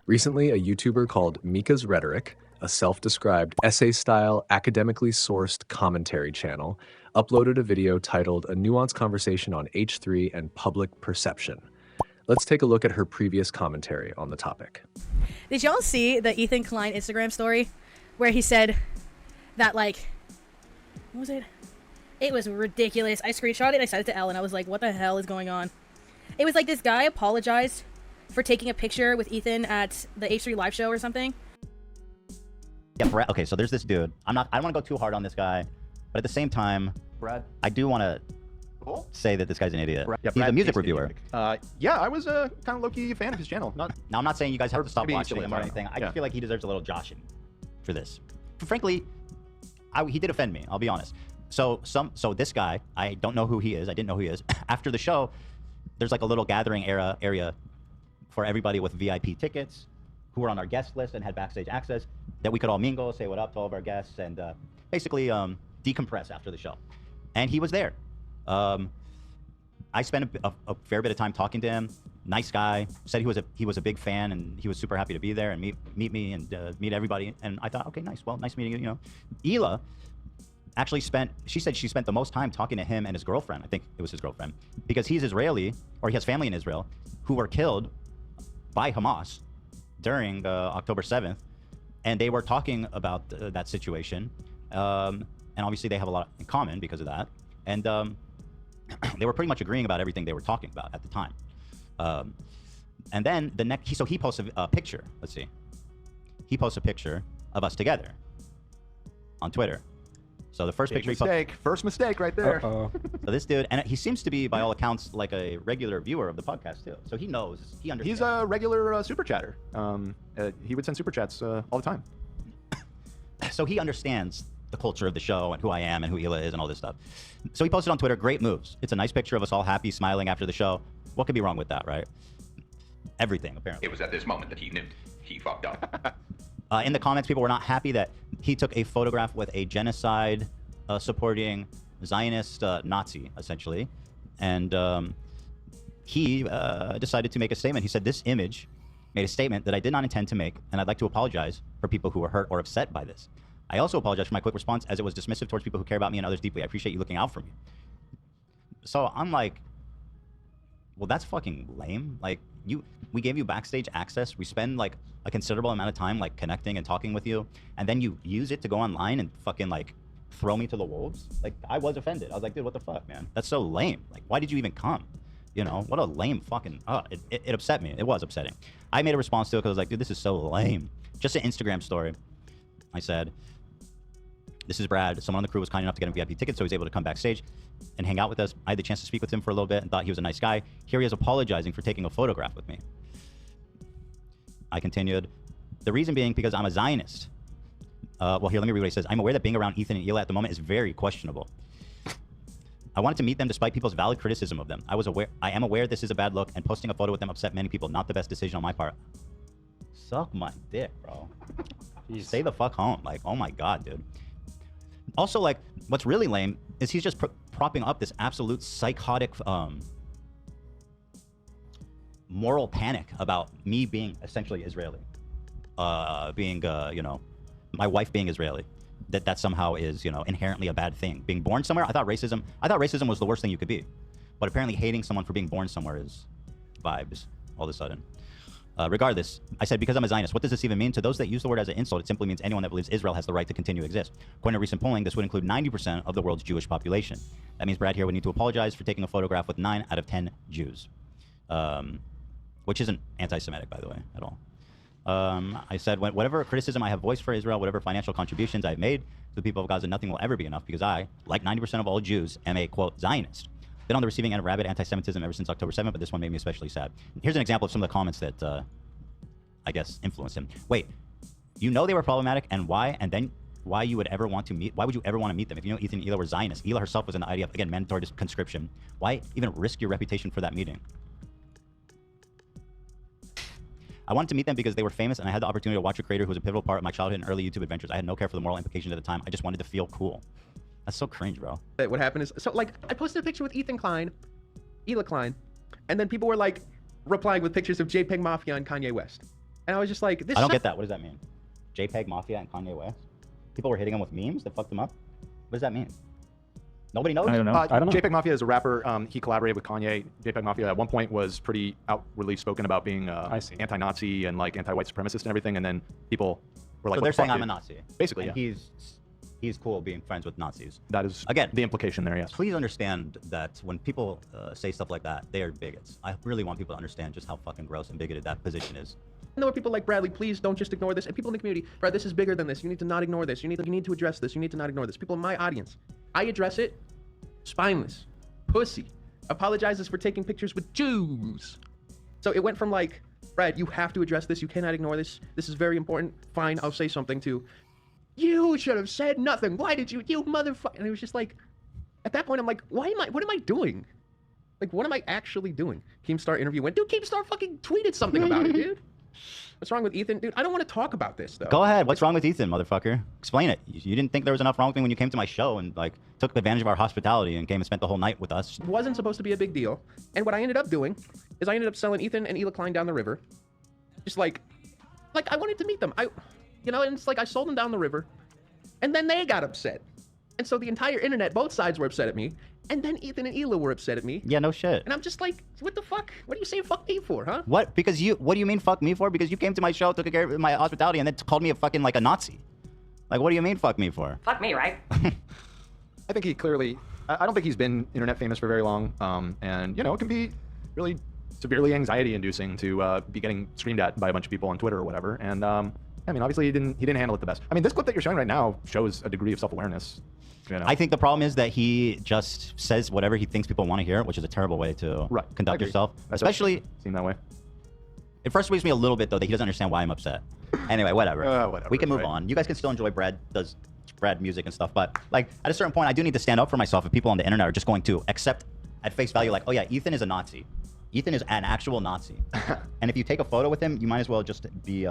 Recently, a YouTuber called Mika's Rhetoric, a self-described essay-style, academically sourced commentary channel, uploaded a video titled A Nuanced Conversation on H3 and Public Perception. Let's take a look at her previous commentary on the topic. Did y'all see the Ethan Klein Instagram story where he said that, like, what was it? It was ridiculous. I screenshot it and I sent it to Elle and I was like, what the hell is going on? It was like this guy apologized for taking a picture with Ethan at the H3 live show or something. Yeah, Brad. Okay, so there's this dude. I don't want to go too hard on this guy, but at the same time, Brad, I do want to say that this guy's an idiot. Yeah, He's a music reviewer. Yeah, I was a kind of low-key fan of his channel. Now, I'm not saying you guys have to stop watching him or right. anything. I just feel like he deserves a little joshing for this. Frankly, he did offend me. I'll be honest. So this guy, I don't know who he is. I didn't know who he is. After the show, there's like a little gathering area for everybody with VIP tickets who were on our guest list and had backstage access that we could all mingle, say what up to all of our guests, and basically decompress after the show. And he was there. I spent a fair bit of time talking to him. Nice guy. Said he was a big fan and he was super happy to be there and meet me and meet everybody. And I thought, okay, nice. Well, nice meeting you. You know, Hila actually she said she spent the most time talking to him and his girlfriend. I think it was his girlfriend, because he's Israeli, or he has family in Israel, who were killed by Hamas during October 7th. And they were talking about that situation. And obviously they have a lot in common because of that. And they were pretty much agreeing about everything they were talking about at the time. And then so he posts a picture. Let's see. He posts a picture of us together on Twitter. So the first picture First mistake right there. So this dude, and he seems to be, by all accounts, like a regular viewer of the podcast too. So he knows, he understands. He's a regular super chatter. He would send super chats all the time. So he understands the culture of the show and who I am and who Hila is and all this stuff. So he posted on Twitter, great moves. It's a nice picture of us all happy, smiling after the show. What could be wrong with that, right? Everything, apparently. It was at this moment that he knew he fucked up. In the comments, people were not happy that he took a photograph with a genocide supporting Zionist Nazi, essentially. And he decided to make a statement. He said, this image made a statement that I did not intend to make, and I'd like to apologize for people who were hurt or upset by this. I also apologize for my quick response, as it was dismissive towards people who care about me and others deeply. I appreciate you looking out for me. So I'm like, well, that's fucking lame. Like, we gave you backstage access. We spend like a considerable amount of time like connecting and talking with you, and then you use it to go online and fucking like throw me to the wolves. Like, I was offended. I was like, dude, what the fuck, man? That's so lame. Like, why did you even come? You know, what a lame fucking. It upset me. It was upsetting. I made a response to it because I was like, dude, this is so lame. Just an Instagram story. I said, this is Brad. Someone on the crew was kind enough to get him VIP tickets, so he was able to come backstage and hang out with us. I had the chance to speak with him for a little bit and thought he was a nice guy. Here he is apologizing for taking a photograph with me. I continued, the reason being because I'm a Zionist. Well, here, let me read what he says. I'm aware that being around Ethan and Hila at the moment is very questionable. I wanted to meet them despite people's valid criticism of them. I am aware this is a bad look, and posting a photo with them upset many people. Not the best decision on my part. Suck my dick, bro. Stay the fuck home. Like, oh my God, dude. Also, like, what's really lame is he's just propping up this absolute psychotic moral panic about me being essentially Israeli. You know, my wife being Israeli. That somehow is, you know, inherently a bad thing. Being born somewhere, I thought racism was the worst thing you could be. But apparently hating someone for being born somewhere is vibes all of a sudden. Regardless, I said, because I'm a Zionist, what does this even mean? To those that use the word as an insult, it simply means anyone that believes Israel has the right to continue to exist. According to recent polling, this would include 90% of the world's Jewish population. That means Brad here would need to apologize for taking a photograph with 9 out of 10 Jews. Which isn't anti-Semitic, by the way, at all. I said, whatever criticism I have voiced for Israel, whatever financial contributions I've made to the people of Gaza, nothing will ever be enough because I, like 90% of all Jews, am a, quote, Zionist. Been on the receiving end of rabid anti-Semitism ever since October 7th, but this one made me especially sad. Here's an example of some of the comments that, I guess, influenced him. Wait, you know they were problematic, and why? And then why you would ever want to meet? Why would you ever want to meet them? If you know Ethan and Hila were Zionists, Hila herself was in the idea of, again, mandatory conscription. Why even risk your reputation for that meeting? I wanted to meet them because they were famous, and I had the opportunity to watch a creator who was a pivotal part of my childhood and early YouTube adventures. I had no care for the moral implications at the time. I just wanted to feel cool. That's so cringe, bro. What happened is, so like, I posted a picture with Ethan Klein, Hila Klein, and then people were like replying with pictures of JPEG Mafia and Kanye West. And I was just like, this I don't get that. What does that mean? JPEG Mafia and Kanye West? People were hitting him with memes that fucked him up? What does that mean? Nobody knows? I don't know. I don't know. JPEG Mafia is a rapper. He collaborated with Kanye. JPEG Mafia at one point was pretty outwardly spoken about being anti-Nazi and like anti-white supremacist and everything. And then people were like, so they're saying I'm a Nazi. Basically, and he's cool being friends with Nazis. That is again the implication there. Yes. Please understand that when people say stuff like that, they are bigots. I really want people to understand just how fucking gross and bigoted that position is. And there were people like, Bradley, please don't just ignore this. And people in the community, Brad, this is bigger than this. You need to not ignore this. You need to address this. You need to not ignore this. People in my audience, I address it. Spineless, pussy, apologizes for taking pictures with Jews. So it went from like, Brad, you have to address this. You cannot ignore this. This is very important. Fine, I'll say something to. You should have said nothing. Why did you motherfucker? And it was just like, at that point, I'm like, what am I doing? Like, what am I actually doing? Keemstar interview went, dude, Keemstar fucking tweeted something about it, dude. What's wrong with Ethan? Dude, I don't want to talk about this, though. Go ahead. What's wrong with Ethan, motherfucker? Explain it. You didn't think there was enough wrong with me when you came to my show and, like, took advantage of our hospitality and came and spent the whole night with us. It wasn't supposed to be a big deal. And what I ended up doing is I ended up selling Ethan and Ela Klein down the river. Just like I wanted to meet them. And it's like I sold them down the river. And then they got upset. And so the entire internet, both sides were upset at me. And then Ethan and Ela were upset at me. Yeah, no shit. And I'm just like, what the fuck? What are you saying fuck me for, huh? What? What do you mean fuck me for? Because you came to my show, took care of my hospitality, and then called me a fucking, like, a Nazi. Like, what do you mean fuck me for? Fuck me, right? I think he clearly, I don't think he's been internet famous for very long. And, it can be really severely anxiety inducing to be getting screamed at by a bunch of people on Twitter or whatever. And, I mean, obviously he didn't handle it the best. I mean, this clip that you're showing right now shows a degree of self-awareness. I think the problem is that he just says whatever he thinks people want to hear, which is a terrible way to conduct yourself. Especially, seem that way. It frustrates me a little bit, though, that he doesn't understand why I'm upset. Anyway, whatever. We can move on. You guys can still enjoy Brad music and stuff, but like at a certain point, I do need to stand up for myself if people on the internet are just going to accept at face value, like, oh yeah, Ethan is a Nazi. Ethan is an actual Nazi. And if you take a photo with him, you might as well just be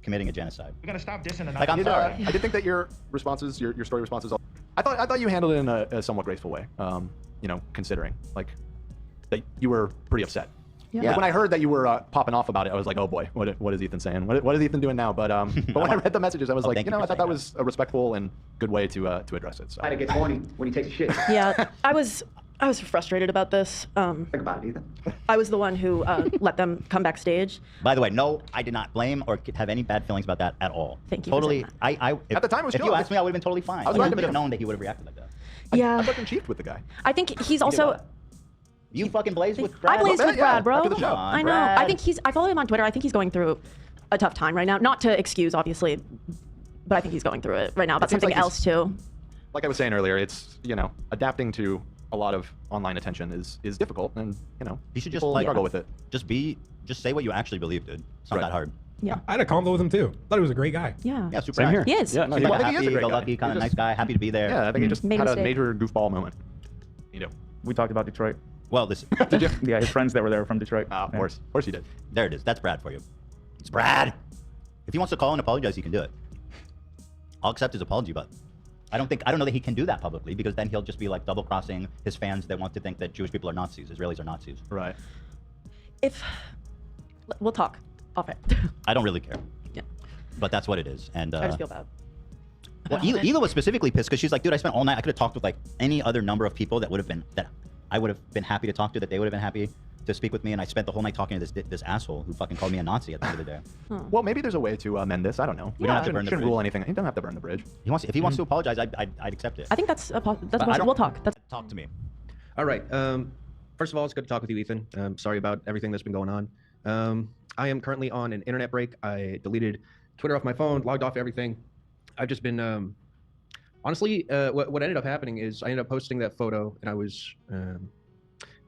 committing a genocide. We're gonna stop dissing the Like, I'm sorry. I did think that your responses, your story responses, I thought you handled it in a somewhat graceful way. Considering like that you were pretty upset. Yeah. Like, when I heard that you were popping off about it, I was like, oh boy, what is Ethan saying? What is Ethan doing now? But when I read the messages, I was like, I thought that was a respectful and good way to address it. So. I get horny when he takes a shit. Yeah, I was frustrated about this. Think about it, Ethan. I was the one who let them come backstage. By the way, no, I did not blame or have any bad feelings about that at all. Thank you. Totally. At the time, it was if you asked me, I would have been totally fine. I would have known that he would have reacted like that. Yeah. I fucking chiefed with the guy. I think he's also. You fucking blazed with Brad. I blazed with Brad, bro. After the show. I know. I think I follow him on Twitter. I think he's going through a tough time right now. Not to excuse, obviously, but I think he's going through it right now about something else too. Like I was saying earlier, it's adapting to a lot of online attention is difficult, and you should just struggle with it. Just say what you actually believe, dude. It's not that hard. Yeah. I had a convo with him too. Thought he was a great guy. Yeah. Yeah, super Same nice. here. He is. Yeah, no, He's like a he is a great happy-go-lucky guy. kind of nice guy. Happy to be there. Yeah, I think he just Made had a a mistake. major goofball moment. We talked about Detroit. Well, listen. Did you? Yeah, his friends that were there from Detroit. Of course you did. There it is. That's Brad for you. It's Brad. If he wants to call and apologize, he can do it. I'll accept his apology, but I don't know that he can do that publicly, because then he'll just be like double-crossing his fans that want to think that Jewish people are Nazis, Israelis are Nazis. Right. We'll talk off it. I don't really care. Yeah. But that's what it is, and I just feel bad. well, Ela was specifically pissed because she's like, dude, I spent all night. I could have talked with like any other number of people that I would have been happy to talk to, that they would have been happy to speak with me, and I spent the whole night talking to this asshole who fucking called me a Nazi at the end of the day. Well, maybe there's a way to amend this. I don't know. We don't have to burn the shouldn't bridge. rule anything. He doesn't have to burn the bridge. If he wants to apologize, I'd accept it. I think that's don't- we'll talk. Talk to me. All right. First of all, it's good to talk with you, Ethan. Sorry about everything that's been going on. I am currently on an internet break. I deleted Twitter off my phone, logged off everything. I've just been, honestly, what ended up happening is I ended up posting that photo, and I was,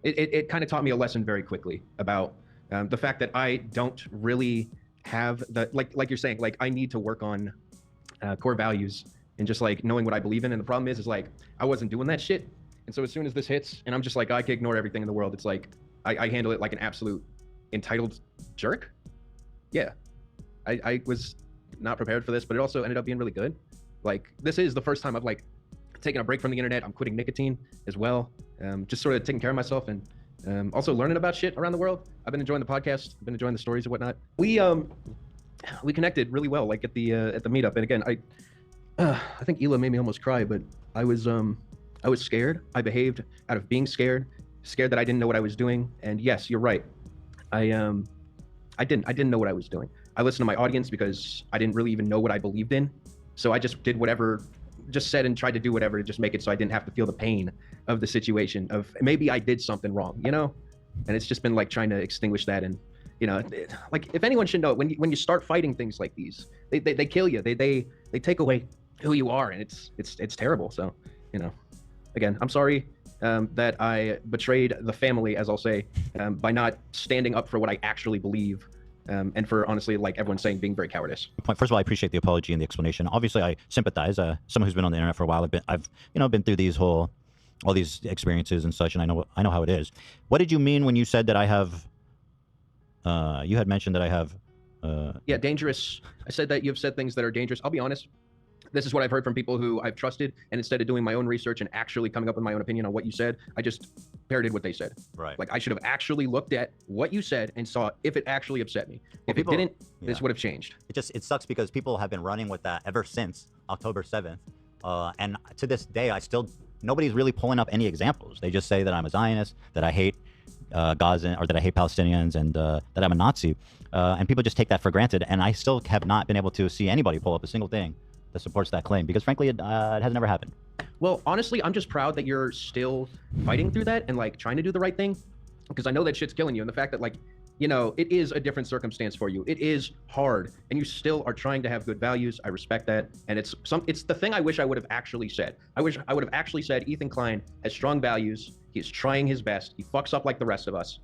it kind of taught me a lesson very quickly about the fact that I don't really have the, like you're saying, like I need to work on core values and just like knowing what I believe in. And the problem is like, I wasn't doing that shit. And so as soon as this hits and I'm just like, I can ignore everything in the world. It's like, I handle it like an absolute entitled jerk. Yeah. I was not prepared for this, but it also ended up being really good. Like, this is the first time I've like taken a break from the internet. I'm quitting nicotine as well. Just sort of taking care of myself and Also learning about shit around the world. I've been enjoying the podcast. I've been enjoying the stories and whatnot. We connected really well, like at the meetup. And again, I think Ela made me almost cry, but I was scared. I behaved out of being scared that I didn't know what I was doing. And yes, you're right. I didn't know what I was doing. I listened to my audience because I didn't really even know what I believed in. So I just did whatever, just said and tried to do whatever to just make it so I didn't have to feel the pain of the situation of maybe I did something wrong, you know? And it's just been like trying to extinguish that. And, you know, like if anyone should know, when you start fighting things like these, they kill you. They take away who you are, and it's terrible. So, you know, again, I'm sorry that I betrayed the family, as I'll say, by not standing up for what I actually believe. And for honestly, like everyone's saying, being very cowardice. First of all, I appreciate the apology and the explanation. Obviously, I sympathize. Someone who's been on the internet for a while, I've been through all these experiences and such, and I know how it is. What did you mean when you said that I have? You had mentioned that I have. Yeah, dangerous. I said that you've said things that are dangerous. I'll be honest. This is what I've heard from people who I've trusted, and instead of doing my own research and actually coming up with my own opinion on what you said, I just parroted what they said. Right. Like I should have actually looked at what you said and saw if it actually upset me. If it didn't, this would have changed. It sucks because people have been running with that ever since October 7th, and to this day, nobody's really pulling up any examples. They just say that I'm a Zionist, that I hate Gaza, or that I hate Palestinians, and that I'm a Nazi, and people just take that for granted. And I still have not been able to see anybody pull up a single thing that supports that claim, because frankly, it has never happened. Well, honestly, I'm just proud that you're still fighting through that and like trying to do the right thing, because I know that shit's killing you, and the fact that like, you know, it is a different circumstance for you. It is hard, and you still are trying to have good values. I respect that, and it's the thing I wish I would have actually said. I wish I would have actually said Ethan Klein has strong values. He's trying his best. He fucks up like the rest of us.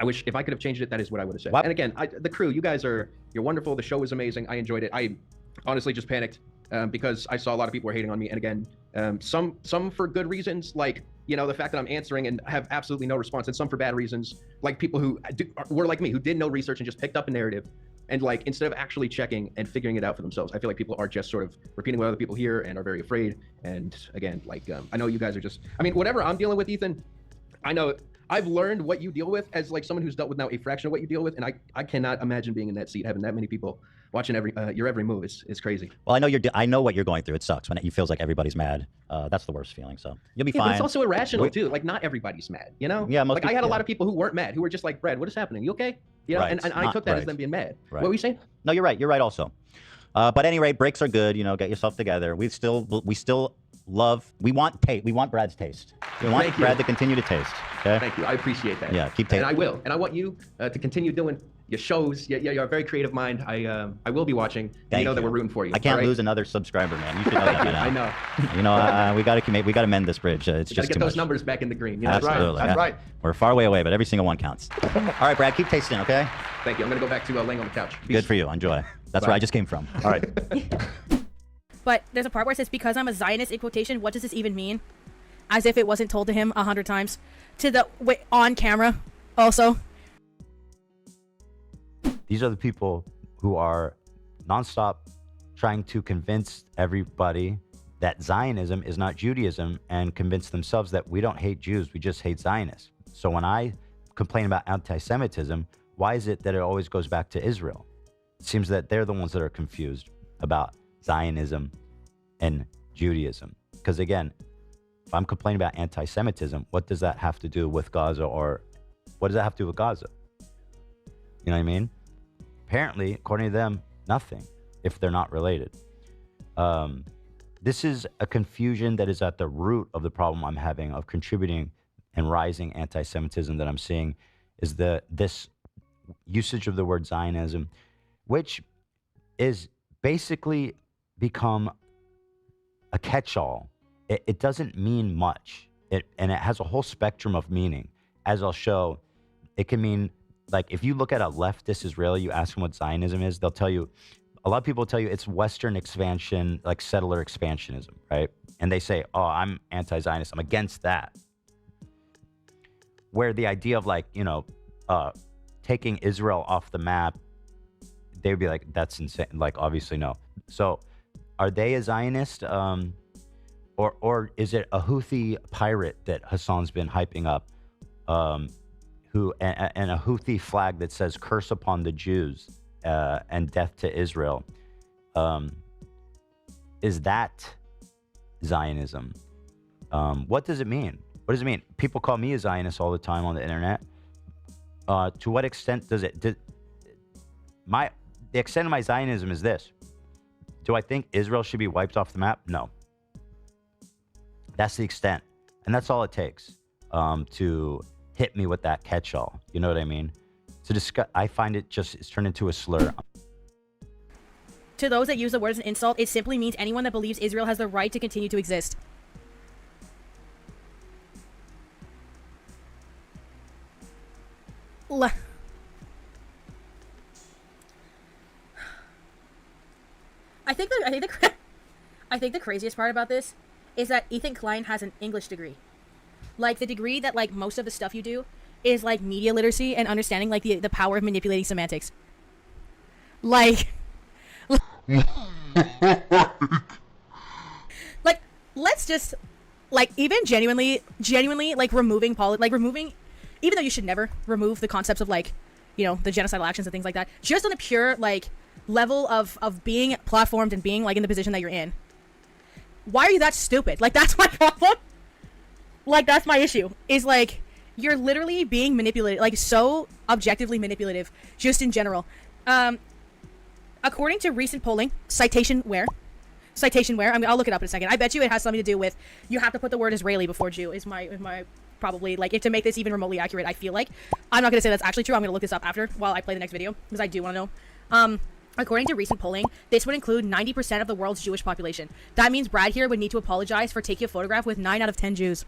I wish if I could have changed it, that is what I would have said. What? And again, the crew, you guys you're wonderful. The show was amazing. I enjoyed it. I honestly just panicked. Because I saw a lot of people were hating on me, and again, some for good reasons, like, you know, the fact that I'm answering and have absolutely no response, and some for bad reasons, like people who were like me, who did no research and just picked up a narrative, and like instead of actually checking and figuring it out for themselves, I feel like people are just sort of repeating what other people hear and are very afraid. And again, like I know you guys are just, I mean, whatever I'm dealing with, Ethan, I know I've learned what you deal with as like someone who's dealt with now a fraction of what you deal with, and I cannot imagine being in that seat, having that many people watching your every move. Is crazy. Well, I know what you're going through. It sucks when it feels like everybody's mad. That's the worst feeling. So you'll be fine. But it's also irrational too. Like not everybody's mad, you know? Yeah. Like I had a lot of people who weren't mad, who were just like, Brad, what is happening? You okay? You know? Right. And I took that as them being mad. Right. What were you saying? No, you're right. You're right also. But at any rate, breaks are good. You know, get yourself together. We still love. We want Brad's taste. We want Brad to continue to taste. Okay? Thank you. I appreciate that. Yeah, keep tasting. And I will. And I want you to continue doing your shows. Yeah, you're a very creative mind. I will be watching. And you know that we're rooting for you. I can't lose another subscriber, man. You should know that by now. I know. You know, we gotta mend this bridge. It's just get those numbers back in the green. You know? Absolutely. That's right. We're far way away, but every single one counts. All right, Brad, keep tasting, okay? Thank you. I'm gonna go back to laying on the couch. Peace. Good for you. Enjoy. That's where I just came from. All right. But there's a part where it says, because I'm a Zionist, in quotation, what does this even mean? As if it wasn't told to him 100 times. On camera, also. These are the people who are nonstop trying to convince everybody that Zionism is not Judaism, and convince themselves that we don't hate Jews, we just hate Zionists. So when I complain about anti-Semitism, why is it that it always goes back to Israel? It seems that they're the ones that are confused about Zionism and Judaism. Because again, if I'm complaining about anti-Semitism, what does that have to do with Gaza, or what does that have to do with Gaza? You know what I mean? Apparently, according to them, nothing, if they're not related. This is a confusion that is at the root of the problem I'm having of contributing and rising anti-Semitism that I'm seeing, is this usage of the word Zionism, which is basically become a catch-all. It doesn't mean much, and it has a whole spectrum of meaning. As I'll show, it can mean, like, if you look at a leftist Israeli, you ask them what Zionism is, they'll tell you, a lot of people tell you it's Western expansion, like settler expansionism, right? And they say, oh, I'm anti-Zionist, I'm against that. Where the idea of, like, you know, taking Israel off the map, they would be like, that's insane. Like, obviously, no. So are they a Zionist? Or is it a Houthi pirate that Hassan's been hyping up? and a Houthi flag that says "Curse upon the Jews" and "Death to Israel." Is that Zionism? What does it mean? What does it mean? People call me a Zionist all the time on the internet. To what extent does it? The extent of my Zionism is this: do I think Israel should be wiped off the map? No. That's the extent, and that's all it takes to hit me with that catch-all. You know what I mean? To discuss, I find it's turned into a slur. To those that use the word as an insult, it simply means anyone that believes Israel has the right to continue to exist. I think the craziest part about this is that Ethan Klein has an English degree. Like, the degree that, like, most of the stuff you do is, like, media literacy and understanding, like, the power of manipulating semantics. Like... like, let's just, like, even genuinely, like, removing, even though you should never remove the concepts of, like, you know, the genocidal actions and things like that, just on a pure, like, level of being platformed and being, like, in the position that you're in. Why are you that stupid? Like, that's my problem. Like, that's my issue. Is, like, you're literally being manipulated, like, so objectively manipulative, just in general. According to recent polling, citation where, I mean, I'll look it up in a second. I bet you it has something to do with, you have to put the word Israeli before Jew, is my probably, like, if to make this even remotely accurate, I feel like. I'm not going to say that's actually true. I'm going to look this up after, while I play the next video, because I do want to know. According to recent polling, this would include 90% of the world's Jewish population. That means Brad here would need to apologize for taking a photograph with 9 out of 10 Jews.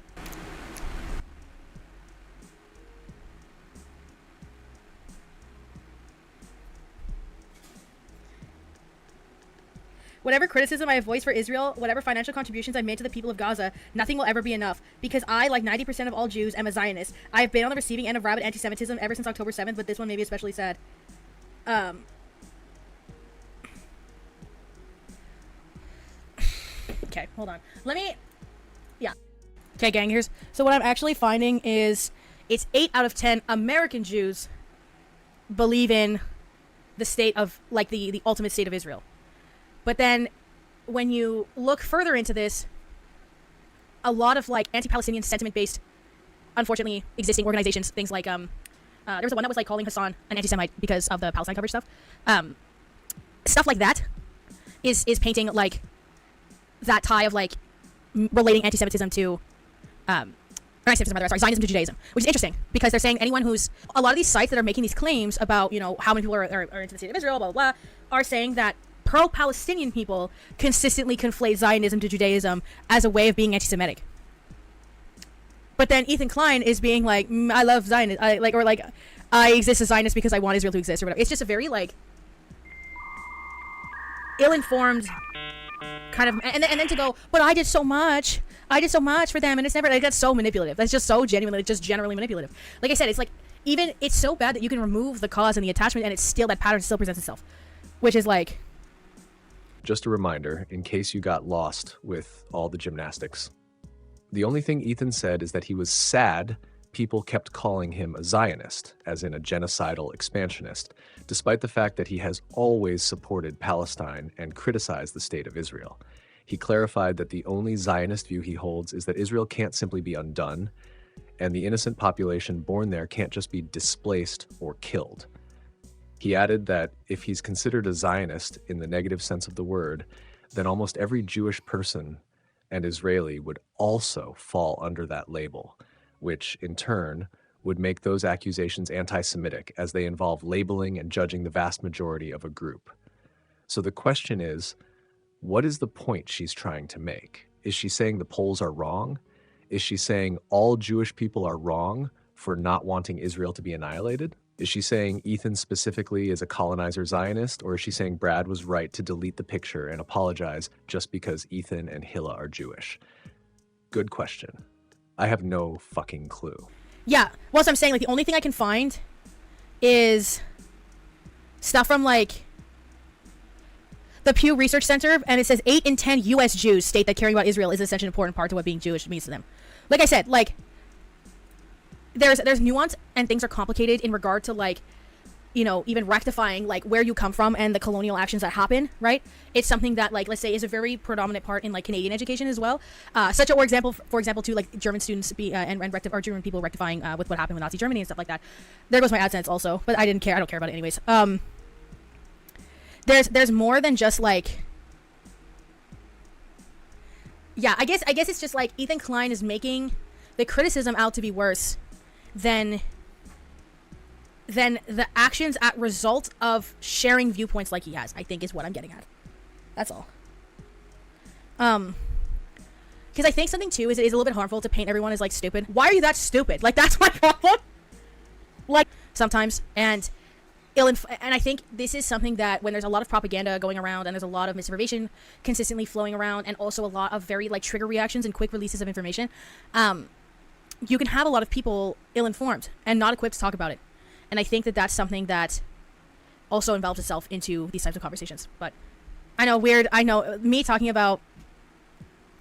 Whatever criticism I have voiced for Israel, whatever financial contributions I've made to the people of Gaza, nothing will ever be enough. Because I, like 90% of all Jews, am a Zionist. I have been on the receiving end of rabid anti-Semitism ever since October 7th, but this one may be especially sad. Okay, hold on. Yeah. Okay, gang, so what I'm actually finding is it's 8 out of 10 American Jews believe in the state of, like, the ultimate state of Israel. But then, when you look further into this, a lot of, like, anti-Palestinian sentiment-based, unfortunately, existing organizations, things like, there was one that was, like, calling Hassan an anti-Semite because of the Palestine coverage stuff. Stuff like that is painting, like, that tie of, like, relating anti-Semitism to, Zionism to Judaism, which is interesting, because they're saying anyone who's, a lot of these sites that are making these claims about, you know, how many people are into the state of Israel, blah, blah, blah, are saying that pro-Palestinian people consistently conflate Zionism to Judaism as a way of being anti-Semitic. But then Ethan Klein is being like, I love Zionism, I exist as Zionist because I want Israel to exist, or whatever. It's just a very, like, ill-informed kind of, and then to go, but I did so much for them, and it's never, like, that's so manipulative. That's just so genuinely, just generally manipulative. Like I said, it's like, even, it's so bad that you can remove the cause and the attachment, and it's still, that pattern still presents itself. Which is like... Just a reminder, in case you got lost with all the gymnastics. The only thing Ethan said is that he was sad people kept calling him a Zionist, as in a genocidal expansionist, despite the fact that he has always supported Palestine and criticized the state of Israel. He clarified that the only Zionist view he holds is that Israel can't simply be undone, and the innocent population born there can't just be displaced or killed. He added that if he's considered a Zionist in the negative sense of the word, then almost every Jewish person and Israeli would also fall under that label, which in turn would make those accusations anti-Semitic, as they involve labeling and judging the vast majority of a group. So the question is, what is the point she's trying to make? Is she saying the polls are wrong? Is she saying all Jewish people are wrong for not wanting Israel to be annihilated? Is she saying Ethan specifically is a colonizer Zionist, or is she saying Brad was right to delete the picture and apologize just because Ethan and Hilla are Jewish? Good question. I have no fucking clue. Yeah, well, so I'm saying, like, the only thing I can find is stuff from, like, the Pew Research Center, and it says 8 in 10 U.S. Jews state that caring about Israel is such an important part to what being Jewish means to them. Like I said, like, there's nuance and things are complicated in regard to like, you know, even rectifying like where you come from and the colonial actions that happen, right? It's something that like, let's say, is a very predominant part in like Canadian education as well. Such a for example, to like German students or German people rectifying with what happened with Nazi Germany and stuff like that. There goes my AdSense also, but I didn't care. I don't care about it anyways. There's more than just like, yeah, I guess it's just like Ethan Klein is making the criticism out to be worse than the actions at result of sharing viewpoints like he has, I think is what I'm getting at. That's all. Because I think something too is it is a little bit harmful to paint everyone as like stupid. Why are you that stupid? Like that's my problem. Like sometimes, and I think this is something that when there's a lot of propaganda going around and there's a lot of misinformation consistently flowing around and also a lot of very like trigger reactions and quick releases of information, you can have a lot of people ill-informed and not equipped to talk about it. And I think that that's something that also involves itself into these types of conversations. But I know, me talking about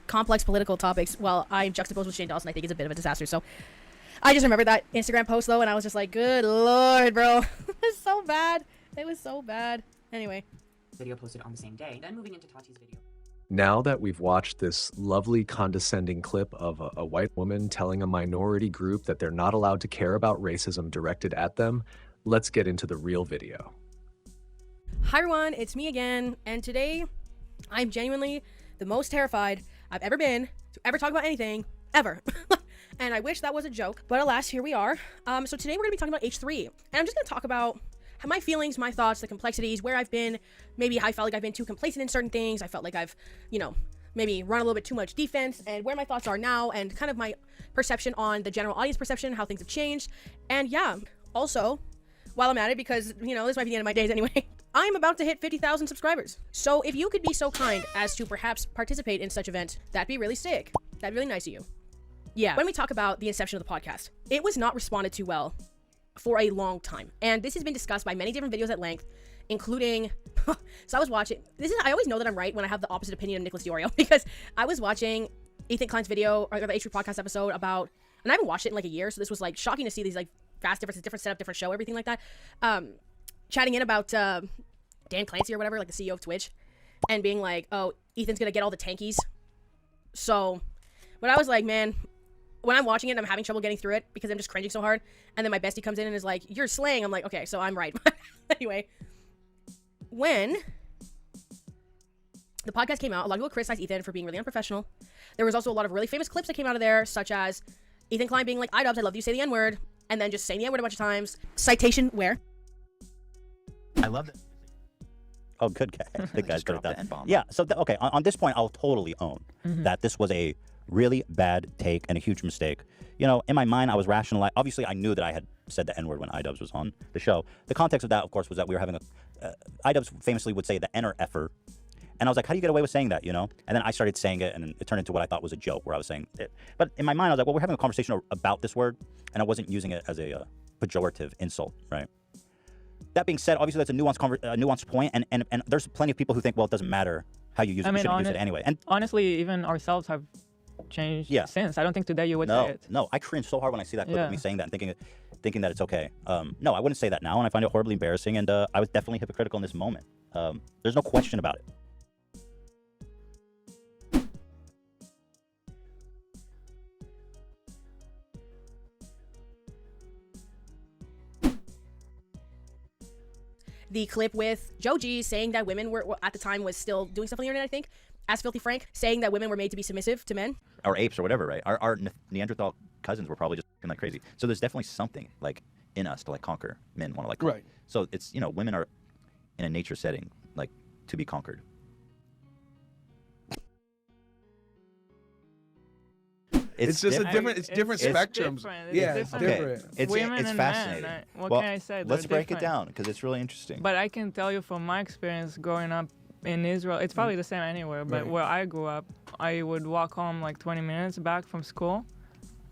complex political topics while I'm juxtaposed with Shane Dawson, I think is a bit of a disaster. So I just remember that Instagram post though, and I was just like, good Lord, bro. It was so bad. It was so bad. Anyway. Video posted on the same day. Then moving into Tati's video. Now that we've watched this lovely condescending clip of a white woman telling a minority group that they're not allowed to care about racism directed at them, let's get into the real video. Hi everyone, it's me again, and today I'm genuinely the most terrified I've ever been to ever talk about anything, ever. And I wish that was a joke, but alas, here we are. So today we're gonna be talking about H3, and I'm just gonna talk about my feelings, my thoughts, the complexities, where I've been, maybe I felt like I've been too complacent in certain things, I felt like I've, you know, maybe run a little bit too much defense, and where my thoughts are now, and kind of my perception on the general audience perception, how things have changed. And yeah, also, while I'm at it, because, you know, this might be the end of my days anyway, I'm about to hit 50,000 subscribers. So if you could be so kind as to perhaps participate in such event, that'd be really sick. That'd be really nice of you. Yeah, when we talk about the inception of the podcast, it was not responded to well for a long time. And this has been discussed by many different videos at length, including, so I was watching, I always know that I'm right when I have the opposite opinion of Nicholas DiOrio, because I was watching Ethan Klein's video, or the H3 podcast episode about, and I haven't watched it in like a year, so this was like shocking to see these like vast differences, different setup, different show, everything like that. Chatting in about Dan Clancy or whatever, like the CEO of Twitch, and being like, oh, Ethan's gonna get all the tankies. So, but I was like, man, when I'm watching it and I'm having trouble getting through it because I'm just cringing so hard, and then my bestie comes in and is like, you're slaying. I'm like, okay, so I'm right. Anyway, when the podcast came out, a lot of people criticized Ethan for being really unprofessional. There was also a lot of really famous clips that came out of there, such as Ethan Klein being like, iDubbbz, I love you, say the N-word, and then just saying the N-word a bunch of times. Citation where? I love it. Oh, good guy. The guy's good at that. Yeah, so, okay, on this point, I'll totally own that this was a really bad take and a huge mistake. You know, in my mind, I was rationalizing. Obviously, I knew that I had said the N-word when iDubbbz was on the show. The context of that, of course, was that we were having iDubbbz famously would say the N or F-er. And I was like, how do you get away with saying that, you know? And then I started saying it, and it turned into what I thought was a joke, where I was saying it. But in my mind, I was like, well, we're having a conversation about this word, and I wasn't using it as a pejorative insult, right? That being said, obviously, that's a nuanced point, and there's plenty of people who think, well, it doesn't matter how you use it, you shouldn't use it anyway. And honestly, even ourselves have changed since. I don't think today you would say it. No, I cringe so hard when I see that clip of me saying that and thinking that it's okay. No, I wouldn't say that now, and I find it horribly embarrassing, and I was definitely hypocritical in this moment. There's no question about it. The clip with Joji saying that women were, at the time, was still doing stuff on the internet, I think, as Filthy Frank, saying that women were made to be submissive to men. Or apes or whatever, right? Our Neanderthal cousins were probably just like crazy. So there's definitely something like in us to like conquer men, want to like conquer. Right. So it's, you know, women are in a nature setting, like to be conquered. It's just a different. It's different spectrums. It's different. It's women it's and fascinating. Men. What well, can I say? Let's break it down because it's really interesting. But I can tell you from my experience growing up in Israel, it's probably the same anywhere. But where I grew up, I would walk home like 20 minutes back from school.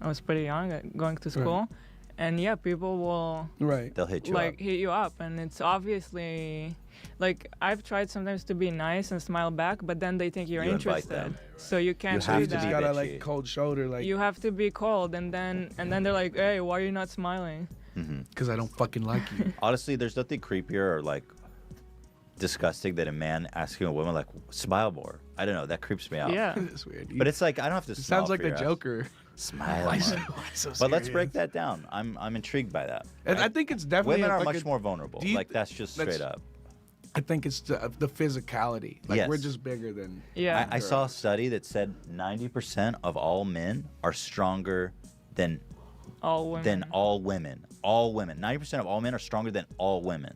I was pretty young, going to school, and yeah, people will They'll hit you like up. hit you up, and it's obviously like I've tried sometimes to be nice and smile back, but then they think you're You invite interested, them. so you can't So do you just that. gotta like cold shoulder, like You have to be cold, and then they're like, hey, why are you not smiling? because I don't fucking like you. Honestly, there's nothing creepier or like disgusting than a man asking a woman like smile more. I don't know, that creeps me out. Yeah. It's weird. But it's like I don't have to. It smile sounds like for the your ass. Joker. Smile. Why more. so- why so But let's serious? break that down. I'm intrigued by that. And I think it's definitely women are like much more vulnerable. do you Like that's just that's- straight up. I think it's the physicality. Like Yes. we're just bigger than. I saw a study that said 90% of all men are stronger than all women. Than all women. All women. 90% of all men are stronger than all women.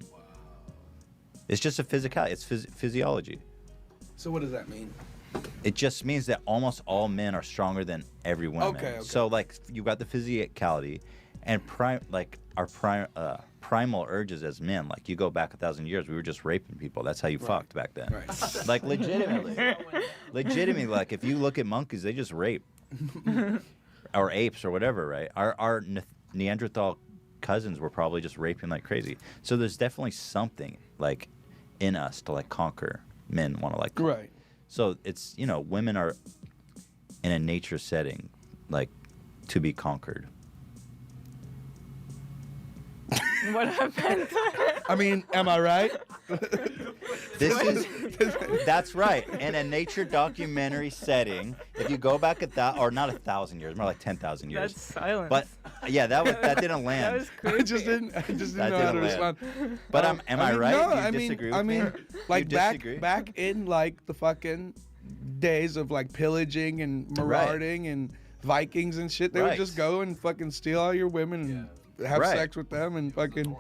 It's just a physicality. It's physiology. So what does that mean? It just means that almost all men are stronger than every woman. Okay. So like you got the physicality, and our primal urges as men. Like you go back 1,000 years, we were just raping people. That's how you fucked back then. Right. Like legitimately, like if you look at monkeys, they just rape, or apes or whatever, right? Our Neanderthal cousins were probably just raping like crazy. So there's definitely something like in us to like conquer. Men want to like conquer. Right. So it's, you know, women are in a nature setting, like, to be conquered. What happened? I mean, am I right? That's right. In a nature documentary setting, if you go back or not 1,000 years, more like 10,000 years. That's silence. But yeah, that didn't land. That was creepy. I just didn't That know how to didn't respond. land. But am I right? No, Do you disagree with me? like You disagree? back in like the fucking days of like pillaging and marauding and Vikings and shit, they would Right. just go and fucking steal all your women and have Right. sex with them and fucking.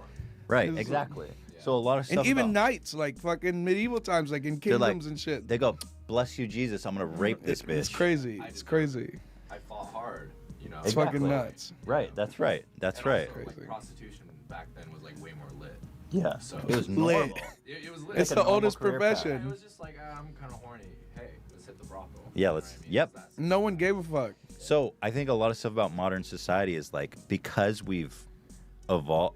Right, It's- exactly. So a lot of stuff. And even about- knights, like fucking medieval times, like in they're like- kingdoms and shit. They go, bless you, Jesus. I'm gonna rape this bitch. It's crazy. It's crazy. I fought hard, you know. It's fucking nuts. Right. That's right. That's And right. also, like, prostitution back then was like way more lit. Yeah. So It was normal. It was lit. It's the oldest profession. It was just like I'm kind of horny. Hey, let's hit the brothel. Yeah. Let's. Yep. No one gave a fuck. So I think a lot of stuff about modern society is like because we've evolved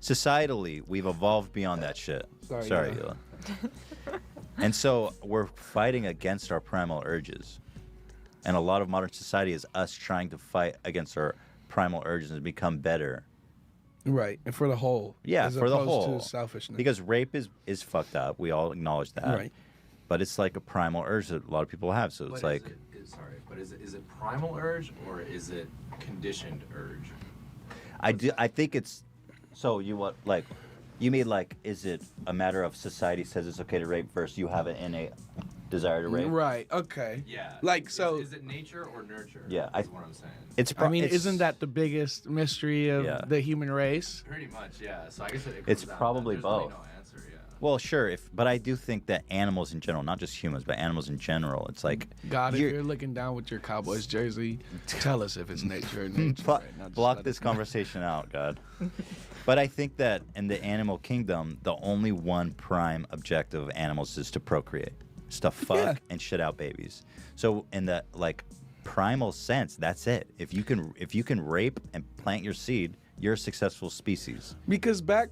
societally, we've evolved beyond that shit. Sorry, Hila. And so we're fighting against our primal urges, and a lot of modern society is us trying to fight against our primal urges and become better. Right, and for the whole. Yeah, as for the opposed whole. To selfishness. Because rape is fucked up. We all acknowledge that. Right. But it's like a primal urge that a lot of people have. So it's like. Is it primal urge or is it conditioned urge? I think it's. So you what like, you mean like is it a matter of society says it's okay to rape versus you have an innate desire to rape? Right. Okay. Yeah. Like so. Is it nature or nurture? Yeah, Is what I'm saying. It's. I mean, isn't that the biggest mystery of Yeah. the human race? Pretty much, yeah. So I guess it It's comes down to probably that. There's really both. no answer, yeah. Well, sure. But I do think that animals in general, not just humans, but animals in general, it's like. God, if you're looking down with your Cowboys jersey, tell us if it's nature or nature. Blo- right? Not just block let this it- conversation out, God. But I think that in the animal kingdom, the only one prime objective of animals is to procreate, is to fuck and shit out babies. So in the like primal sense, that's it. If you can rape and plant your seed, you're a successful species. Because back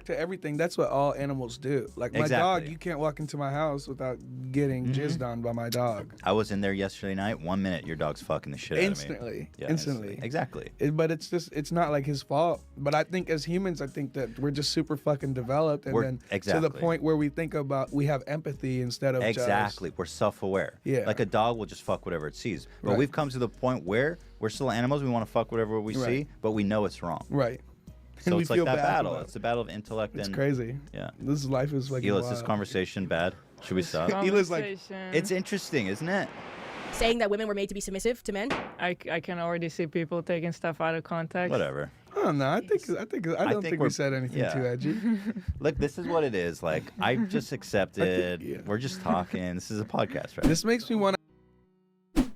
to everything, that's what all animals do. Like my dog, Exactly. you can't walk into my house without getting jizzed on by my dog. I was in there yesterday night. 1 minute, your dog's fucking the shit out of me. Instantly. Yeah, Instantly. Exactly. But it's not like his fault. But I think as humans, I think that we're just super fucking developed, and We're- then to the exactly. point where we think about we have empathy instead of Exactly. We're self-aware. Yeah. Like a dog will just fuck whatever it sees. But Right. we've come to the point where we're still animals. We want to fuck whatever we Right. see, but we know it's wrong. Right. So And we it's like feel that bad battle. about it. It's a battle of intellect It's and crazy. Yeah. This life is like. Hila, is this conversation bad? Should we stop? Hila's like, It's interesting, isn't it? Saying that women were made to be submissive to men. I can already see people taking stuff out of context. Whatever. Oh no, I don't think we we're- said anything yeah. too edgy. Look, this is what it is. Like, I just accepted. We're just talking. This is a podcast, right? This makes me want to.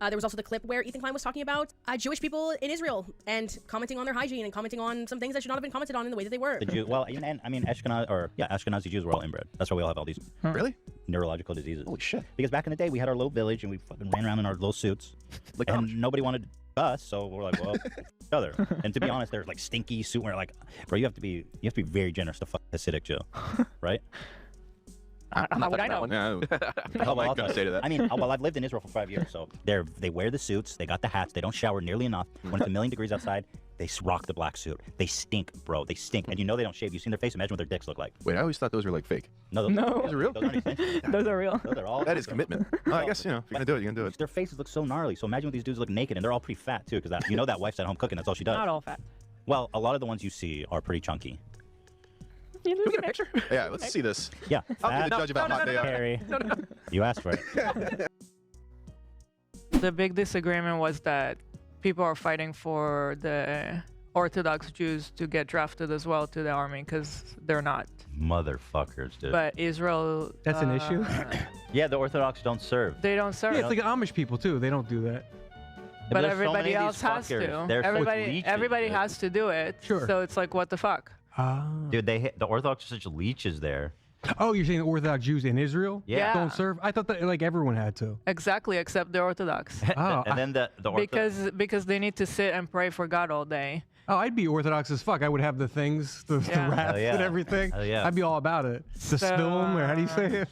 There was also the clip where Ethan Klein was talking about Jewish people in Israel and commenting on their hygiene and commenting on some things that should not have been commented on in the way that they were. The Jew, well, and I mean, Ashkenazi Jews were all inbred. That's why we all have all these Really? neurological diseases. Holy shit. Because back in the day, we had our little village and we fucking ran around in our little suits. Like and nobody wanted us, so we're like, well, each other. And to be honest, there's like stinky suit where like, bro, you have to be very generous to fuck Hasidic Jew, right? I'm not would I touching that know? one. How am I gonna say to that? I mean, well, I've lived in Israel for 5 years, so they wear the suits, they got the hats, they don't shower nearly enough. When it's 1,000,000 degrees outside, they rock the black suit. They stink, bro. They stink, and you know they don't shave. You've seen their face. Imagine what their dicks look like. Wait, I always thought those were like fake. No, Those are real? Those aren't extensions. Those are real. Those are all. That is commitment. Oh, I guess, you know, if you're gonna do it, you're gonna do it. Their faces look so gnarly. So imagine when these dudes look naked, and they're all pretty fat too, because you know that wife's at home cooking. That's all she does. Not all fat. Well, a lot of the ones you see are pretty chunky. Can we get a picture? Yeah, let's see this. Yeah. I'll be the judge of how hot they are. Harry, you asked for it. The big disagreement was that people are fighting for the Orthodox Jews to get drafted as well to the army because they're not. Motherfuckers, dude. But Israel. That's an issue? Yeah, the Orthodox don't serve. They don't serve. Yeah, it's like Amish people too. They don't do that. But there's so everybody many of else these has fuckers. to. They're Everybody leeches, has to do it. Sure. So it's like, what the fuck? Dude, the Orthodox are such leeches there. Oh, you're saying the Orthodox Jews in Israel Yeah. don't serve? I thought that like everyone had to. Exactly, except the Orthodox. Oh, And then the because they need to sit and pray for God all day. Oh, I'd be Orthodox as fuck. I would have the things, the Yeah. wraps Hell yeah. and everything. Hell yeah. I'd be all about it. The So, spilum, or how do you say it?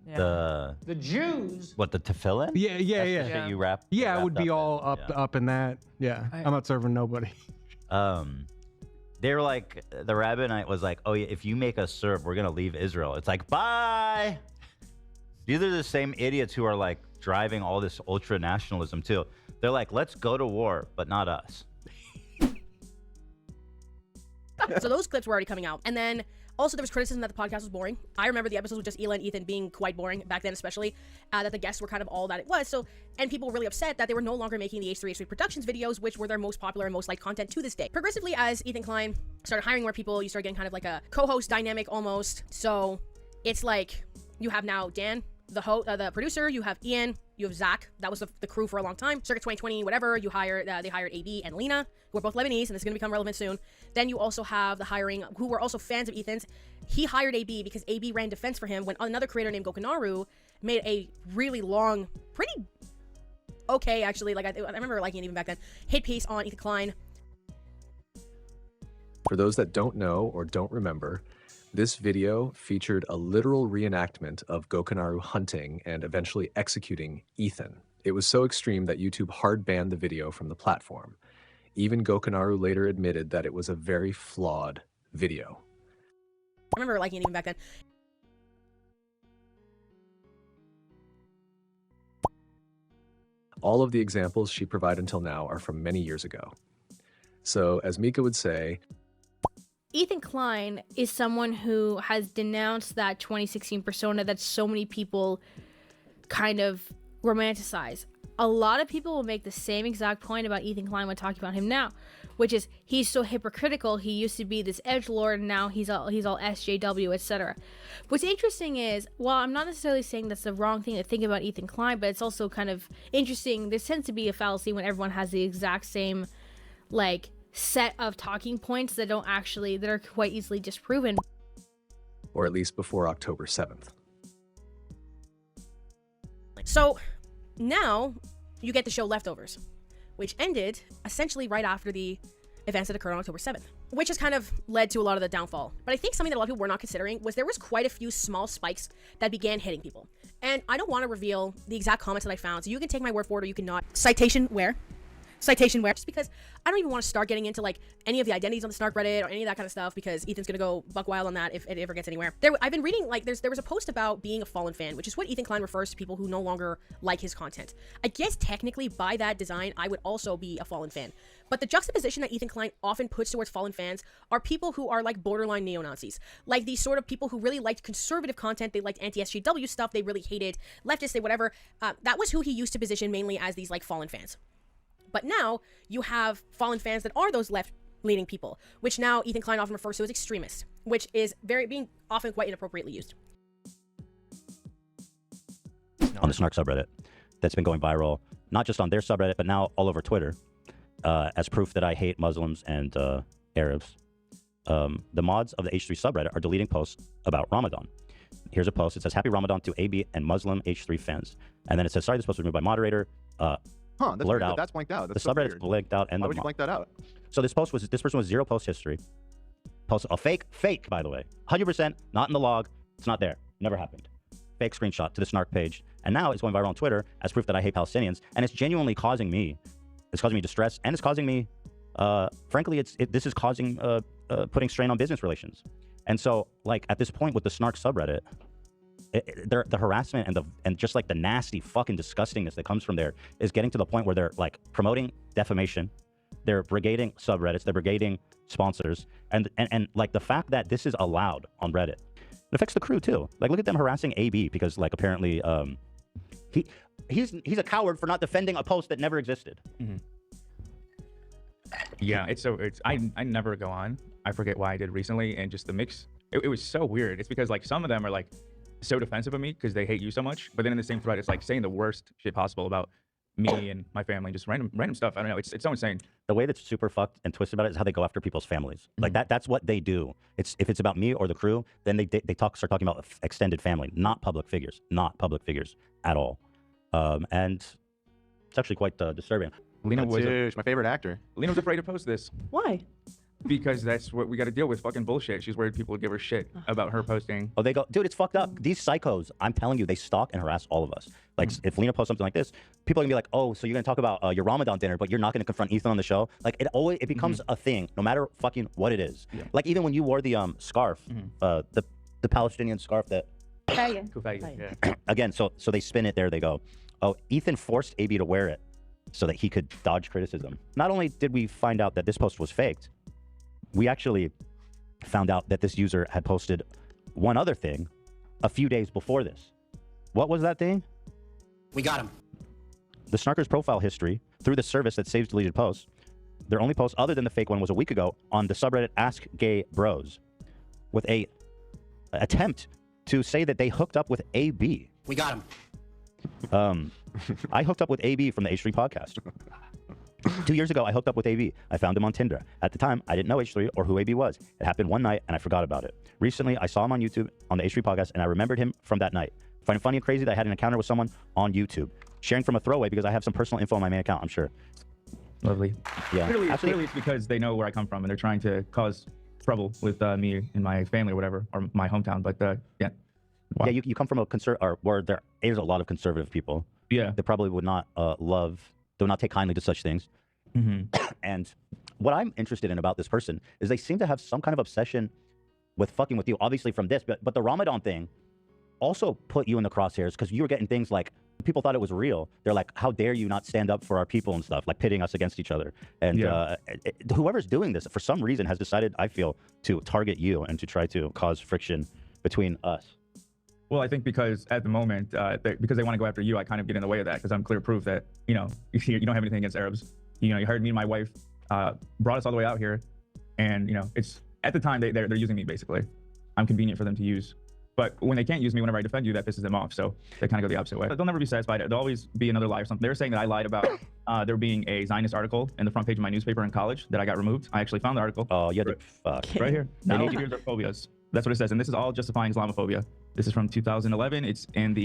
Yeah. The Jews. What, the tefillin? Yeah, yeah, That's yeah. the shit you wrap. Yeah, I wrapped would be up all in. up in that. Yeah, I'm not serving nobody. They were like, the rabbinite was like, oh yeah, if you make us serve, we're gonna leave Israel. It's like, bye. These are the same idiots who are like driving all this ultra nationalism too. They're like, let's go to war, but not us. So those clips were already coming out. And then also there was criticism that the podcast was boring. I remember the episodes with just Ela and Ethan being quite boring back then, especially that the guests were kind of all that it was. So, and people were really upset that they were no longer making the H3H3 Productions videos, which were their most popular and most liked content to this day. Progressively, as Ethan Klein started hiring more people, you start getting kind of like a co-host dynamic almost. So it's like you have now Dan, the producer, you have Ian, you have Zach. That was the crew for a long time. Circa 2020, whatever. They hired AB and Lena, who are both Lebanese, and this is going to become relevant soon. Then you also have the hiring, who were also fans of Ethan's. He hired AB because AB ran defense for him when another creator named Gokanaru made a really long, pretty okay, actually, like I remember liking it even back then, hit piece on Ethan Klein. For those that don't know or don't remember, this video featured a literal reenactment of Gokanaru hunting and eventually executing Ethan. It was so extreme that YouTube hard banned the video from the platform. Even Gokanaru later admitted that it was a very flawed video. I remember liking it even back then. All of the examples she provided until now are from many years ago. So, as Mika would say, Ethan Klein is someone who has denounced that 2016 persona that so many people kind of romanticize. A lot of people will make the same exact point about Ethan Klein when talking about him now, which is he's so hypocritical. He used to be this edgelord, and now he's all SJW, etc. What's interesting is, while I'm not necessarily saying that's the wrong thing to think about Ethan Klein, but it's also kind of interesting. There tends to be a fallacy when everyone has the exact same, like, set of talking points that are quite easily disproven. or at least before October 7th. So now you get the show Leftovers, which ended essentially right after the events that occurred on October 7th, which has kind of led to a lot of the downfall. But I think something that a lot of people were not considering was there was quite a few small spikes that began hitting people. And I don't want to reveal the exact comments that I found, so you can take my word for it or you cannot. Citation where, just because I don't even want to start getting into like any of the identities on the Snark Reddit or any of that kind of stuff, because Ethan's gonna go buck wild on that if it ever gets anywhere. I've been reading, like, there was a post about being a fallen fan, which is what Ethan Klein refers to people who no longer like his content. I guess technically by that design, I would also be a fallen fan. But the juxtaposition that Ethan Klein often puts towards fallen fans are people who are like borderline neo-Nazis. Like these sort of people who really liked conservative content, they liked anti-SJW stuff, they really hated leftists, they whatever. That was who he used to position mainly as these like fallen fans. But now you have fallen fans that are those left-leaning people, which now Ethan Klein often refers to as extremists, which is being often quite inappropriately used. On the Snark subreddit, that's been going viral not just on their subreddit, but now all over Twitter, as proof that I hate Muslims and Arabs. The mods of the H3 subreddit are deleting posts about Ramadan. Here's a post. It says, "Happy Ramadan to AB and Muslim H3 fans." And then it says, "Sorry, this post was removed by moderator." That's Blurred weird out. that's blanked out. That's The so subreddit's weird. blanked out. And Why would you blank that out? So this person was zero post history. Post a fake, by the way. 100% not in the log. It's not there. Never happened. Fake screenshot to the Snark page. And now it's going viral on Twitter as proof that I hate Palestinians. And it's genuinely causing me, distress, and it's causing me, frankly, this is causing, putting strain on business relations. And so, like, at this point with the Snark subreddit, the harassment and just like the nasty fucking disgustingness that comes from there is getting to the point where they're like promoting defamation, they're brigading subreddits, they're brigading sponsors, and like the fact that this is allowed on Reddit, it affects the crew too. Like, look at them harassing AB because like apparently he's a coward for not defending a post that never existed. Yeah, I never go on. I forget why I did recently, and just the mix. It was so weird. It's because like some of them are like so defensive of me because they hate you so much, but then in the same thread, it's like saying the worst shit possible about me and my family, just random stuff. I don't know. It's so insane. The way that's super fucked and twisted about it is how they go after people's families. Like that's what they do. If it's about me or the crew, then they start talking about extended family, not public figures at all. And it's actually quite disturbing. Lena was my favorite actor. Lena was afraid to post this. Why? Because that's what we got to deal with, fucking bullshit. She's worried people would give her shit about her posting. Oh, they go, dude, it's fucked up. These psychos, I'm telling you, they stalk and harass all of us. Like, if Lena posts something like this, people are gonna be like, oh, so you're gonna talk about your Ramadan dinner, but you're not gonna confront Ethan on the show? Like, it becomes a thing, no matter fucking what it is. Yeah. Like, even when you wore the scarf, the Palestinian scarf that... Yeah. Again, so they spin it there, they go, oh, Ethan forced AB to wear it so that he could dodge criticism. Not only did we find out that this post was faked, we actually found out that this user had posted one other thing a few days before this. What was that thing? We got him. The Snarker's profile history through the service that saves deleted posts. Their only post other than the fake one was a week ago on the subreddit Ask Gay Bros with a attempt to say that they hooked up with AB. We got him. I hooked up with AB from the H3 podcast. 2 years ago, I hooked up with AB. I found him on Tinder. At the time, I didn't know H3 or who AB was. It happened one night, and I forgot about it. Recently, I saw him on YouTube on the H3 podcast, and I remembered him from that night. Find it funny and crazy that I had an encounter with someone on YouTube. Sharing from a throwaway because I have some personal info on my main account, I'm sure. Lovely. Yeah. Clearly it's because they know where I come from, and they're trying to cause trouble with me and my family or whatever, or my hometown. But yeah. Wow. Yeah, you come from where there is a lot of conservative people. Yeah. They probably would not they would not take kindly to such things. And what I'm interested in about this person is they seem to have some kind of obsession with fucking with you, obviously from this, but the Ramadan thing also put you in the crosshairs because you were getting things like, people thought it was real. They're like, how dare you not stand up for our people and stuff, like pitting us against each other. And whoever's doing this, for some reason, has decided, I feel, to target you and to try to cause friction between us. Well, I think because at the moment, because they want to go after you, I kind of get in the way of that because I'm clear proof that, you don't have anything against Arabs. You heard me and my wife brought us all the way out here. And, it's at the time they're using me, basically. I'm convenient for them to use. But when they can't use me whenever I defend you, that pisses them off. So they kind of go the opposite way. But they'll never be satisfied. There'll always be another lie or something. They were saying that I lied about there being a Zionist article in the front page of my newspaper in college that I got removed. I actually found the article. Oh, yeah. Right here. Not all Jews are phobias. That's what it says. And this is all justifying Islamophobia. This is from 2011. It's in the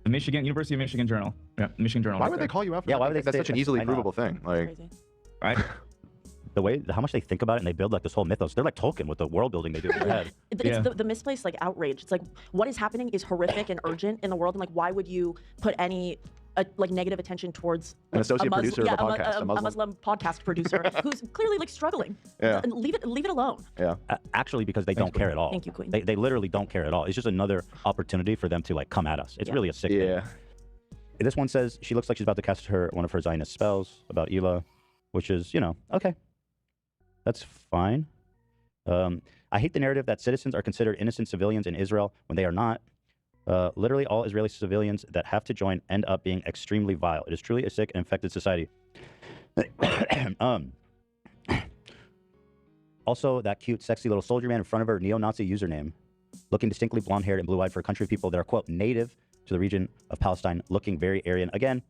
University of Michigan Journal. Yeah, Michigan Journal. Why would they call you out for that? Why would they That's such an easily provable thing. Like, right? The way, how much they think about it and they build like this whole mythos. They're like Tolkien with the world building they do in their head. It's the misplaced like outrage. It's like what is happening is horrific and urgent in the world, and like why would you put any like negative attention towards an associate producer of a podcast, a Muslim podcast producer who's clearly like struggling. Yeah. And leave it alone. Yeah. Actually, because they don't care at all. Thank you, Queen. They literally don't care at all. It's just another opportunity for them to like come at us. It's really a sick thing. This one says she looks like she's about to cast one of her Zionist spells about Ela, which is, okay. That's fine. I hate the narrative that citizens are considered innocent civilians in Israel when they are not. Literally all Israeli civilians that have to join end up being extremely vile. It is truly a sick and infected society. Also, that cute, sexy little soldier man in front of her neo-Nazi username, looking distinctly blonde-haired and blue-eyed for a country of people that are, quote, native to the region of Palestine, looking very Aryan. Again,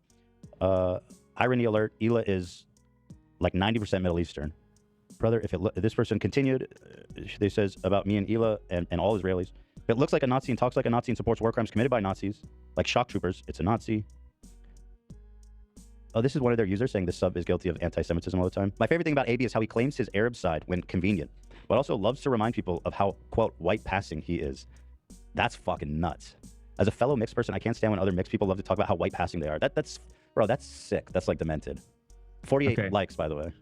Irony alert, Hila is like 90% Middle Eastern. Brother, if this person continued, they says about me and Hila and all Israelis, if it looks like a Nazi and talks like a Nazi and supports war crimes committed by Nazis, like shock troopers, it's a Nazi. Oh, this is one of their users saying this sub is guilty of anti-Semitism all the time. My favorite thing about AB is how he claims his Arab side when convenient, but also loves to remind people of how, quote, white passing he is. That's fucking nuts. As a fellow mixed person, I can't stand when other mixed people love to talk about how white passing they are. Bro, that's sick. That's like demented. 48 likes, by the way.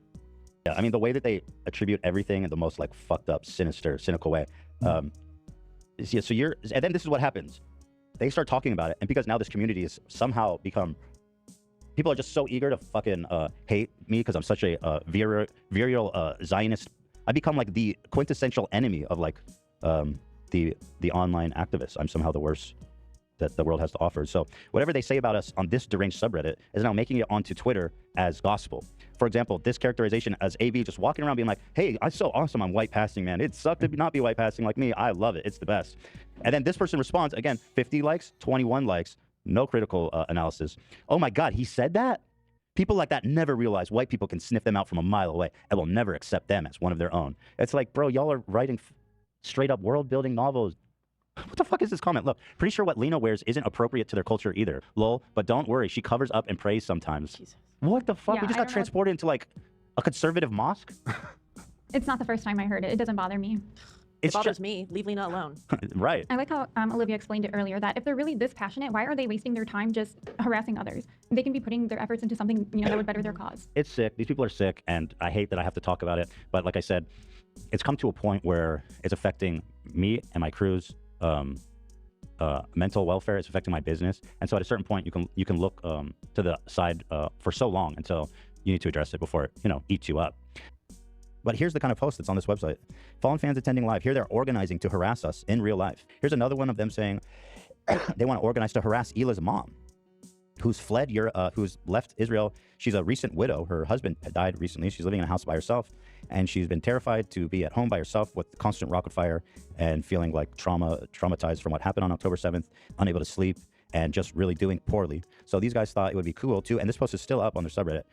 Yeah, I mean, the way that they attribute everything in the most like fucked up, sinister, cynical way. And then this is what happens. They start talking about it, and because now this community has somehow become, people are just so eager to fucking hate me because I'm such a virile Zionist. I become like the quintessential enemy of like the online activists. I'm somehow the worst that the world has to offer. So whatever they say about us on this deranged subreddit is now making it onto Twitter as gospel. For example, this characterization as AB just walking around being like, hey, I'm so awesome, I'm white passing, man. It sucked to not be white passing like me. I love it. It's the best. And then this person responds, again, 50 likes, 21 likes, no critical analysis. Oh my God, he said that? People like that never realize white people can sniff them out from a mile away and will never accept them as one of their own. It's like, bro, y'all are writing straight up world building novels. What the fuck is this comment? Look, pretty sure what Lena wears isn't appropriate to their culture either. Lol, but don't worry, she covers up and prays sometimes. Jesus. What the fuck? Yeah, we just got transported into like a conservative mosque? It's not the first time I heard it. It doesn't bother me. It bothers me. Leave Lena alone. Right. I like how Olivia explained it earlier, that if they're really this passionate, why are they wasting their time just harassing others? They can be putting their efforts into something that would better their cause. It's sick. These people are sick, and I hate that I have to talk about it. But like I said, it's come to a point where it's affecting me and my crew's mental welfare. It's affecting my business, and so at a certain point, you can look to the side for so long until you need to address it before it eats you up. But here's the kind of post that's on this website. Fallen fans attending live. Here they're organizing to harass us in real life. Here's another one of them saying they want to organize to harass Hila's mom, who's who's left Israel. She's a recent widow. Her husband died recently. She's living in a house by herself, and she's been terrified to be at home by herself with constant rocket fire and feeling like traumatized from what happened on October 7th, unable to sleep, and just really doing poorly. So these guys thought it would be cool to, and this post is still up on their subreddit,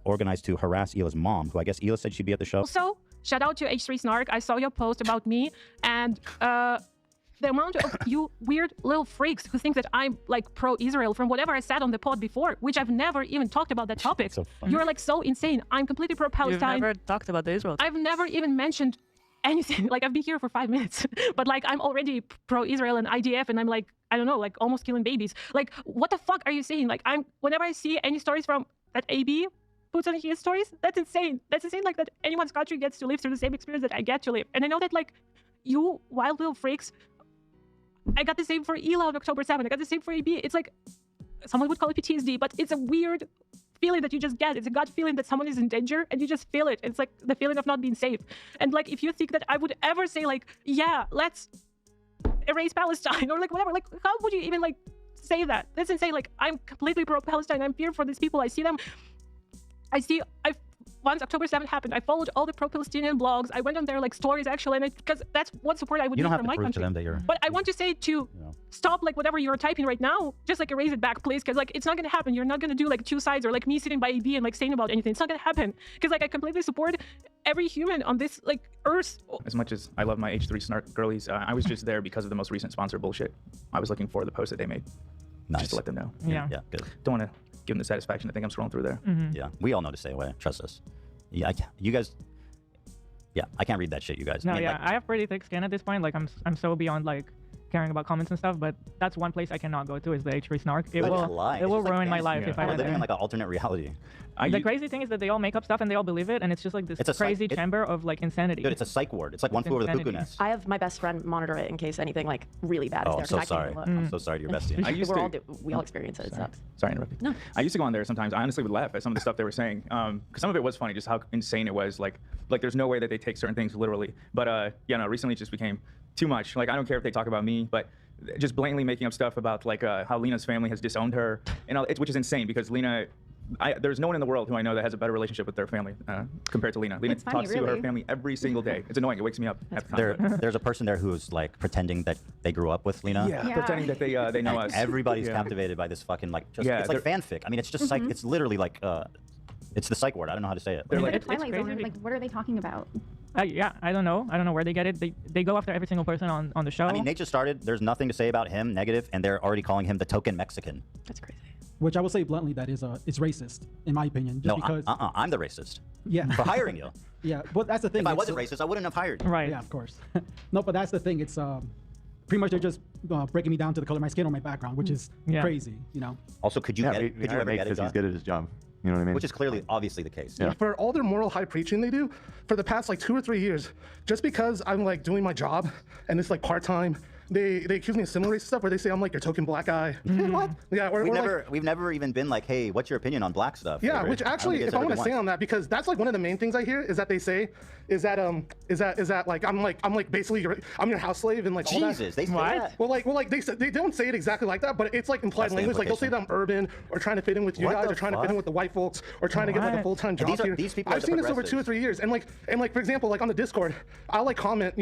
organized to harass Hila's mom, who I guess Hila said she'd be at the show. Also, shout out to H3 Snark. I saw your post about me, and the amount of you weird little freaks who think that I'm like pro-Israel from whatever I said on the pod before, which I've never even talked about that topic. So you're like so insane. I'm completely pro-Palestine. You've never talked about the Israel. I've never even mentioned anything. Like, I've been here for 5 minutes, but like I'm already pro-Israel and IDF, and I'm like, I don't know, like almost killing babies. Like, what the fuck are you saying? Like, whenever I see any stories from that AB puts on his stories, that's insane. That's insane. Like, that anyone's country gets to live through the same experience that I get to live. And I know that like you wild little freaks, I got the same for Hila on October 7th. I got the same for AB. It's like, someone would call it PTSD, but it's a weird feeling that you just get. It's a gut feeling that someone is in danger, and you just feel it. It's like the feeling of not being safe. And like, if you think that I would ever say like, yeah, let's erase Palestine or like whatever, like how would you even like say that? That's insane. Like, I'm completely pro-Palestine. I'm here for these people. I see them. Once October 7th happened, I followed all the pro-Palestinian blogs. I went on their like stories actually, and because that's what support I would need from my country. To them that you're, but I want to say to stop like whatever you're typing right now, just like erase it back, please, because like it's not gonna happen. You're not gonna do like two sides or like me sitting by AB and like saying about anything. It's not gonna happen because like I completely support every human on this like earth. As much as I love my H3 Snark girlies, I was just there because of the most recent sponsor bullshit. I was looking for the post that they made, just to let them know. Yeah, good. Don't want to give them the satisfaction. I think I'm scrolling through there. Yeah, we all know to stay away. Trust us. Yeah, you guys. Yeah, I can't read that shit, you guys. No, I mean, yeah, like, I have pretty thick skin at this point. Like, I'm so beyond like caring about comments and stuff. But that's one place I cannot go to is the H3 Snark. It will ruin my life if I we're went living there. in like an alternate reality. The crazy thing is that they all make up stuff and they all believe it, and it's just like this crazy chamber of like insanity. Dude, it's a psych ward. It's like one flew over the cuckoo nest. I have my best friend monitor it in case anything like really bad is Oh, there. I'm so 'cause I can't sorry. even look. I'm so sorry to your bestie. We all experience it. It sucks. Sorry to interrupt you. No. I used to go on there sometimes. I honestly would laugh at some of the stuff they were saying, because some of it was funny, just how insane it was. Like there's no way that they take certain things literally. But recently it just became too much. Like, I don't care if they talk about me, but just blatantly making up stuff about like how Lena's family has disowned her, and which is insane because Lena there's no one in the world who I know that has a better relationship with their family compared to Lena. Lena It's funny, talks to her really. family every single day. It's annoying. It wakes me up. half the time. There's a person there who's like pretending that they grew up with Lena. Yeah, pretending that they know us. Everybody's Yeah. captivated by this fucking like. Just, Yeah, it's like fanfic. I mean, it's just Mhm. it's literally like it's the psych word. I don't know how to say it. They're And like, the it's Twilight crazy Zone, like, what are they talking about? Yeah, I don't know. I don't know where they get it. They go after every single person on the show. I mean, Nate just started. There's nothing to say about him negative, and they're already calling him the token Mexican. That's crazy. Which I will say bluntly, that is it's racist, in my opinion. Just No, because. I'm the racist. Yeah. For hiring you. Yeah, but that's the thing. If I it's, wasn't racist, I wouldn't have hired you. Right. Yeah, of course. No, but that's the thing. It's pretty much they're just breaking me down to the color of my skin or my background, which is crazy. You know. Also, could you Yeah, get we it? Could you hire ever Nate get it? because he's John? good at his job. You know what I mean? Which is clearly, obviously, the case. Yeah. For all their moral high preaching they do for the past like 2 or 3 years, just because I'm like doing my job and it's like part-time, they accuse me of similar racist stuff where they say I'm like your token black guy. What? Yeah, We've never even been like, hey, what's your opinion on black stuff? yeah, Ever. which I don't actually, think if it's I ever want to been say once. on that, because that's like one of the main things I hear is that they say is that like I'm like basically I'm your house slave and like all that. Jesus, they say that. Well, like they don't say it exactly like that, but it's like implied That's the language. Like they'll say that I'm urban or trying to fit in with you What guys the or trying to fit in fuck? with the white folks or trying to get like a What? full-time And job these are- here. these people are I've the seen this over progressives. 2 or 3 years, and like for example, like on the Discord, I'll like comment,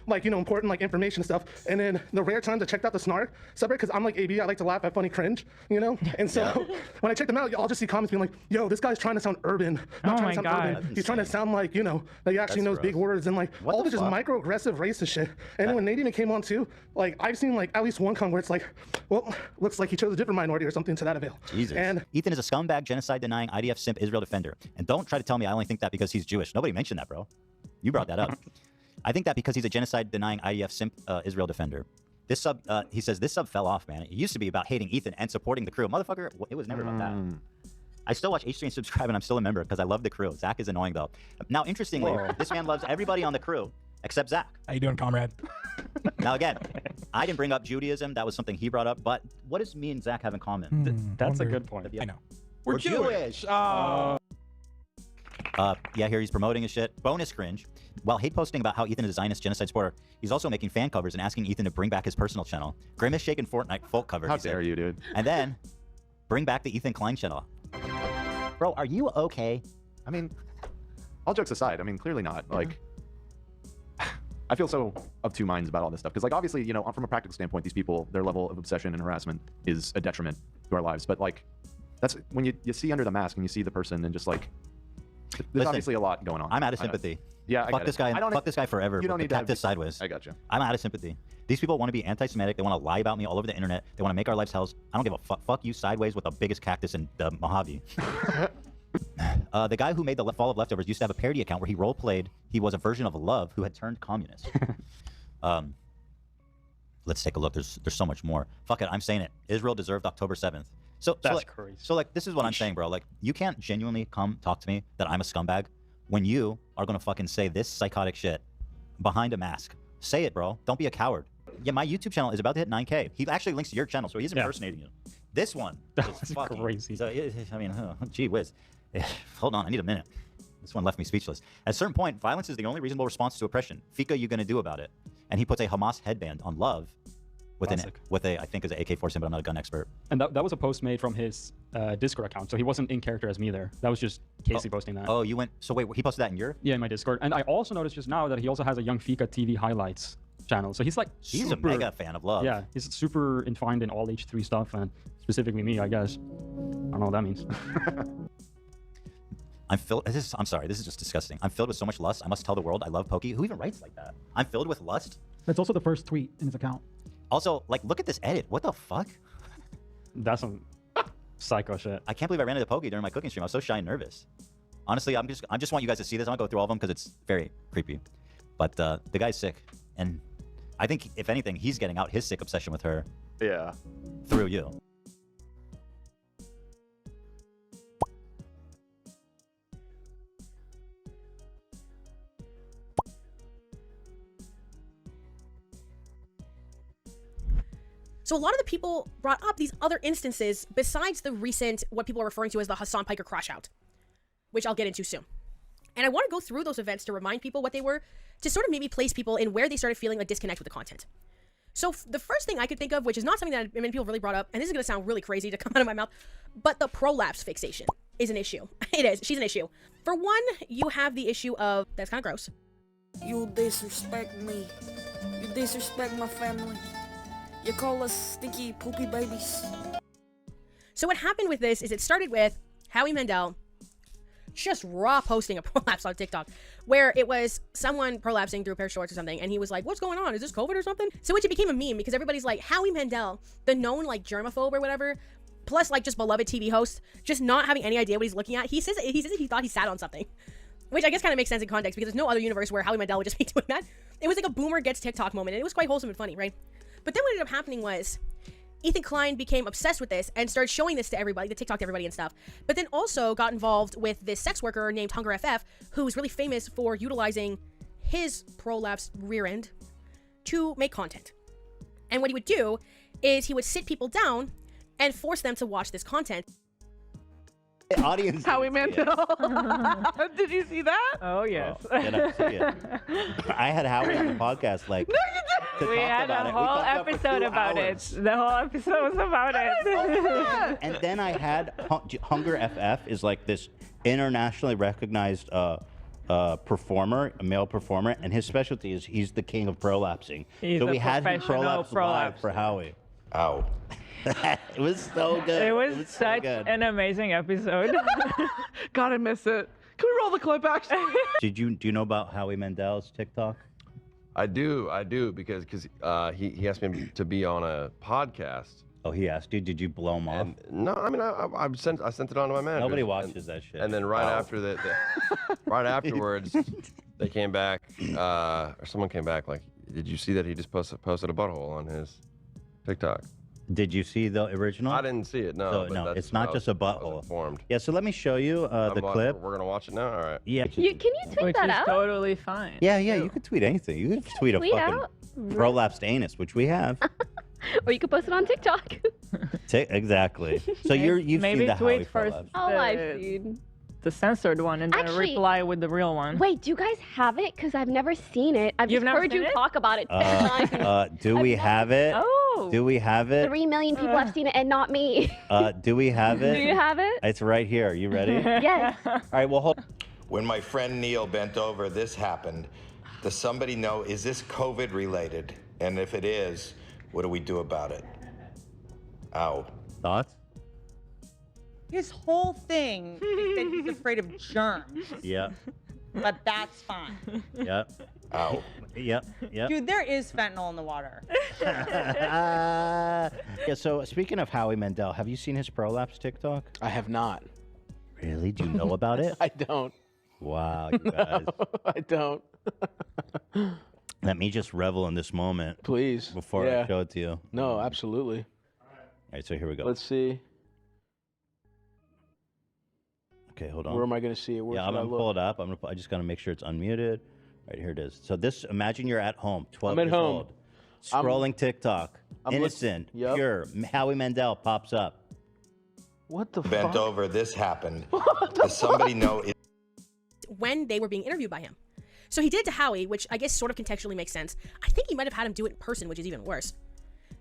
important like information and stuff, and then the rare times I checked out the Snark subreddit because I'm like AB, I like to laugh at funny cringe, and so when I check them out, I'll just see comments being like, "Yo, this guy's trying to sound urban, not trying to sound urban. That's He's trying to sound like that he actually knows big words and like all the this just fuck? microaggressive racist shit." And then when Nate even came on too, like I've seen like at least one comment where it's like, "Well, looks like he chose a different minority or something to that avail." Jesus. And Ethan is a scumbag, genocide-denying, IDF simp, Israel defender. And don't try to tell me I only think that because he's Jewish. Nobody mentioned that, bro. You brought that up. I think that because he's a genocide-denying, IDF simp, Israel defender. This sub, he says, this sub fell off, man. It used to be about hating Ethan and supporting the crew. Motherfucker, it was never about that. I still watch H3 and subscribe, and I'm still a member because I love the crew. Zach is annoying, though. Now, interestingly, this man loves everybody on the crew except Zach. How you doing, comrade? Now, again, I didn't bring up Judaism. That was something he brought up. But what does me and Zach have in common? That's a good point. I know. We're Jewish. Yeah, here he's promoting his shit. Bonus cringe. While hate posting about how Ethan is a Zionist genocide supporter, he's also making fan covers and asking Ethan to bring back his personal channel. Grimace shaking Fortnite folk cover. How dare you, dude? And then bring back the Ethan Klein channel. Bro, are you okay? I mean, all jokes aside, I mean, clearly not. Like, I feel so of two minds about all this stuff because, like, obviously, from a practical standpoint, these people, their level of obsession and harassment is a detriment to our lives. But like, that's when you see under the mask and you see the person and just like, there's Listen, obviously a lot going on. I'm out of I know. sympathy. Yeah, I fuck get this it. guy. I don't- Fuck this guy forever. You don't with need the to cactus sideways. I got you. I'm out of sympathy. These people want to be anti-Semitic. They want to lie about me all over the internet. They want to make our lives hells. I don't give a fuck. Fuck you sideways with the biggest cactus in the Mojave. The guy who made the Fall of Leftovers used to have a parody account where he role-played. He was a version of Love who had turned communist. Let's take a look. There's so much more. Fuck it. I'm saying it. Israel deserved October 7th. That's crazy. So like, this is what I'm saying, bro. Like, you can't genuinely come talk to me that I'm a scumbag when you are gonna fucking say this psychotic shit behind a mask. Say it, bro. Don't be a coward. Yeah, my YouTube channel is about to hit 9K. He actually links to your channel, so he's impersonating you. This one is fucking crazy. So, I mean, gee whiz. Hold on, I need a minute. This one left me speechless. At a certain point, violence is the only reasonable response to oppression. Fika, you gonna do about it? And he puts a Hamas headband on Love with a I think is an AK-47, but I'm not a gun expert. And that was a post made from his Discord account, so he wasn't in character as me there. That was just Casey posting that. Oh, you went. So wait, he posted that in your? Yeah, in my Discord. And I also noticed just now that he also has a Young Fika TV highlights channel. So he's like He's super, a mega fan of Love. Yeah, he's super entwined in all H3 stuff, and specifically me, I guess. I don't know what that means. I'm filled. I'm sorry. This is just disgusting. I'm filled with so much lust. I must tell the world I love Pokey. Who even writes like that? I'm filled with lust. That's also the first tweet in his account. Also, like, look at this edit. What the fuck? That's some psycho shit. I can't believe I ran into Pokey during my cooking stream. I was so shy and nervous. Honestly, I just want you guys to see this. I'm gonna go through all of them because it's very creepy. But the guy's sick, and I think if anything, he's getting out his sick obsession with her. Yeah. Through you. So a lot of the people brought up these other instances besides the recent, what people are referring to as the Hassan Piker crash out, which I'll get into soon. And I want to go through those events to remind people what they were, to sort of maybe place people in where they started feeling a disconnect with the content. So the first thing I could think of, which is not something that many people really brought up, and this is going to sound really crazy to come out of my mouth, but the prolapse fixation is an issue. It is. She's an issue. For one, you have the issue of, that's kind of gross. You disrespect me. You disrespect my family. You call us stinky, poopy babies. So what happened with this is it started with Howie Mandel just raw posting a prolapse on TikTok, where it was someone prolapsing through a pair of shorts or something, and he was like, what's going on? Is this COVID or something? So which it became a meme because everybody's like, Howie Mandel, the known like germaphobe or whatever, plus like just beloved TV host, just not having any idea what he's looking at. He says he thought he sat on something, which I guess kind of makes sense in context because there's no other universe where Howie Mandel would just be doing that. It was like a boomer gets TikTok moment, and it was quite wholesome and funny, right? But then what ended up happening was Ethan Klein became obsessed with this and started showing this to everybody, the TikTok to everybody and stuff. But then also got involved with this sex worker named Hunger FF, who was really famous for utilizing his prolapse rear end to make content. And what he would do is he would sit people down and force them to watch this content. Audience. Howie Mandel. Did you see that? Oh, yes. Oh, did I see it? I had Howie on the podcast, like, no, you didn't. We had a whole episode about it. The whole episode was about it. And then I had Hunger FF is like this internationally recognized performer, a male performer, and his specialty is he's the king of prolapsing. He's so a we had him professional prolapse live for Howie. Ow. It was so good. It was such an amazing episode. Gotta miss it. Can we roll the clip, actually? Do you know about Howie Mandel's TikTok? I do, because he asked me to be on a podcast. Oh, he asked you? Did you blow him off? No, I mean I sent it on to my manager. Nobody watches that shit. And then right after right afterwards, they came back, or someone came back like, did you see that he just posted a butthole on his TikTok? Did you see the original? I didn't see it. No, So, but no, that's it's not what just a butthole. Informed. Yeah, so let me show you the clip. We're gonna watch it now. All right. Yeah. Can you tweet Which that is out? totally fine. Yeah, you could tweet anything. You could tweet a tweet fucking out? prolapsed anus, which we have. Or you could post it on TikTok. Exactly. So you've Maybe seen the Howie tweet first prolapse. All I've seen. the censored one and then Actually- reply with the real one. Wait, do you guys have it? Because I've never seen it. I've You've just never heard seen you it? talk about it 10 times. Do we have it? Oh. Do we have it? 3 million people have seen it and not me. Do we have it? Do you have it? It's right here. You ready? Yes. All right, well, hold. When my friend Neil bent over, this happened. Does somebody know, is this COVID related? And if it is, what do we do about it? Ow. Thoughts? His whole thing is that he's afraid of germs, Yeah. but that's fine. Yep. Ow. Yep. Yep. Dude, there is fentanyl in the water. Yeah, so speaking of Howie Mandel, have you seen his prolapse TikTok? I have not. Really? Do you know about it? I don't. Wow, you guys. I don't. Let me just revel in this moment. Please. Before Yeah. I show it to you. No, absolutely. All right, so here we go. Let's see. Okay, hold on. Where am I going to see it? Where Yeah, I'm should I gonna look? pull it up. I just gotta make sure it's unmuted. Right here it is. So this, imagine you're at home, 12 I'm at years home. old, scrolling TikTok, innocent, Yep. pure. Howie Mandel pops up. What the Bent over, this happened. Does somebody know? When they were being interviewed by him. So he did it to Howie, which I guess sort of contextually makes sense. I think he might have had him do it in person, which is even worse.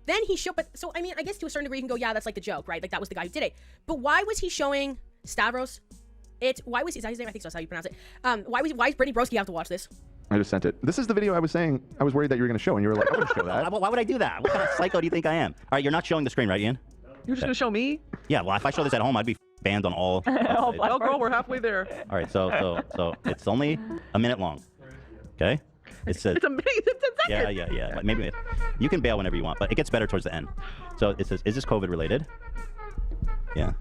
Then he showed, but so I mean, I guess to a certain degree you can go, yeah, that's like the joke, right? Like that was the guy who did it. But why was he showing Stavros? Why was is that his name? I think so. That's how you pronounce it. Why is Brittany Broski have to watch this? I just sent it. This is the video I was saying I was worried that you were going to show, and you were like, I wouldn't show that. Why would I do that? What kind of psycho do you think I am? All right, you're not showing the screen, right, Ian? You're just gonna show me? Yeah, well, if I show this at home, I'd be banned on all. Oh, girl, we're halfway there. All right, so it's only a minute long. Okay? It says. It's amazing. It's 10 seconds. Yeah. Maybe you can bail whenever you want, but it gets better towards the end. So it says, "Is this COVID related?" Yeah.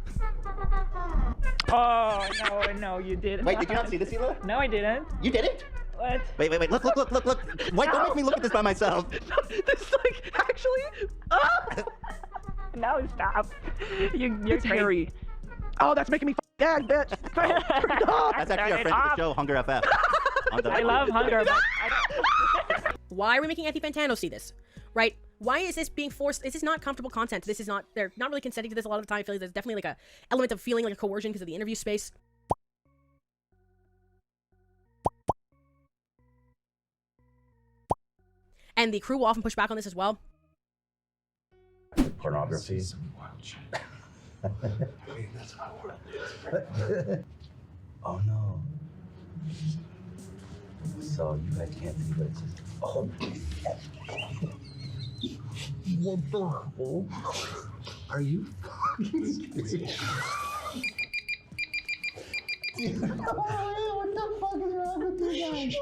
Oh, no, you didn't. Wait, did you not see this, Hila? No, I didn't. You didn't? What? Wait. Look. Wait, don't make me look at this by myself. This is like, actually. No, stop. You're It's crazy. hairy. Oh, that's making me gag, bitch. Turn it off. That's actually our friend of the show, Hunger FF. I love Hunger. Why are we making Anthony Fantano see this? Right? Why is this being forced? This is not comfortable content. This is not, they're not really consenting to this a lot of the time. I feel like there's definitely like a element of feeling like a coercion because of the interview space. And the crew will often push back on this as well. pornography. That's not what it is. Oh no. So you guys can't see, but it's just. Oh. What the hell? Are you fucking serious? What the fuck is wrong with you guys?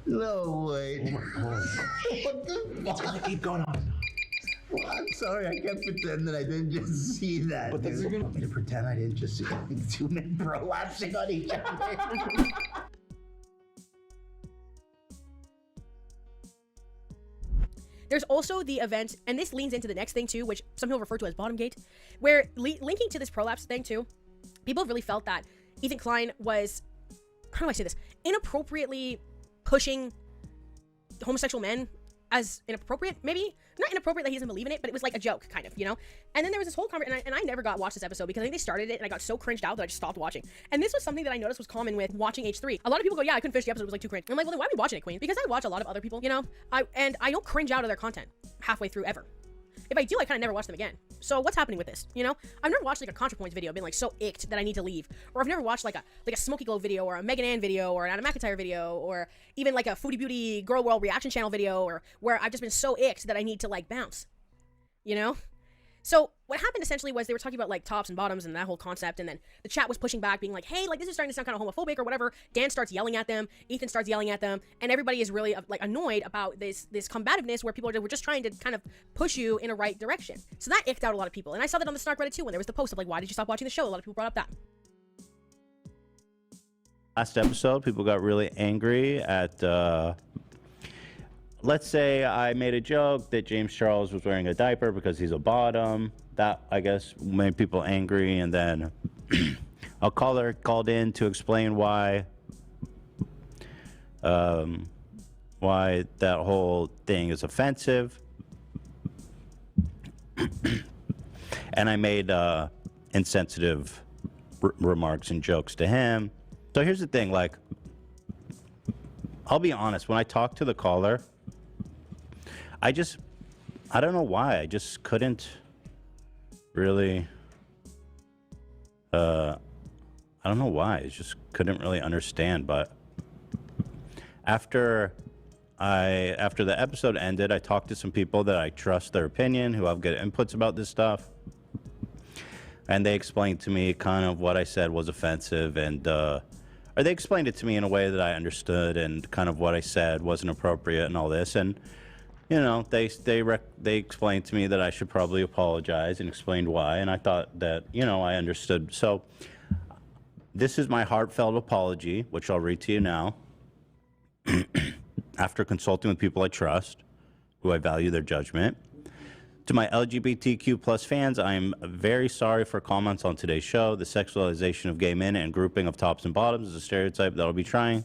No way. What the fuck? It's gonna keep going on. I'm sorry, I can't pretend that I didn't just see that. But this is gonna pretend I didn't just see two men prolapsing on each other. There's also the event, and this leans into the next thing too, which some people refer to as Bottomgate, where linking to this prolapse thing too, people have really felt that Ethan Klein was, how do I say this, inappropriately pushing homosexual men as inappropriate, maybe? Not inappropriate that he doesn't believe in it, but it was like a joke, kind of, you know? And then there was this whole conversation, and I never got watched this episode because I think they started it and I got so cringed out that I just stopped watching. And this was something that I noticed was common with watching H3. A lot of people go, yeah, I couldn't finish the episode, it was like too cringe. I'm like, well then why are we watching it, Queen? Because I watch a lot of other people, you know? I don't cringe out of their content halfway through ever. If I do, I kind of never watch them again. So what's happening with this, you know? I've never watched like a ContraPoints video been like so icked that I need to leave. Or I've never watched like a Smokey Glow video or a Megan Ann video or an Anna McIntyre video or even like a Foodie Beauty Girl World reaction channel video or where I've just been so icked that I need to like bounce, you know? So what happened essentially was they were talking about like tops and bottoms and that whole concept, and then the chat was pushing back being like, hey, like this is starting to sound kind of homophobic or whatever. Dan starts yelling at them, Ethan starts yelling at them, and everybody is really like annoyed about this combativeness where people were just trying to kind of push you in a right direction. So that icked out a lot of people, and I saw that on the Snark Reddit too when there was the post of like, why did you stop watching the show? A lot of people brought up that. Last episode, people got really angry at, let's say I made a joke that James Charles was wearing a diaper because he's a bottom. That, I guess, made people angry, and then a caller called in to explain why that whole thing is offensive. And I made insensitive remarks and jokes to him. So here's the thing, like, I'll be honest, when I talked to the caller, I don't know why, I just couldn't really, I don't know why, I just couldn't really understand, but after the episode ended, I talked to some people that I trust their opinion, who have good inputs about this stuff, and they explained to me kind of what I said was offensive, and, or they explained it to me in a way that I understood, and kind of what I said wasn't appropriate and all this, and you know, they explained to me that I should probably apologize and explained why, and I thought that, you know, I understood. So this is my heartfelt apology, which I'll read to you now. After consulting with people I trust, who I value their judgment. To my LGBTQ plus fans, I am very sorry for comments on today's show. The sexualization of gay men and grouping of tops and bottoms is a stereotype that I'll be trying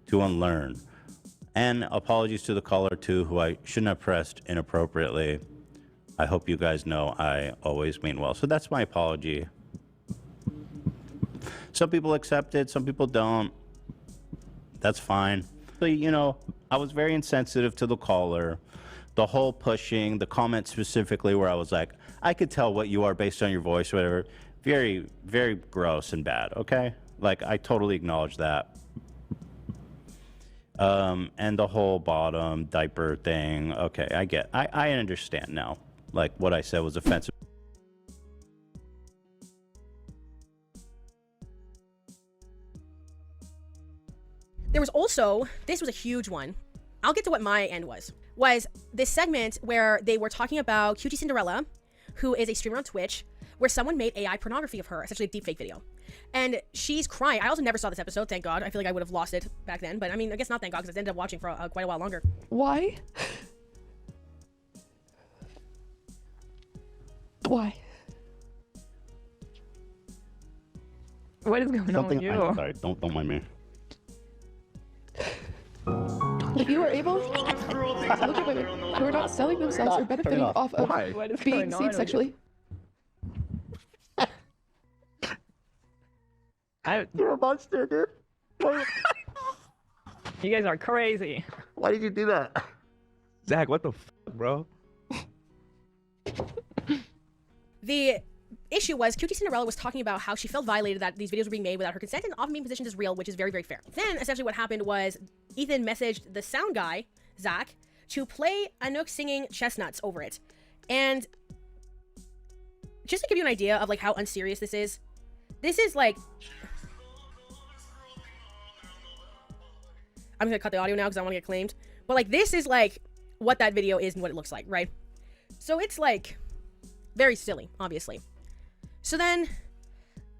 to unlearn. And apologies to the caller, too, who I shouldn't have pressed inappropriately. I hope you guys know I always mean well. So that's my apology. Some people accept it, some people don't. That's fine. So, you know, I was very insensitive to the caller. The whole pushing, the comment specifically where I was like, I could tell what you are based on your voice or whatever. Very, very gross and bad, okay? Like, I totally acknowledge that. And the whole bottom diaper thing. Okay, I understand now. Like, what I said was offensive. There was also, this was a huge one. I'll get to what my end was this segment where they were talking about Cutie Cinderella, who is a streamer on Twitch, where someone made AI pornography of her, essentially a deepfake video. And she's crying. I also never saw this episode, thank God. I feel like I would have lost it back then. But I mean, I guess not thank God, because I ended up watching for quite a while longer. Why? Why? What is going on with you? I'm sorry, don't mind me. If you are able to look at women who are not selling themselves or benefiting off of being seen sexually. You're a monster, dude. You guys are crazy. Why did you do that? Zach, what the fuck, bro? The issue was Cutie Cinderella was talking about how she felt violated that these videos were being made without her consent and often being positioned as real, which is very, very fair. Then, essentially what happened was Ethan messaged the sound guy, Zach, to play Anouk singing Chestnuts over it. And just to give you an idea of like how unserious this is like... I'm gonna cut the audio now because I want to get claimed. But like this is like what that video is and what it looks like, right? So it's like very silly, obviously. So then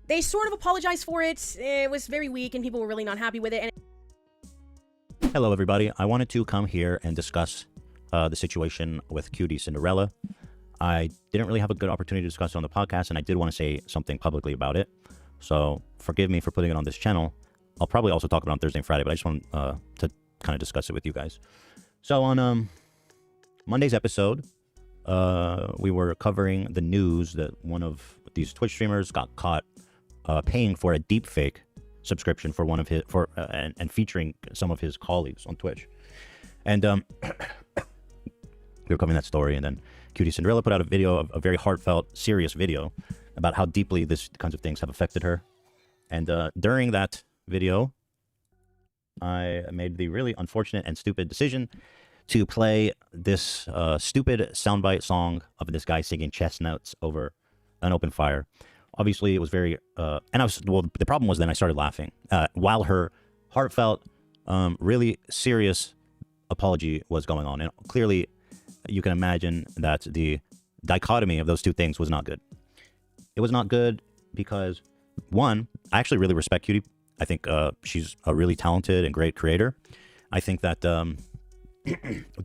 they sort of apologized for it. It was very weak and people were really not happy with it. And Hello, everybody. I wanted to come here and discuss the situation with Cutie Cinderella. I didn't really have a good opportunity to discuss it on the podcast, and I did want to say something publicly about it. So forgive me for putting it on this channel. I'll probably also talk about it on Thursday and Friday, but I just want to kind of discuss it with you guys. So on Monday's episode, we were covering the news that one of these Twitch streamers got caught paying for a deepfake subscription for one of his and featuring some of his colleagues on Twitch. And we were covering that story, and then Cutie Cinderella put out a video, a very heartfelt, serious video about how deeply these kinds of things have affected her. And during that video, I made the really unfortunate and stupid decision to play this stupid soundbite song of this guy singing Chestnuts over an open fire. Obviously, it was very, the problem was then I started laughing while her heartfelt, really serious apology was going on. And clearly, you can imagine that the dichotomy of those two things was not good. It was not good because, one, I actually really respect Cutie. I think she's a really talented and great creator. I think that the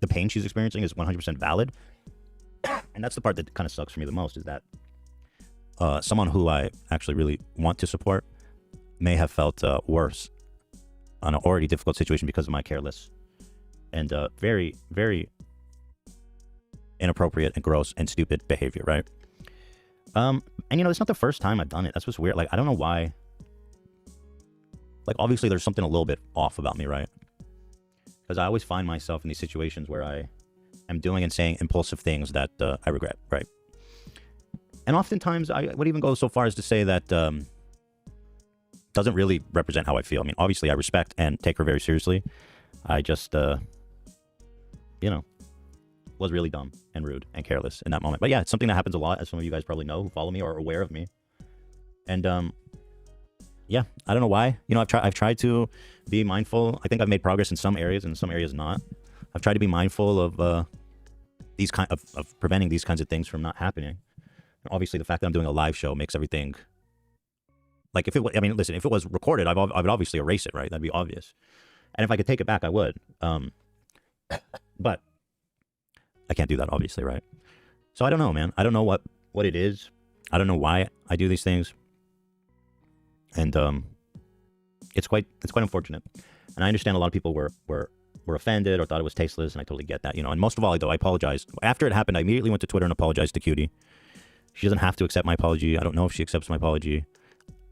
pain she's experiencing is 100% valid. And that's the part that kind of sucks for me the most, is that someone who I actually really want to support may have felt worse on an already difficult situation because of my careless and very, very inappropriate and gross and stupid behavior, right? And you know, it's not the first time I've done it. That's what's weird. Like, I don't know why. Like, obviously there's something a little bit off about me, right? Because I always find myself in these situations where I am doing and saying impulsive things that I regret, right? And oftentimes I would even go so far as to say that doesn't really represent how I feel. I mean, obviously I respect and take her very seriously. I just, you know, was really dumb and rude and careless in that moment. But yeah, it's something that happens a lot, as some of you guys probably know who follow me or are aware of me. And yeah, I don't know why. You know, I've tried to be mindful. I think I've made progress in some areas and in some areas not. I've tried to be mindful of these of preventing these kinds of things from not happening. And obviously, the fact that I'm doing a live show makes everything like, if it I mean, listen, if it was recorded, I would obviously erase it, right? That'd be obvious. And if I could take it back, I would. But I can't do that, obviously, right? So I don't know, man. I don't know what it is. I don't know why I do these things. And it's quite unfortunate. And I understand a lot of people were offended or thought it was tasteless, and I totally get that, you know. And most of all, though, I apologized. After it happened, I immediately went to Twitter and apologized to Cutie. She doesn't have to accept my apology. I don't know if she accepts my apology.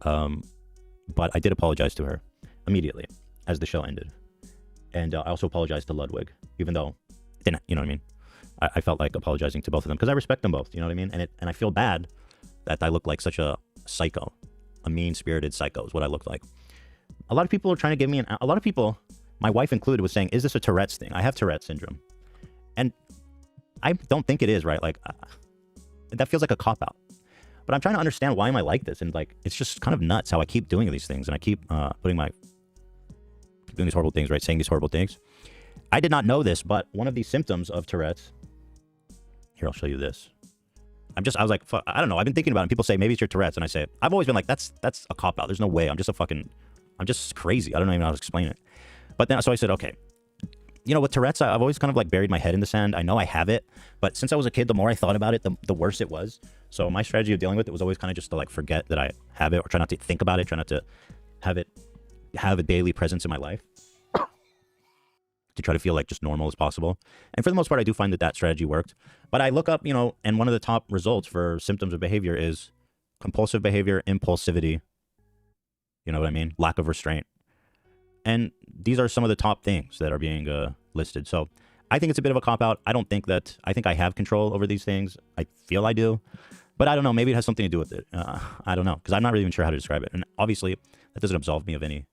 But I did apologize to her immediately as the show ended. And I also apologized to Ludwig, even though it didn't, you know what I mean? I felt like apologizing to both of them because I respect them both, you know what I mean? And I feel bad that I look like such a psycho, a mean-spirited psycho is what I look like. A lot of people are trying to give me a lot of people, my wife included, was saying, is this a Tourette's thing? I have Tourette's syndrome. And I don't think it is, right? Like, that feels like a cop-out. But I'm trying to understand, why am I like this? And like, it's just kind of nuts how I keep doing these things. And I keep doing these horrible things, right? Saying these horrible things. I did not know this, but one of these symptoms of Tourette's, here, I'll show you this. I was like, fuck, I don't know. I've been thinking about it. And people say, maybe it's your Tourette's. And I say, I've always been like, that's a cop-out. There's no way. I'm just crazy. I don't even know how to explain it. But then, so I said, okay. You know, with Tourette's, I've always kind of like buried my head in the sand. I know I have it, but since I was a kid, the more I thought about it, the worse it was. So my strategy of dealing with it was always kind of just to like forget that I have it, or try not to think about it, try not to have a daily presence in my life, to try to feel like just normal as possible. And for the most part, I do find that strategy worked. But I look up, you know, and one of the top results for symptoms of behavior is compulsive behavior, impulsivity. You know what I mean? Lack of restraint. And these are some of the top things that are being listed. So I think it's a bit of a cop-out. I don't think that, I think I have control over these things. I feel I do. But I don't know, maybe it has something to do with it. I don't know, because I'm not really even sure how to describe it. And obviously, that doesn't absolve me of any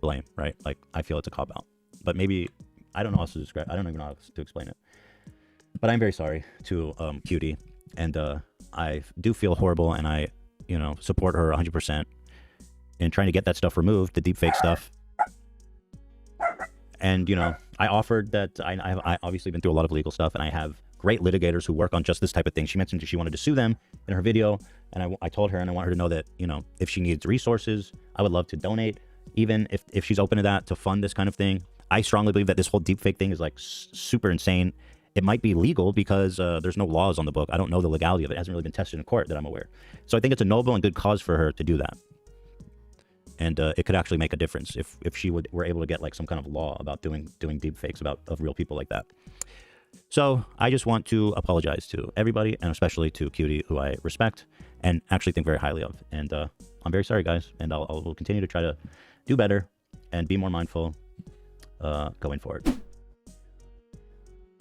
blame, right? Like, I feel it's a cop-out. But maybe, I don't know how else to describe it. I don't even know how to explain it. But I'm very sorry to Cutie. And I do feel horrible, and I, support her 100% in trying to get that stuff removed, the deepfake stuff. And, I offered that I obviously been through a lot of legal stuff, and I have great litigators who work on just this type of thing. She mentioned she wanted to sue them in her video, and I told her, and I want her to know that, if she needs resources, I would love to donate, even if she's open to that, to fund this kind of thing. I strongly believe that this whole deepfake thing is like super insane. It might be legal because there's no laws on the book. I don't know the legality of it. It hasn't really been tested in court that I'm aware. So I think it's a noble and good cause for her to do that. And it could actually make a difference if she were able to get like some kind of law about doing deepfakes of real people like that. So I just want to apologize to everybody, and especially to Cutie, who I respect and actually think very highly of. And I'm very sorry, guys. And I'll continue to try to do better and be more mindful going forward.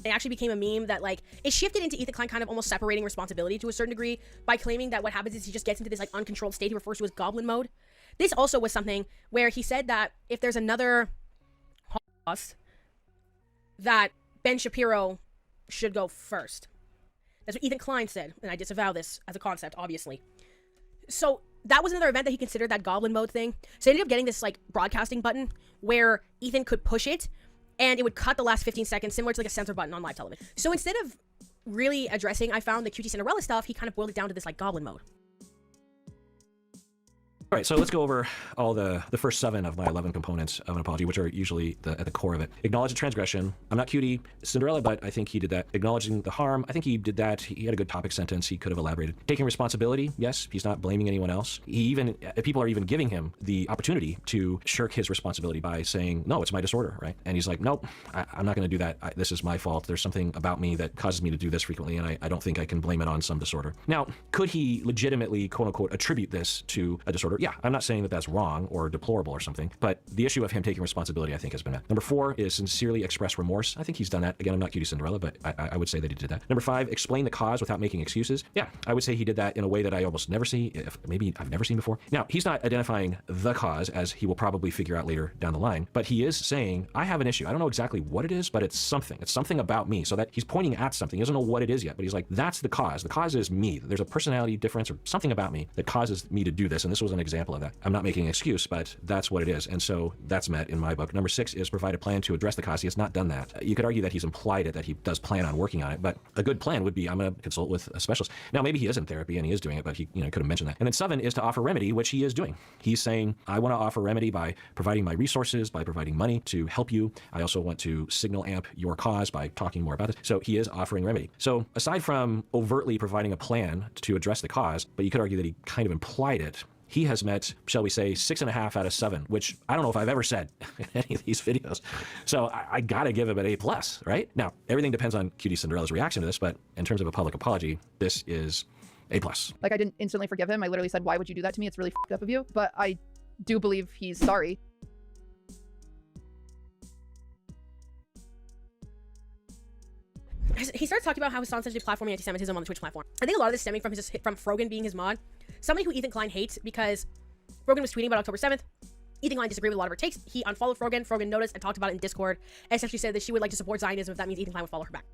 It actually became a meme that, like, it shifted into Ethan Klein kind of almost separating responsibility to a certain degree by claiming that what happens is he just gets into this, like, uncontrolled state he refers to as goblin mode. This also was something where he said that if there's another Holocaust, that Ben Shapiro should go first. That's what Ethan Klein said, and I disavow this as a concept, obviously. So that was another event that he considered, that goblin mode thing. So he ended up getting this, like, broadcasting button where Ethan could push it, and it would cut the last 15 seconds, similar to like a censor button on live television. So instead of really addressing, I found the QT Cinderella stuff, he kind of boiled it down to this like goblin mode. All right, so let's go over all the first 7 of my 11 components of an apology, which are usually at the core of it. Acknowledge the transgression. I'm not Cutie Cinderella, but I think he did that. Acknowledging the harm. I think he did that. He had a good topic sentence. He could have elaborated. Taking responsibility. Yes, he's not blaming anyone else. People are even giving him the opportunity to shirk his responsibility by saying, no, it's my disorder, right? And he's like, nope, I'm not going to do that. This is my fault. There's something about me that causes me to do this frequently, and I don't think I can blame it on some disorder. Now, could he legitimately, quote unquote, attribute this to a disorder? Yeah, I'm not saying that that's wrong or deplorable or something, but the issue of him taking responsibility, I think, has been met. Number 4 is sincerely express remorse. I think he's done that. Again, I'm not Cutie Cinderella, but I would say that he did that. Number 5, explain the cause without making excuses. Yeah, I would say he did that in a way that I almost never see, maybe I've never seen before. Now, he's not identifying the cause, as he will probably figure out later down the line, but he is saying, I have an issue. I don't know exactly what it is, but it's something. It's something about me. So that he's pointing at something. He doesn't know what it is yet, but he's like, that's the cause. The cause is me. There's a personality difference or something about me that causes me to do this, and this was an example of that. I'm not making an excuse, but that's what it is. And so that's met in my book. Number 6 is provide a plan to address the cause. He has not done that. You could argue that he's implied it, that he does plan on working on it, but a good plan would be, I'm going to consult with a specialist. Now, maybe he is in therapy and he is doing it, but he could have mentioned that. And then 7 is to offer remedy, which he is doing. He's saying, I want to offer remedy by providing my resources, by providing money to help you. I also want to signal amp your cause by talking more about it. So he is offering remedy. So aside from overtly providing a plan to address the cause, but you could argue that he kind of implied it, he has met, shall we say, 6.5 out of 7, which I don't know if I've ever said in any of these videos. So I gotta give him an A+, right? Now, everything depends on Cutie Cinderella's reaction to this, but in terms of a public apology, this is A+. Like, I didn't instantly forgive him. I literally said, why would you do that to me? It's really f***ed up of you. But I do believe he's sorry. He starts talking about how his son essentially platforming anti-Semitism on the Twitch platform. I think a lot of this stemming from Frogan being his mod. Somebody who Ethan Klein hates because Frogan was tweeting about October 7th. Ethan Klein disagreed with a lot of her takes. He unfollowed Frogan. Frogan noticed and talked about it in Discord. And essentially said that she would like to support Zionism if that means Ethan Klein would follow her back.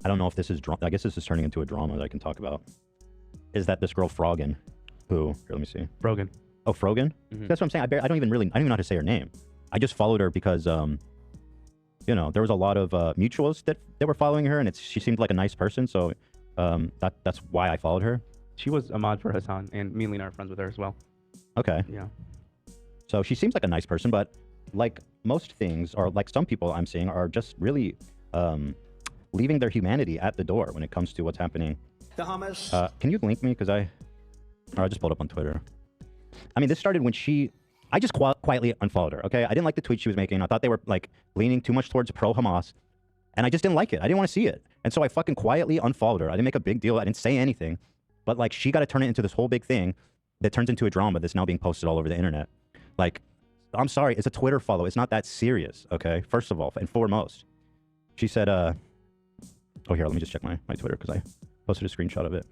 I don't know if this is I guess this is turning into a drama that I can talk about. Is that this girl Frogan, who, here, let me see. Frogan. Oh, Frogan? Mm-hmm. That's what I'm saying. I don't even know how to say her name. I just followed her because, you know, there was a lot of mutuals that were following her, and she seemed like a nice person, so that's why I followed her. She was a mod for Hassan, and me and Lena are friends with her as well. Okay. Yeah. So she seems like a nice person, but like most things, or like some people I'm seeing, are just really leaving their humanity at the door when it comes to what's happening. The hummus. Can you link me? Because I just pulled up on Twitter. I mean, this started when I just quietly unfollowed her, okay? I didn't like the tweet she was making. I thought they were, like, leaning too much towards pro-Hamas, and I just didn't like it. I didn't want to see it. And so I fucking quietly unfollowed her. I didn't make a big deal. I didn't say anything. But, like, she got to turn it into this whole big thing that turns into a drama that's now being posted all over the internet. Like, I'm sorry, it's a Twitter follow. It's not that serious, okay? First of all, and foremost. She said, oh, here, let me just check my Twitter because I posted a screenshot of it.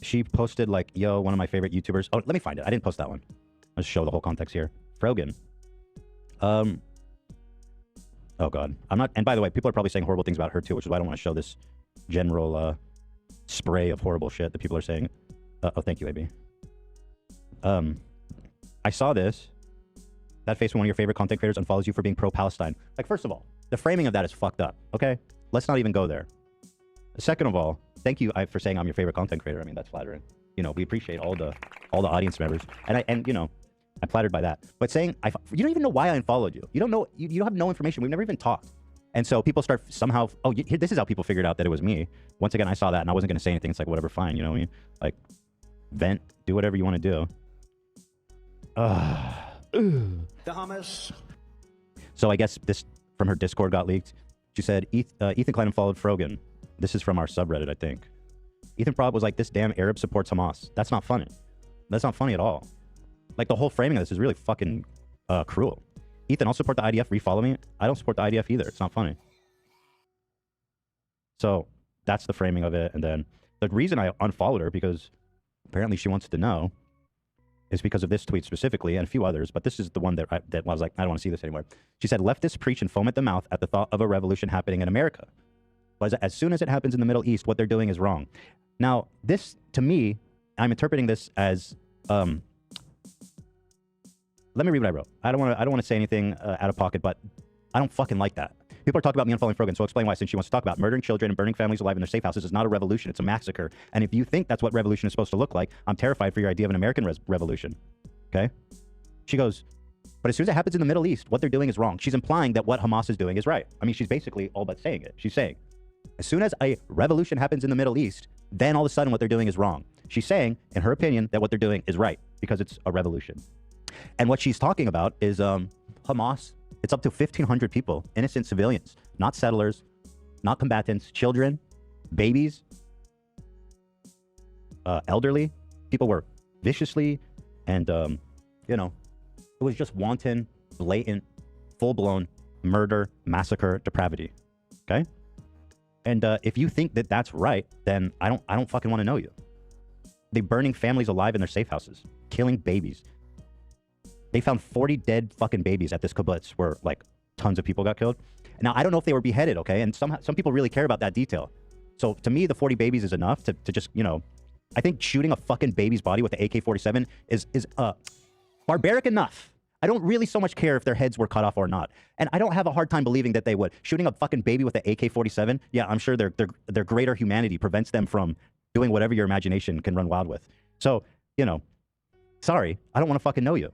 She posted like, yo, one of my favorite YouTubers. Oh, let me find it. I didn't post that one. I'll just show the whole context here. Frogan. Oh, God. I'm not... And by the way, people are probably saying horrible things about her, too, which is why I don't want to show this general spray of horrible shit that people are saying. Oh, thank you, AB. I saw this. That face when one of your favorite content creators unfollows you for being pro-Palestine. Like, first of all, the framing of that is fucked up, okay? Let's not even go there. Second of all, thank you for saying I'm your favorite content creator. I mean, that's flattering. You know, we appreciate all the audience members. And you know, I'm flattered by that. But saying, you don't even know why I unfollowed you. You don't know, you have no information. We've never even talked. And so people start somehow, oh, this is how people figured out that it was me. Once again, I saw that and I wasn't going to say anything. It's like, whatever, fine. You know what I mean? Like, vent, do whatever you want to do. The hummus. So I guess this from her Discord got leaked. She said, Ethan Klein followed Frogan. This is from our subreddit, I think. Ethan Prob was like, this damn Arab supports Hamas. That's not funny. That's not funny at all. Like, the whole framing of this is really fucking cruel. Ethan, I'll support the IDF. Refollow me. I don't support the IDF either. It's not funny. So that's the framing of it. And then the reason I unfollowed her, because apparently she wants to know, is because of this tweet specifically and a few others. But this is the one that I was like, I don't want to see this anymore. She said, leftists preach and foam at the mouth at the thought of a revolution happening in America. But as soon as it happens in the Middle East, what they're doing is wrong. Now, this, to me, I'm interpreting this as, let me read what I wrote. I don't want to say anything out of pocket, but I don't fucking like that. People are talking about me unfollowing Frogan, so I'll explain why. Since she wants to talk about murdering children and burning families alive in their safe houses is not a revolution, it's a massacre. And if you think that's what revolution is supposed to look like, I'm terrified for your idea of an American revolution. Okay? She goes, but as soon as it happens in the Middle East, what they're doing is wrong. She's implying that what Hamas is doing is right. I mean, she's basically all but saying it. She's saying, as soon as a revolution happens in the Middle East, then all of a sudden what they're doing is wrong. She's saying, in her opinion, that what they're doing is right because it's a revolution. And what she's talking about is Hamas. It's up to 1,500 people, innocent civilians, not settlers, not combatants, children, babies, elderly. People were viciously and, you know, it was just wanton, blatant, full-blown murder, massacre, depravity. Okay? And if you think that that's right, then I don't fucking want to know you. They're burning families alive in their safe houses, killing babies. They found 40 dead fucking babies at this kibbutz where like tons of people got killed. Now, I don't know if they were beheaded, okay? And some people really care about that detail. So to me, the 40 babies is enough to just, you know, I think shooting a fucking baby's body with the AK-47 is barbaric enough. I don't really so much care if their heads were cut off or not. And I don't have a hard time believing that they would. Shooting a fucking baby with an AK-47, yeah, I'm sure their greater humanity prevents them from doing whatever your imagination can run wild with. So, you know, sorry, I don't want to fucking know you.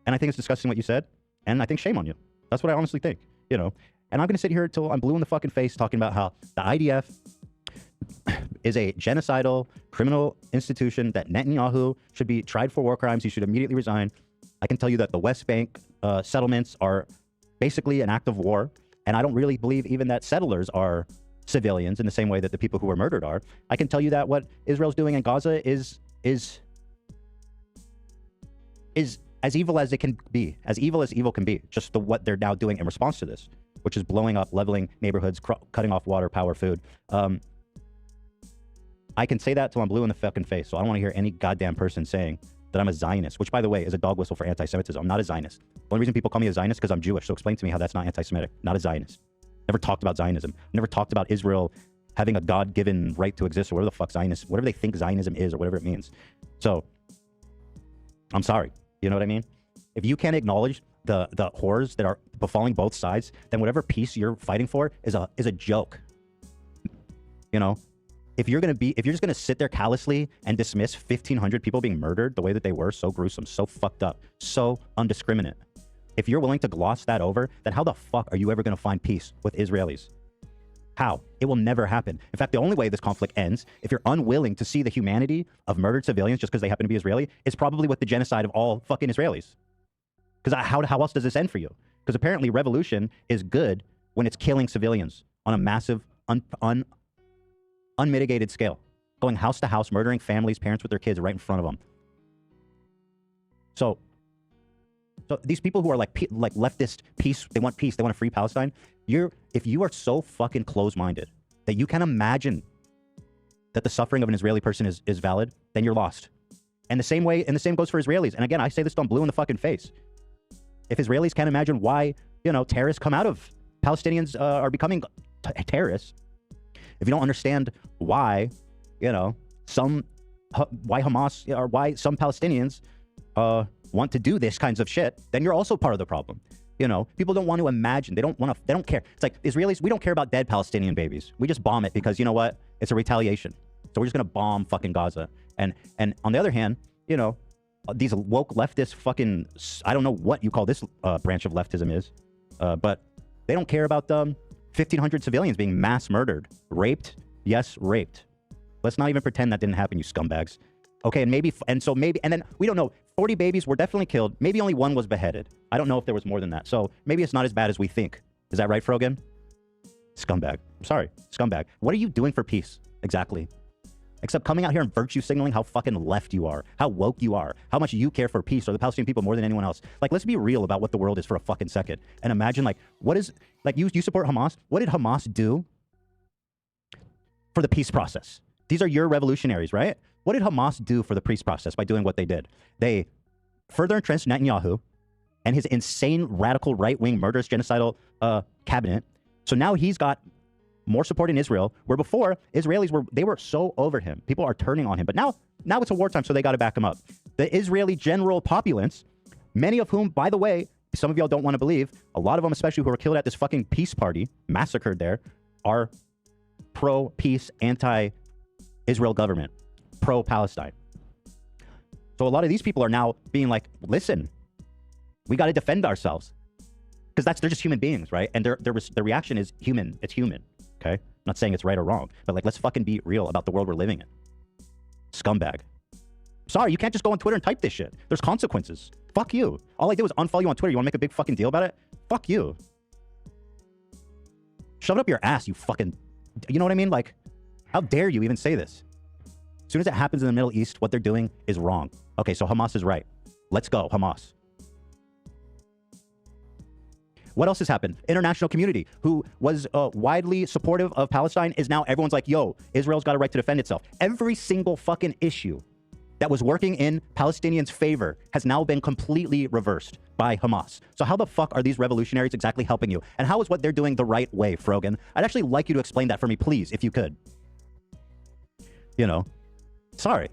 And I think it's disgusting what you said, and I think shame on you. That's what I honestly think, you know. And I'm going to sit here until I'm blue in the fucking face talking about how the IDF is a genocidal criminal institution, that Netanyahu should be tried for war crimes. He should immediately resign. I can tell you that the West Bank settlements are basically an act of war, and I don't really believe even that settlers are civilians in the same way that the people who were murdered are. I can tell you that what Israel's doing in Gaza is as evil as it can be, as evil can be, just what they're now doing in response to this, which is blowing up, leveling neighborhoods, cutting off water, power, food. I can say that till I'm blue in the fucking face, so I don't want to hear any goddamn person saying that I'm a Zionist, which, by the way, is a dog whistle for anti-Semitism. I'm not a Zionist. The only reason people call me a Zionist is because I'm Jewish, so explain to me how that's not anti-Semitic. Not a Zionist. Never talked about Zionism. Never talked about Israel having a God-given right to exist, or whatever the fuck Zionist, whatever they think Zionism is, or whatever it means. So, I'm sorry. You know what I mean? If you can't acknowledge the horrors that are befalling both sides, then whatever peace you're fighting for is a joke. You know, if you're just gonna sit there callously and dismiss 1,500 people being murdered the way that they were, so gruesome, so fucked up, so undiscriminate. If you're willing to gloss that over, then how the fuck are you ever gonna find peace with Israelis? How? It will never happen. In fact, the only way this conflict ends, if you're unwilling to see the humanity of murdered civilians just because they happen to be Israeli, is probably with the genocide of all fucking Israelis. Because how else does this end for you? Because apparently revolution is good when it's killing civilians on a massive, unmitigated scale. going house to house, murdering families, parents with their kids right in front of them. So these people who are like leftist peace, they want a free Palestine. If you are so fucking close-minded that you can imagine that the suffering of an Israeli person is valid, then you're lost. And the same goes for Israelis. And again, I say this till I'm blue in the fucking face. If Israelis can't imagine why, terrorists come out of Palestinians are becoming terrorists, if you don't understand why, why Hamas or why some Palestinians want to do this kinds of shit, then you're also part of the problem. People don't want to imagine. They don't care. It's like Israelis, we don't care about dead Palestinian babies. We just bomb it because you know what? It's a retaliation. So we're just gonna bomb fucking Gaza. And on the other hand, these woke leftists fucking, I don't know what you call this branch of leftism is, but they don't care about 1,500 civilians being mass murdered, raped. Yes, raped. Let's not even pretend that didn't happen, you scumbags. Okay, and then we don't know. 40 babies were definitely killed. Maybe only one was beheaded. I don't know if there was more than that. So maybe it's not as bad as we think. Is that right, Frogan? Scumbag. I'm sorry, scumbag. What are you doing for peace exactly? Except coming out here and virtue signaling how fucking left you are, how woke you are, how much you care for peace or the Palestinian people more than anyone else. Like, let's be real about what the world is for a fucking second. And imagine, you support Hamas. What did Hamas do for the peace process? These are your revolutionaries, right? What did Hamas do for the peace process by doing what they did? They further entrenched Netanyahu and his insane, radical, right-wing, murderous, genocidal cabinet. So now he's got more support in Israel, where before Israelis were so over him. People are turning on him. But now it's a wartime, so they got to back him up. The Israeli general populace, many of whom, by the way, some of y'all don't want to believe, a lot of them, especially who were killed at this fucking peace party, massacred there, are pro-peace, anti-Israel government, pro-Palestine. So a lot of these people are now being like, listen, we got to defend ourselves. Because they're just human beings, right? And their reaction is human. It's human. Okay? I'm not saying it's right or wrong, but let's fucking be real about the world we're living in. Scumbag. Sorry, you can't just go on Twitter and type this shit. There's consequences. Fuck you. All I did was unfollow you on Twitter. You want to make a big fucking deal about it? Fuck you. Shove it up your ass, you fucking... You know what I mean? Like, how dare you even say this? As soon as it happens in the Middle East, what they're doing is wrong. Okay, so Hamas is right. Let's go, Hamas. What else has happened? International community, who was widely supportive of Palestine, is now everyone's like, yo, Israel's got a right to defend itself. Every single fucking issue that was working in Palestinians' favor has now been completely reversed by Hamas. So how the fuck are these revolutionaries exactly helping you? And how is what they're doing the right way, Frogan? I'd actually like you to explain that for me, please, if you could. Sorry.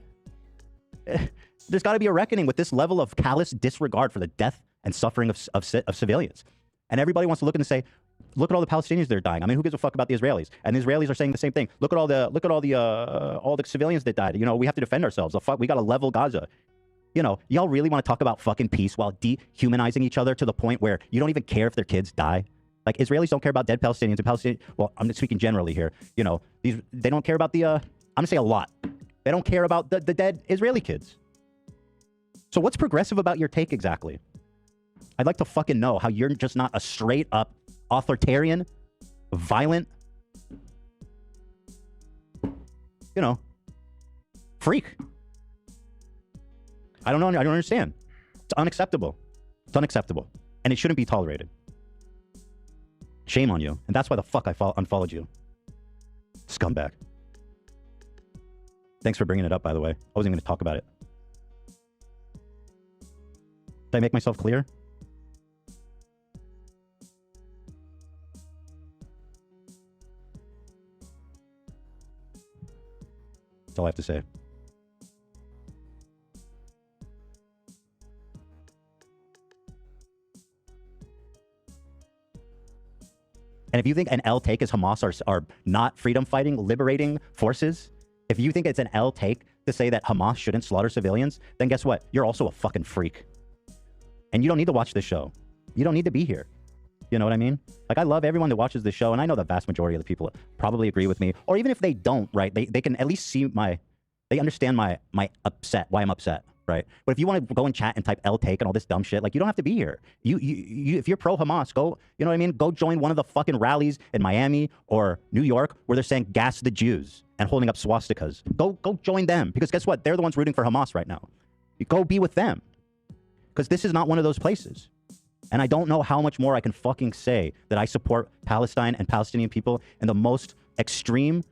There's got to be a reckoning with this level of callous disregard for the death and suffering of civilians. And everybody wants to look and say, look at all the Palestinians that are dying. I mean, who gives a fuck about the Israelis? And the Israelis are saying the same thing. Look at all the civilians that died. We have to defend ourselves. We got to level Gaza. Y'all really want to talk about fucking peace while dehumanizing each other to the point where you don't even care if their kids die? Like, Israelis don't care about dead Palestinians and Palestinians. Well, I'm speaking generally here. They don't care about I'm gonna say a lot. They don't care about the dead Israeli kids. So what's progressive about your take exactly? I'd like to fucking know how you're just not a straight up authoritarian, violent, freak. I don't know. I don't understand. It's unacceptable. It's unacceptable. And it shouldn't be tolerated. Shame on you. And that's why the fuck I unfollowed you. Scumbag. Thanks for bringing it up, by the way. I wasn't going to talk about it. Did I make myself clear? That's all I have to say. And if you think an L take is Hamas are not freedom fighting, liberating forces, if you think it's an L take to say that Hamas shouldn't slaughter civilians, then guess what? You're also a fucking freak. And you don't need to watch this show. You don't need to be here. You know what I mean? Like, I love everyone that watches this show, and I know the vast majority of the people probably agree with me. Or even if they don't, right, they can at least see they understand my upset, why I'm upset. right? But if you want to go and chat and type L take and all this dumb shit, like, you don't have to be here. You if you're pro Hamas, go, you know what I mean? Go join one of the fucking rallies in Miami or New York where they're saying gas the Jews and holding up swastikas. Go join them, because guess what? They're the ones rooting for Hamas right now. You go be with them, because this is not one of those places. And I don't know how much more I can fucking say that I support Palestine and Palestinian people in the most extreme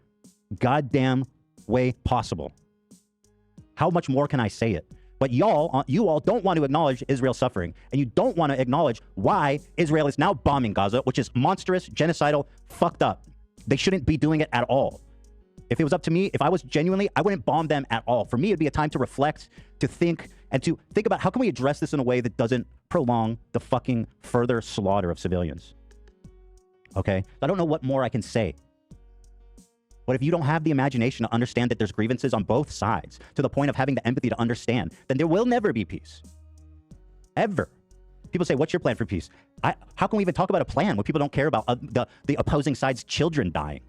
goddamn way possible. How much more can I say it? But you all don't want to acknowledge Israel's suffering, and you don't want to acknowledge why Israel is now bombing Gaza, which is monstrous, genocidal, fucked up. They shouldn't be doing it at all. If it was up to me, if I was genuinely, I wouldn't bomb them at all. For me, it'd be a time to reflect, to think, and to think about how can we address this in a way that doesn't prolong the fucking further slaughter of civilians. Okay? I don't know what more I can say. But if you don't have the imagination to understand that there's grievances on both sides, to the point of having the empathy to understand, then there will never be peace. Ever. People say, what's your plan for peace? How can we even talk about a plan when people don't care about the opposing side's children dying?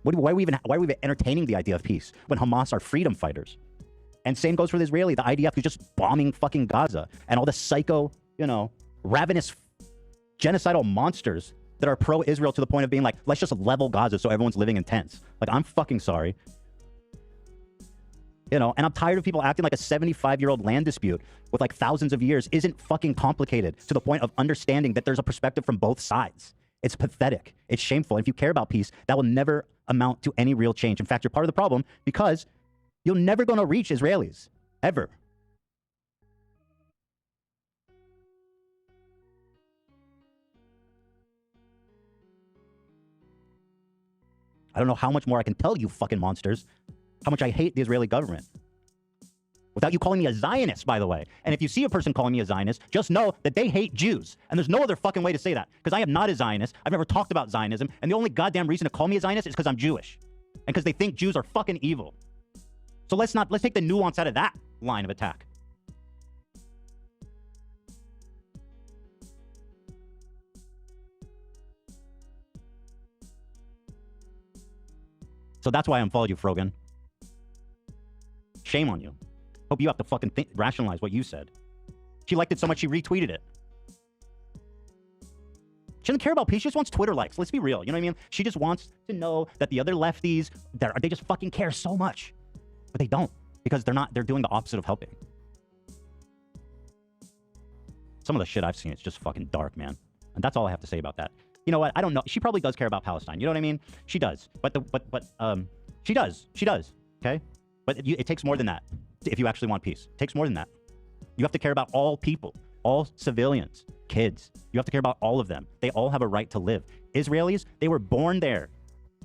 Why are we even entertaining the idea of peace when Hamas are freedom fighters? And same goes for the Israeli, the IDF, who's just bombing fucking Gaza, and all the psycho, ravenous, genocidal monsters that are pro-Israel to the point of being like, let's just level Gaza so everyone's living in tents. Like, I'm fucking sorry. And I'm tired of people acting like a 75-year-old land dispute with like thousands of years isn't fucking complicated to the point of understanding that there's a perspective from both sides. It's pathetic. It's shameful. And if you care about peace, that will never amount to any real change. In fact, you're part of the problem, because you're never going to reach Israelis. Ever. I don't know how much more I can tell you fucking monsters how much I hate the Israeli government. Without you calling me a Zionist, by the way. And if you see a person calling me a Zionist, just know that they hate Jews. And there's no other fucking way to say that. Because I am not a Zionist. I've never talked about Zionism. And the only goddamn reason to call me a Zionist is because I'm Jewish. And because they think Jews are fucking evil. So let's take the nuance out of that line of attack. So that's why I unfollowed you, Frogan. Shame on you. Hope you have to fucking rationalize what you said. She liked it so much she retweeted it. She doesn't care about peace. She just wants Twitter likes. Let's be real. You know what I mean? She just wants to know that the other lefties, they just fucking care so much. But they don't. Because they're doing the opposite of helping. Some of the shit I've seen, it's just fucking dark, man. And that's all I have to say about that. You know what? I don't know. She probably does care about Palestine. You know what I mean? She does. But she does. She does. Okay? But it takes more than that if you actually want peace. It takes more than that. You have to care about all people, all civilians, kids. You have to care about all of them. They all have a right to live. Israelis, they were born there.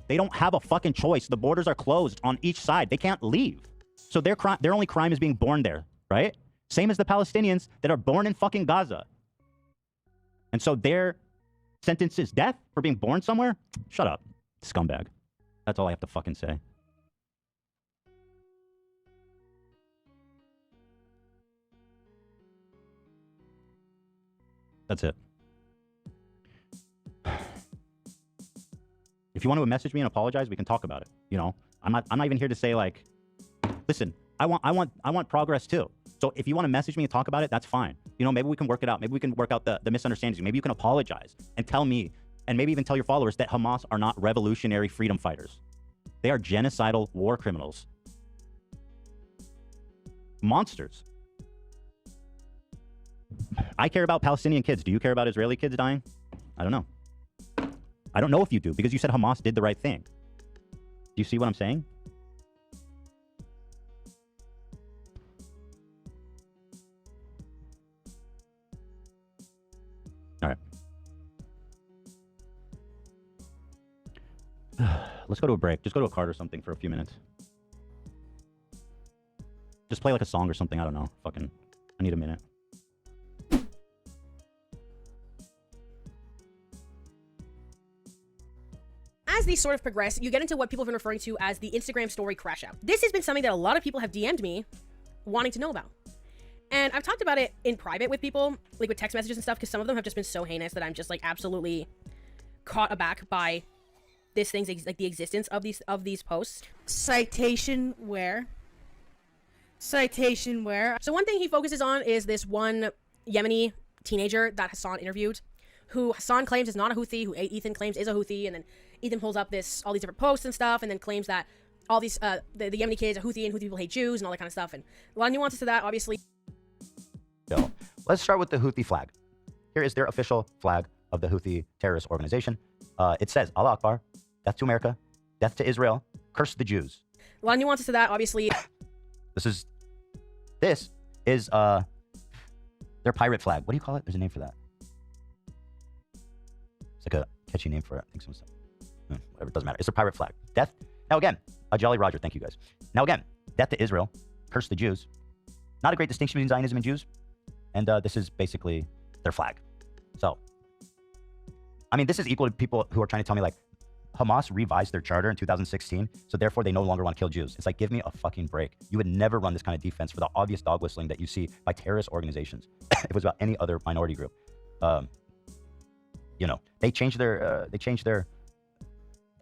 They don't have a fucking choice. The borders are closed on each side. They can't leave. So their only crime is being born there, right? Same as the Palestinians that are born in fucking Gaza. And so their sentence is death for being born somewhere? Shut up, scumbag. That's all I have to fucking say. That's it. If you want to message me and apologize, we can talk about it. I'm not even here to say like, listen, I want progress too. So if you want to message me and talk about it, that's fine. Maybe we can work it out. Maybe we can work out the misunderstandings. Maybe you can apologize and tell me, and maybe even tell your followers that Hamas are not revolutionary freedom fighters. They are genocidal war criminals. Monsters. I care about Palestinian kids. Do you care about Israeli kids dying? I don't know. I don't know if you do, because you said Hamas did the right thing. Do you see what I'm saying? All right. Let's go to a break. Just go to a card or something for a few minutes. Just play like a song or something. I don't know. Fucking, I need a minute. As these sort of progress, you get into what people have been referring to as the Instagram story crash out. This has been something that a lot of people have DM'd me wanting to know about. And I've talked about it in private with people, like with text messages and stuff, because some of them have just been so heinous that I'm just like absolutely caught aback by this thing's like the existence of these posts. Citation where Citation where? So one thing he focuses on is this one Yemeni teenager that Hassan interviewed, who Hassan claims is not a Houthi, who Ethan claims is a Houthi, and then Ethan pulls up all these different posts and stuff, and then claims that all these, the Yemeni kids are Houthi, and Houthi people hate Jews, and all that kind of stuff, and a lot of nuances to that, obviously. So, let's start with the Houthi flag. Here is their official flag of the Houthi terrorist organization. It says, Allah Akbar, death to America, death to Israel, curse the Jews. A lot of nuances to that, obviously. This is their pirate flag. What do you call it? There's a name for that. It's like a catchy name for it. I think so. Whatever, it doesn't matter. It's a pirate flag. Death. Now again, a Jolly Roger. Thank you guys. Now again, death to Israel, curse the Jews. Not a great distinction between Zionism and Jews. And this is basically their flag. So, I mean, this is equal to people who are trying to tell me like, Hamas revised their charter in 2016, so therefore they no longer want to kill Jews. It's like, give me a fucking break. You would never run this kind of defense for the obvious dog whistling that you see by terrorist organizations. If it was about any other minority group. You know, they changed their,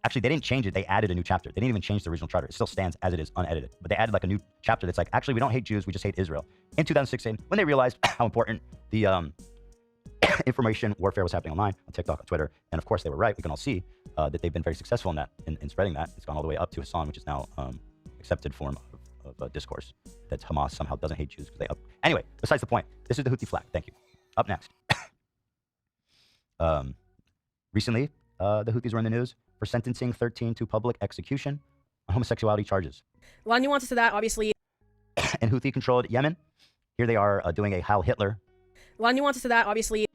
actually, they didn't change it. They added a new chapter. They didn't even change the original charter. It still stands as it is, unedited. But they added like a new chapter that's like, actually, we don't hate Jews. We just hate Israel. In 2016, when they realized how important the information warfare was happening online, on TikTok, on Twitter. And of course, they were right. We can all see that they've been very successful in that, in spreading that. It's gone all the way up to Hassan, which is now accepted form of discourse that Hamas somehow doesn't hate Jews. Anyway, besides the point, this is the Houthi flag. Thank you. Up next. Recently, the Houthis were in the news for sentencing 13 to public execution on homosexuality charges. A lot of nuances to that, obviously. In Houthi-controlled Yemen, here they are doing a Heil Hitler. A lot of nuances to that, obviously.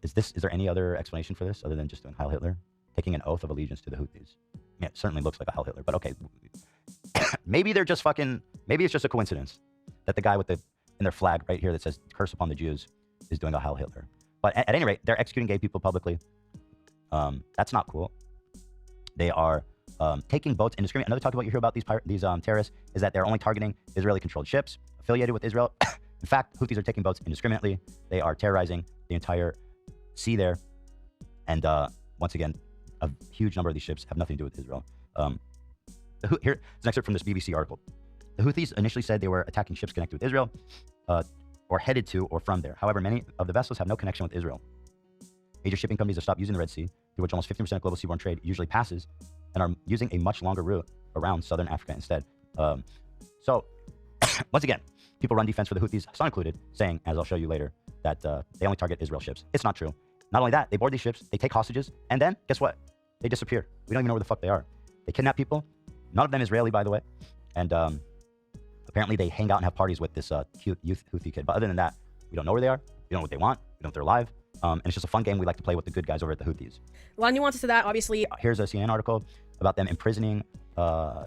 Is there any other explanation for this other than just doing Heil Hitler? Taking an oath of allegiance to the Houthis. Yeah, it certainly looks like a Heil Hitler, but okay. Maybe they're just maybe it's just a coincidence that the guy in their flag right here that says curse upon the Jews is doing a Heil Hitler. But at any rate, they're executing gay people publicly. That's not cool. They are taking boats indiscriminately. Another talk about you hear about these terrorists is that they're only targeting Israeli-controlled ships affiliated with Israel. In fact, Houthis are taking boats indiscriminately. They are terrorizing the entire sea there. And once again, a huge number of these ships have nothing to do with Israel. Here's an excerpt from this BBC article. The Houthis initially said they were attacking ships connected with Israel or headed to or from there. However, many of the vessels have no connection with Israel. Major shipping companies have stopped using the Red Sea, through which almost 50% of global seaborne trade usually passes, and are using a much longer route around southern Africa instead. So, once again, people run defense for the Houthis, Hassan included, saying, as I'll show you later, that they only target Israel ships. It's not true. Not only that, they board these ships, they take hostages, and then, guess what? They disappear. We don't even know where the fuck they are. They kidnap people. None of them Israeli, by the way. And apparently they hang out and have parties with this cute youth Houthi kid. But other than that, we don't know where they are. We don't know what they want. We don't know if they're alive. And it's just a fun game we like to play with the good guys over at the Houthis. A lot of nuances to that, obviously. Here's a CNN article about them imprisoning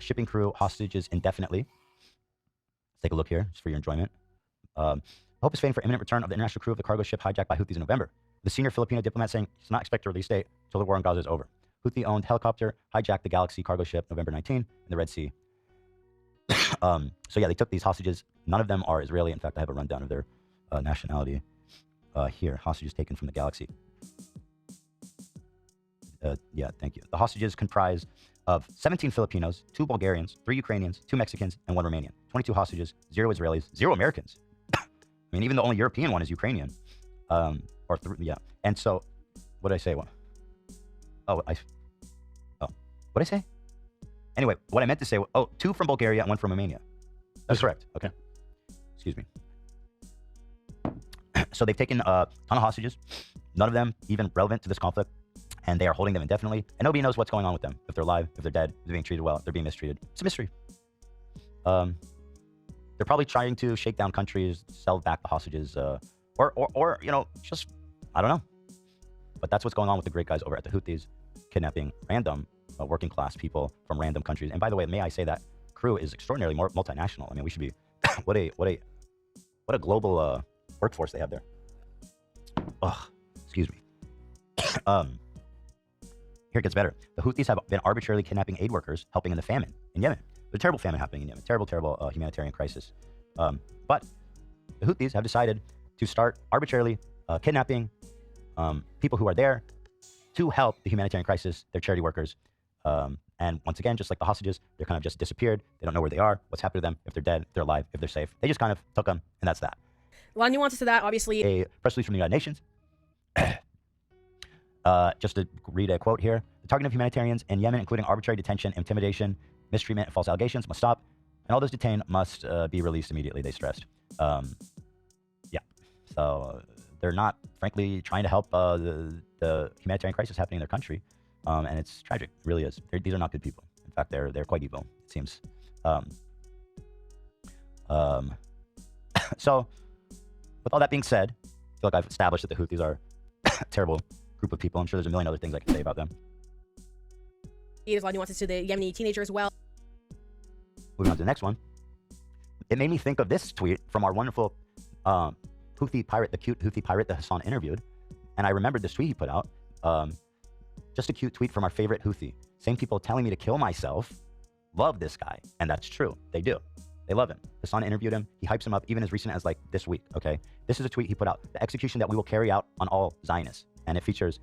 shipping crew hostages indefinitely. Let's take a look here, just for your enjoyment. Hope is fading for imminent return of the international crew of the cargo ship hijacked by Houthis in November. The senior Filipino diplomat saying he's not expected to release date until the war in Gaza is over. Houthi-owned helicopter hijacked the Galaxy cargo ship November 19 in the Red Sea. So yeah, they took these hostages. None of them are Israeli. In fact, I have a rundown of their nationality here. Hostages taken from the Galaxy. Yeah, thank you. The hostages comprise of 17 Filipinos, 2 Bulgarians, 3 Ukrainians, 2 Mexicans, and 1 Romanian. 22 hostages, 0 Israelis, 0 Americans. I mean, even the only European one is Ukrainian. Yeah. And so, what did I say? What did I say? Anyway, what I meant to say, 2 from Bulgaria and 1 from Romania. That's correct. Okay. Excuse me. So they've taken a ton of hostages, none of them even relevant to this conflict, and they are holding them indefinitely, and nobody knows what's going on with them. If they're alive, if they're dead, if they're being treated well, if they're being mistreated. It's a mystery. They're probably trying to shake down countries, sell back the hostages, or you know, just, I don't know. But that's what's going on with the great guys over at the Houthis, kidnapping random working class people from random countries. And by the way, may I say that crew is extraordinarily more multinational. I mean, we should be, what a global workforce they have there. Excuse me. Here it gets better. The Houthis have been arbitrarily kidnapping aid workers helping in the famine in Yemen. There's a terrible famine happening in Yemen. Terrible humanitarian crisis. But the Houthis have decided to start arbitrarily kidnapping people who are there to help the humanitarian crisis, their charity workers. And once again, just like the hostages, they're kind of just disappeared. They don't know where they are, what's happened to them, if they're dead, if they're alive, if they're safe. They just kind of took them, and that's that. A lot of nuances to that, obviously. A press release from the United Nations. Just to read a quote here. The targeting of humanitarians in Yemen, including arbitrary detention, intimidation, mistreatment, and false allegations, must stop. And all those detained must be released immediately, they stressed. Yeah. So they're not, frankly, trying to help the humanitarian crisis happening in their country. And it's tragic. It really is. These are not good people. In fact, they're quite evil, it seems. So, with all that being said, I feel like I've established that the Houthis are a terrible group of people. I'm sure there's a million other things I can say about them. There's a lot of nuances to the Yemeni teenager as well. Moving on to the next one. It made me think of this tweet from our wonderful Houthi pirate, the cute Houthi pirate that Hassan interviewed. And I remembered this tweet he put out. Just a cute tweet from our favorite Houthi. Same people telling me to kill myself love this guy. And that's true. They do. They love him. Hassan interviewed him. He hypes him up even as recent as like this week, okay? This is a tweet he put out. The execution that we will carry out on all Zionists. And it features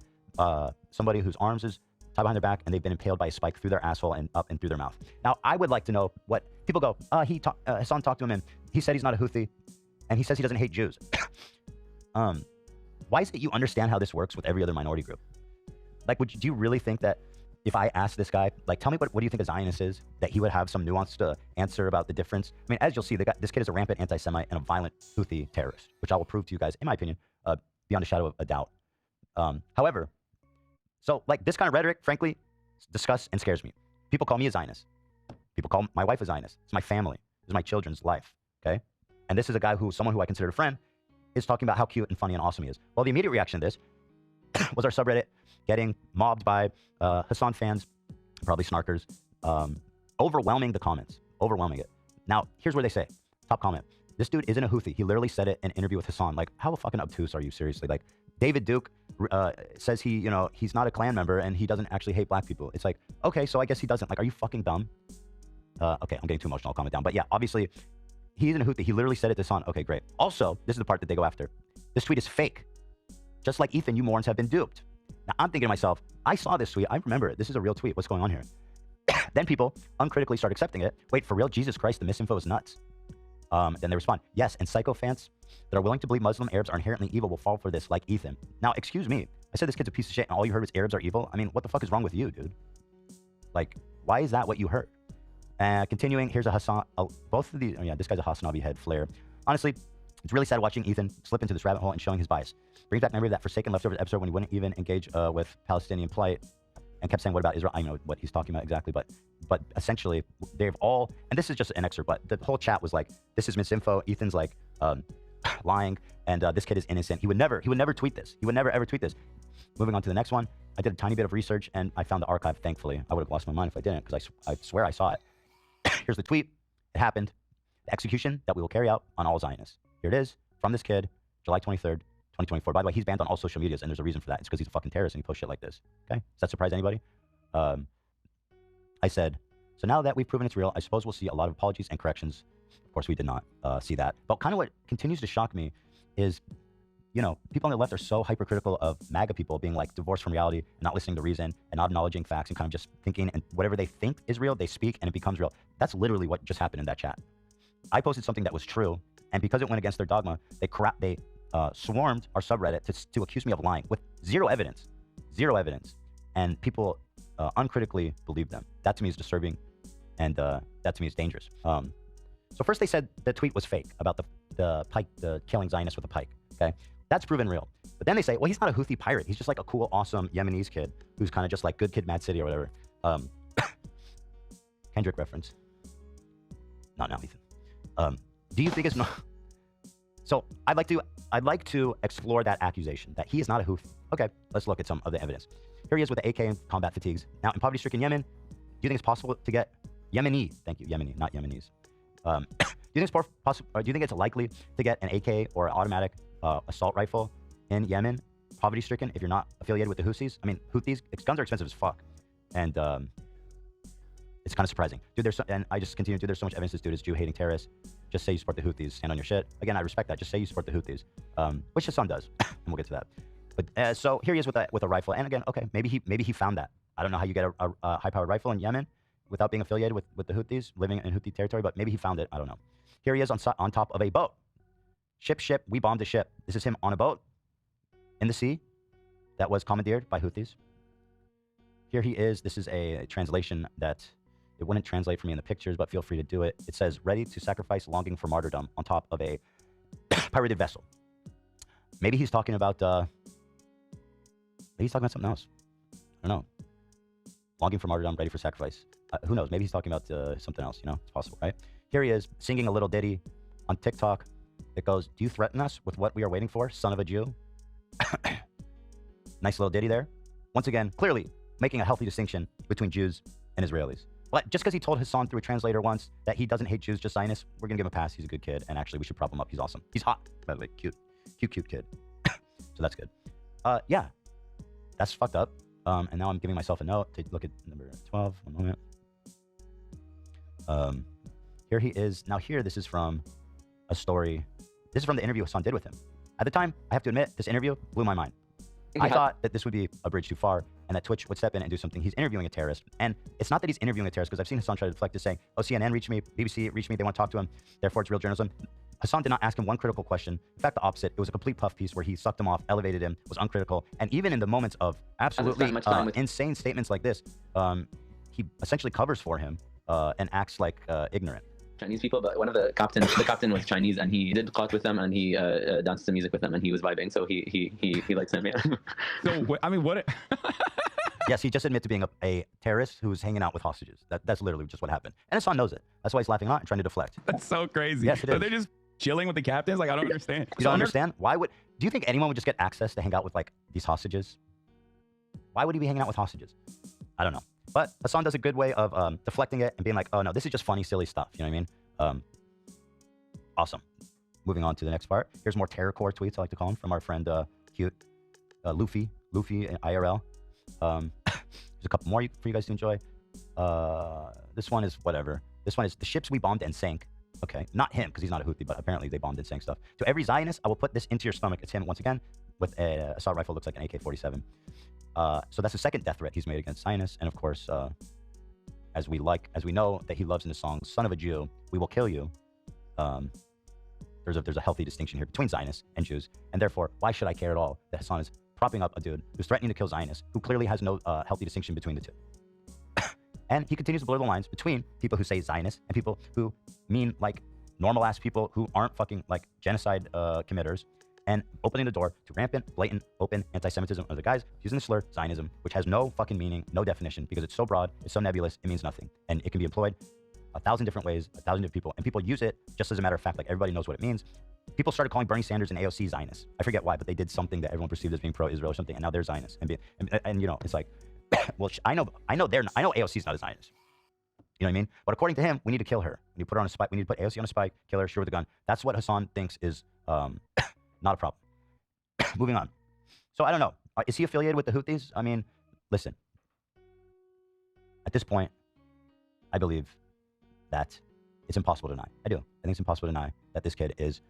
somebody whose arms is tied behind their back and they've been impaled by a spike through their asshole and up and through their mouth. Now, I would like to know what people go, Hassan talked to him and he said he's not a Houthi and he says he doesn't hate Jews. Why is it you understand how this works with every other minority group? Like, do you really think that if I asked this guy, like, tell me what do you think a Zionist is, that he would have some nuanced answer about the difference? I mean, as you'll see, this kid is a rampant anti-Semite and a violent Houthi terrorist, which I will prove to you guys, in my opinion, beyond a shadow of a doubt. However, so like this kind of rhetoric, frankly, disgusts and scares me. People call me a Zionist. People call my wife a Zionist. It's my family. It's my children's life, okay? And this is a guy someone who I consider a friend, is talking about how cute and funny and awesome he is. Well, the immediate reaction to this was our subreddit getting mobbed by Hassan fans, probably snarkers, overwhelming the comments, overwhelming it. Now, here's where they say, top comment, this dude isn't a Houthi. He literally said it in an interview with Hassan. Like, how fucking obtuse are you, seriously? Like, David Duke says he's not a Klan member and he doesn't actually hate black people. It's like, okay, so I guess he doesn't. Like, are you fucking dumb? Okay, I'm getting too emotional. I'll calm it down. But yeah, obviously, he isn't a Houthi. He literally said it to Hassan. Okay, great. Also, this is the part that they go after. This tweet is fake. Just like Ethan, you morons have been duped. Now, I'm thinking to myself, I saw this tweet. I remember it. This is a real tweet. What's going on here? Then people uncritically start accepting it. Wait, for real? Jesus Christ, the misinfo is nuts. Then they respond, yes, and psychophants that are willing to believe Muslim Arabs are inherently evil will fall for this, like Ethan. Now, excuse me. I said this kid's a piece of shit and all you heard was Arabs are evil. I mean, what the fuck is wrong with you, dude? Like, why is that what you heard? Continuing, here's a Hassan. Both of these, this guy's a Hassanabi head flare. Honestly, it's really sad watching Ethan slip into this rabbit hole and showing his bias. Brings back memory of that Forsaken Leftovers episode when he wouldn't even engage with Palestinian plight and kept saying, what about Israel? I know what he's talking about exactly, but essentially, they've all, and this is just an excerpt, but the whole chat was like, this is misinfo. Ethan's like lying, and this kid is innocent. He would never tweet this. He would never ever tweet this. Moving on to the next one, I did a tiny bit of research and I found the archive, thankfully. I would have lost my mind if I didn't, because I swear I saw it. Here's the tweet. It happened. The execution that we will carry out on all Zionists. Here it is from this kid, July 23rd, 2024. By the way, he's banned on all social medias, and there's a reason for that. It's because he's a fucking terrorist and he posts shit like this. Okay? Does that surprise anybody? I said, so now that we've proven it's real, I suppose we'll see a lot of apologies and corrections. Of course, we did not see that. But kind of what continues to shock me is, people on the left are so hypercritical of MAGA people being like divorced from reality and not listening to reason and not acknowledging facts and kind of just thinking, and whatever they think is real, they speak and it becomes real. That's literally what just happened in that chat. I posted something that was true, and because it went against their dogma, they swarmed our subreddit to accuse me of lying with zero evidence, and people uncritically believed them. That to me is disturbing, and that to me is dangerous. So first they said the tweet was fake about the killing Zionists with a pike. Okay, that's proven real. But then they say, well, he's not a Houthi pirate. He's just like a cool, awesome Yemenis kid who's kind of just like good kid, Mad City or whatever. Kendrick reference. Not now, Ethan. Do you think it's not? So I'd like to explore that accusation that he is not a Houthi. Okay, let's look at some of the evidence. Here he is with the AK and combat fatigues. Now, in poverty-stricken Yemen, do you think it's possible to get Yemeni? Thank you, Yemeni, not Yemenis. Do you think it's likely to get an AK or an automatic assault rifle in Yemen, poverty-stricken, if you're not affiliated with the Houthis? I mean, Houthis, guns are expensive as fuck, and it's kind of surprising, dude. And I just continue, dude. There's so much evidence this dude is Jew-hating terrorist. Just say you support the Houthis. Stand on your shit. Again, I respect that. Just say you support the Houthis, which his son does, and we'll get to that. But so here he is with a rifle, and again, okay, maybe he found that. I don't know how you get a high-powered rifle in Yemen without being affiliated with the Houthis, living in Houthi territory, but maybe he found it. I don't know. Here he is on top of a boat. Ship, we bombed a ship. This is him on a boat in the sea that was commandeered by Houthis. Here he is. This is a translation that it wouldn't translate for me in the pictures, but feel free to do it. It says, ready to sacrifice, longing for martyrdom on top of a pirated vessel. Maybe he's talking about, maybe he's talking about something else. I don't know. Longing for martyrdom, ready for sacrifice. Who knows? Maybe he's talking about something else, you know? It's possible, right? Here he is singing a little ditty on TikTok. It goes, do you threaten us with what we are waiting for, son of a Jew? Nice little ditty there. Once again, clearly making a healthy distinction between Jews and Israelis. But just because he told Hassan through a translator once that he doesn't hate Jews, just Zionists, we're going to give him a pass. He's a good kid. And actually, we should prop him up. He's awesome. He's hot, by the way. Cute kid. So that's good. Yeah, that's fucked up. And now I'm giving myself a note to look at number 12. One moment. Here he is. Now here, this is from a story. This is from the interview Hassan did with him. At the time, I have to admit, this interview blew my mind. I thought that this would be a bridge too far and that Twitch would step in and do something. He's interviewing a terrorist. And it's not that he's interviewing a terrorist, because I've seen Hassan try to deflect this saying, oh, CNN reached me, BBC reached me, they want to talk to him, therefore it's real journalism. Hassan did not ask him one critical question. In fact, the opposite. It was a complete puff piece where he sucked him off, elevated him, was uncritical. And even in the moments of absolutely insane statements like this, he essentially covers for him and acts like ignorant. Chinese people, but one of the captain was Chinese, and he did caught with them, and he danced to music with them, and he was vibing, so he likes them. Yeah. So I mean, what? Yes, he just admitted to being a terrorist who was hanging out with hostages. That's literally just what happened, and Hassan knows it. That's why he's laughing a lot and trying to deflect. That's so crazy. Yes, it is. So they're just chilling with the captains. Like, I don't understand. You don't understand? Why would? Do you think anyone would just get access to hang out with like these hostages? Why would he be hanging out with hostages? I don't know. But Hassan does a good way of deflecting it and being like, oh, no, this is just funny, silly stuff. You know what I mean? Awesome. Moving on to the next part. Here's more terrorcore tweets, I like to call them, from our friend Luffy IRL. There's a couple more for you guys to enjoy. This one is whatever. This one is the ships we bombed and sank. Okay, not him, because he's not a Houthi, but apparently they bombed and sank stuff. To every Zionist, I will put this into your stomach. It's him once again with a assault rifle, looks like an AK-47. So that's the second death threat he's made against Zionists. And of course, as we know that he loves in the song, son of a Jew, we will kill you. There's a healthy distinction here between Zionists and Jews. And therefore, why should I care at all that Hassan is propping up a dude who's threatening to kill Zionists, who clearly has no healthy distinction between the two? And he continues to blur the lines between people who say Zionists and people who mean like normal-ass people who aren't fucking like genocide committers, and opening the door to rampant, blatant, open anti-Semitism of the guys using the slur Zionism, which has no fucking meaning, no definition, because it's so broad, it's so nebulous, it means nothing. And it can be employed 1,000 different ways, 1,000 different people, and people use it just as a matter of fact, like everybody knows what it means. People started calling Bernie Sanders and AOC Zionists. I forget why, but they did something that everyone perceived as being pro-Israel or something, and now they're Zionists. And you know, it's like, well, I know AOC's not a Zionist. You know what I mean? But according to him, we need to kill her. We need to put her on a spike. We need to put AOC on a spike, kill her, shoot her with a gun. That's what Hassan thinks is not a problem. Moving on. So I don't know. Is he affiliated with the Houthis? I mean, listen. At this point, I believe that it's impossible to deny. I do. I think it's impossible to deny that this kid is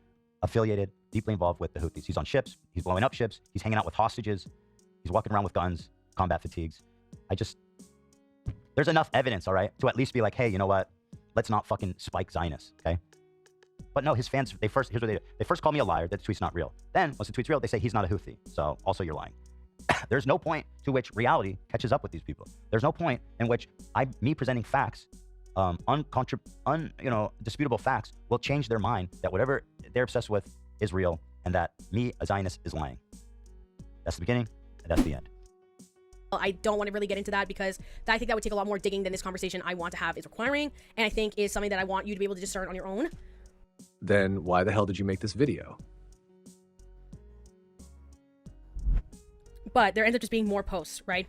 affiliated, deeply involved with the Houthis. He's on ships. He's blowing up ships. He's hanging out with hostages. He's walking around with guns, combat fatigues. There's enough evidence, all right, to at least be like, hey, you know what? Let's not fucking spike Zionists, okay? But no, his fans, here's what they do. They first call me a liar that the tweet's not real. Then, once the tweet's real, they say he's not a Houthi. So, also you're lying. There's no point to which reality catches up with these people. There's no point in which me presenting facts, disputable facts, will change their mind that whatever they're obsessed with is real, and that me, a Zionist, is lying. That's the beginning, and that's the end. I don't want to really get into that because I think that would take a lot more digging than this conversation I want to have is requiring, and I think is something that I want you to be able to discern on your own. Then why the hell did you make this video? But there ends up just being more posts, right?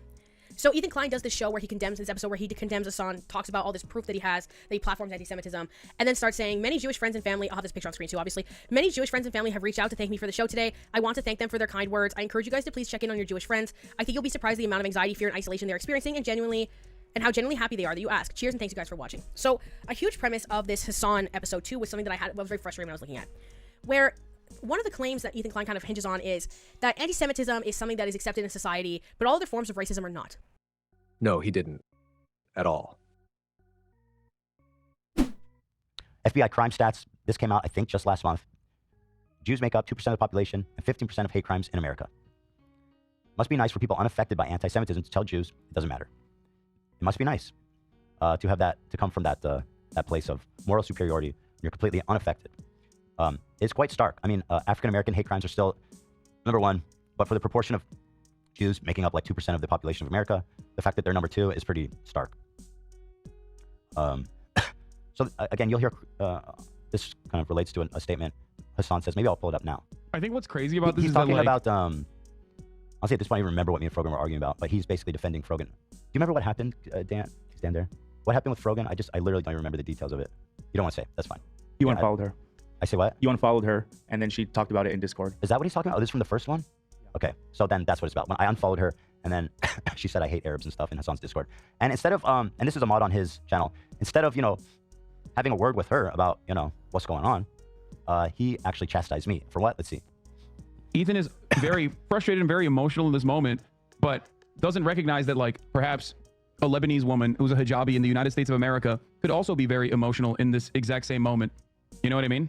So Ethan Klein does this show where he condemns this episode where he condemns Hassan, talks about all this proof that he has, that he platforms anti-Semitism, and then starts saying, many Jewish friends and family, I'll have this picture on screen too, obviously. Many Jewish friends and family have reached out to thank me for the show today. I want to thank them for their kind words. I encourage you guys to please check in on your Jewish friends. I think you'll be surprised the amount of anxiety, fear, and isolation they're experiencing, and how genuinely happy they are that you ask. Cheers and thanks you guys for watching. So a huge premise of this Hassan episode 2 was something that was very frustrating when I was looking at, where one of the claims that Ethan Klein kind of hinges on is that anti-Semitism is something that is accepted in society, but all other forms of racism are not. No, he didn't. At all. FBI crime stats. This came out, I think, just last month. Jews make up 2% of the population and 15% of hate crimes in America. Must be nice for people unaffected by anti-Semitism to tell Jews it doesn't matter. It must be nice to have that, to come from that place of moral superiority. You're completely unaffected. It's quite stark. I mean, African-American hate crimes are still number one, but for the proportion of Jews making up like 2% of the population of America, the fact that they're number two is pretty stark. So again, you'll hear this kind of relates to a statement Hassan says. Maybe I'll pull it up now. I think what's crazy about this he's is talking that, like, about I'll say at this point I don't even remember what me and Frogan were arguing about, but he's basically defending Frogan. Do you remember what happened, Dan? Stand there. What happened with Frogan? I literally don't even remember the details of it. You don't want to say? That's fine. You unfollowed her. I say what? You unfollowed her, and then she talked about it in Discord. Is that what he's talking about? Oh, this is from the first one? Okay, so then that's what it's about. When I unfollowed her, and then she said I hate Arabs and stuff in Hassan's Discord. And instead of, and this is a mod on his channel, instead of, having a word with her about, what's going on, he actually chastised me. For what? Let's see. Ethan is very frustrated and very emotional in this moment, but doesn't recognize that, like, perhaps a Lebanese woman who's a hijabi in the United States of America could also be very emotional in this exact same moment. You know what I mean?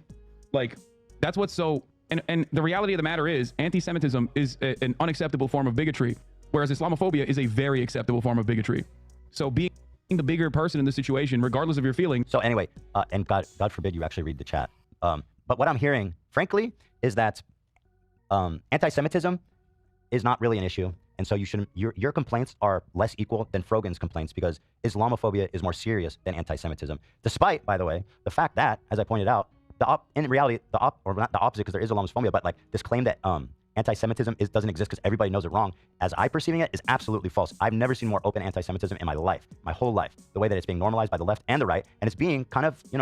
Like, that's what's so... And the reality of the matter is, anti-Semitism is an unacceptable form of bigotry, whereas Islamophobia is a very acceptable form of bigotry. So being the bigger person in this situation, regardless of your feelings... So anyway, and God forbid you actually read the chat. But what I'm hearing, frankly, is that anti-Semitism is not really an issue. And so you shouldn't, your complaints are less equal than Frogan's complaints because Islamophobia is more serious than anti-Semitism. Despite, by the way, the fact that, as I pointed out, in reality, or not the opposite, because there is Islamophobia, but like this claim that anti-Semitism doesn't exist because everybody knows it wrong, as I perceiving it, is absolutely false. I've never seen more open anti-Semitism in my life, my whole life. The way that it's being normalized by the left and the right, and it's being kind of, in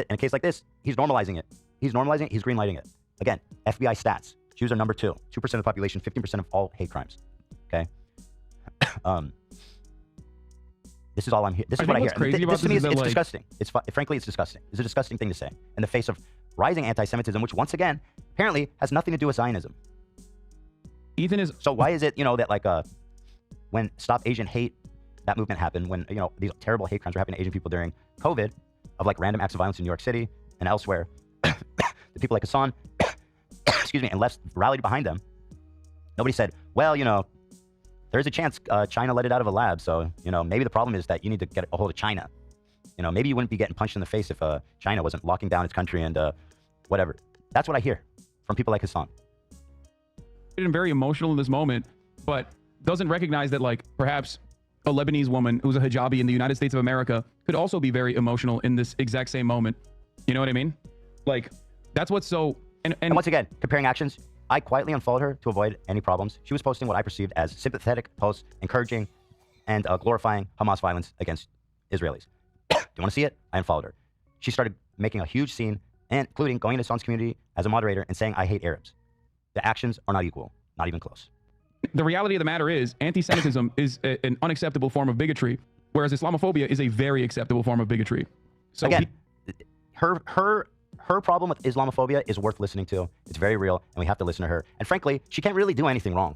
a case like this, he's normalizing it. He's normalizing it, he's greenlighting it. Again, FBI stats. Jews are number 2. 2% of the population, 15% of all hate crimes. Okay? This is all I'm here. This is what I hear. This to me is disgusting. Frankly, it's disgusting. It's a disgusting thing to say in the face of rising anti-Semitism, which once again, apparently has nothing to do with Zionism. Ethan is... So why is it, that like when Stop Asian Hate, that movement happened, when, these terrible hate crimes were happening to Asian people during COVID, of like random acts of violence in New York City and elsewhere, the people like Hassan, excuse me, and left rallied behind them. Nobody said, well, there's a chance China let it out of a lab, so, maybe the problem is that you need to get a hold of China. Maybe you wouldn't be getting punched in the face if China wasn't locking down its country and whatever. That's what I hear from people like Hassan. And very emotional in this moment, but doesn't recognize that, like, perhaps a Lebanese woman who's a hijabi in the United States of America could also be very emotional in this exact same moment. You know what I mean? Like, that's what's so... And once again, comparing actions, I quietly unfollowed her to avoid any problems. She was posting what I perceived as sympathetic posts, encouraging and glorifying Hamas violence against Israelis. Do you want to see it? I unfollowed her. She started making a huge scene, including going into Hassan's community as a moderator and saying, I hate Arabs. The actions are not equal, not even close. The reality of the matter is, anti-Semitism is an unacceptable form of bigotry, whereas Islamophobia is a very acceptable form of bigotry. So again, her problem with Islamophobia is worth listening to. It's very real, and we have to listen to her. And frankly, she can't really do anything wrong.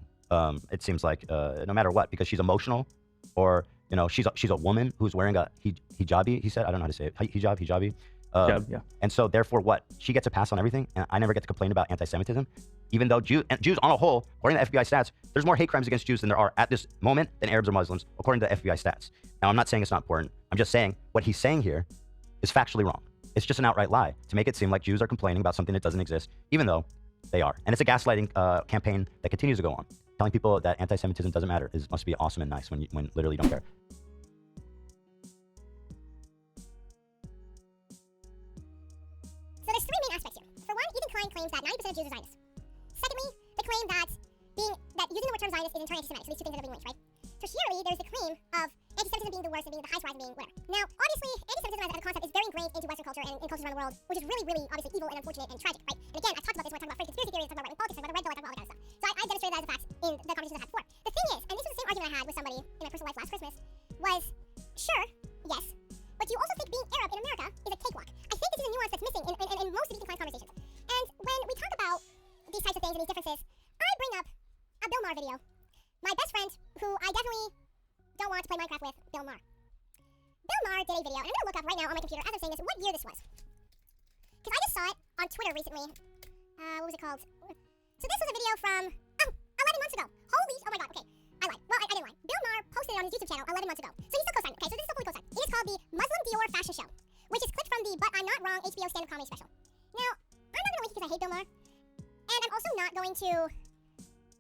It seems like no matter what, because she's emotional, or she's a woman who's wearing a hijabi. He said, I don't know how to say it. Hijabi. Yeah. And so therefore, what? She gets a pass on everything, and I never get to complain about anti-Semitism, even though Jews on a whole, according to FBI stats, there's more hate crimes against Jews than there are at this moment than Arabs or Muslims, according to FBI stats. Now, I'm not saying it's not important. I'm just saying what he's saying here is factually wrong. It's just an outright lie to make it seem like Jews are complaining about something that doesn't exist, even though they are. And it's a gaslighting campaign that continues to go on. Telling people that anti-Semitism doesn't matter must be awesome and nice when literally you don't care. So there's 3 main aspects here. For one, Ethan Klein claims that 90% of Jews are Zionists. Secondly, the claim that using the word term Zionist is in turn anti-Semitic. So these 2 things are being linked, right? Tertiarily, there's the claim of anti-Semitism being the worst and being the highest rise and being whatever. Now, obviously, anti-Semitism as a concept is very ingrained into Western culture and in cultures around the world, which is really, really obviously evil and unfortunate and tragic, right? And again, I've talked about this when I talk about fake conspiracy theories, I talk about right-wing politics, I talk about the red pill, I talk about all that kind of stuff. So I demonstrated that as a fact in the conversations I've had before. The thing is, and this was the same argument I had with somebody in my personal life last Christmas, was, sure, yes, but do you also think being Arab in America is a cakewalk? I think this is a nuance that's missing in most of Ethan Klein's conversations. And when we talk about these types of things and these differences, I bring up a Bill Maher video. My best friend, who I definitely don't did a video, and I'm gonna look up right now on my computer as I'm saying this what year this was. Because I just saw it on Twitter recently. What was it called? So this was a video from 11 months ago. Holy, oh my god, okay. I lied. Well, I didn't lie. Bill Maher posted it on his YouTube channel 11 months ago. So he's still co-signed. Okay, so this is still fully co-signed. It is called the Muslim Dior Fashion Show, which is clipped from the But I'm Not Wrong HBO stand-up comedy special. Now, I'm not gonna link it because I hate Bill Maher, and I'm also not going to.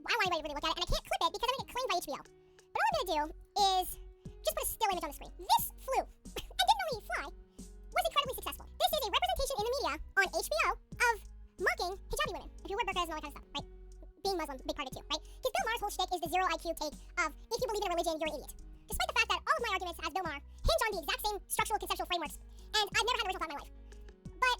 I don't want anybody to really look at it, and I can't clip it because I'm gonna get claimed by HBO. But all I'm gonna do is just put a still image on the screen. This flew, and didn't only fly, was incredibly successful. This is a representation in the media on HBO of mocking hijabi women. If you wear burqas and all that kind of stuff, right? Being Muslim, big part of it too, right? Because Bill Maher's whole shtick is the zero IQ take of if you believe in a religion, you're an idiot. Despite the fact that all of my arguments as Bill Maher hinge on the exact same structural conceptual frameworks, and I've never had an original thought in my life. But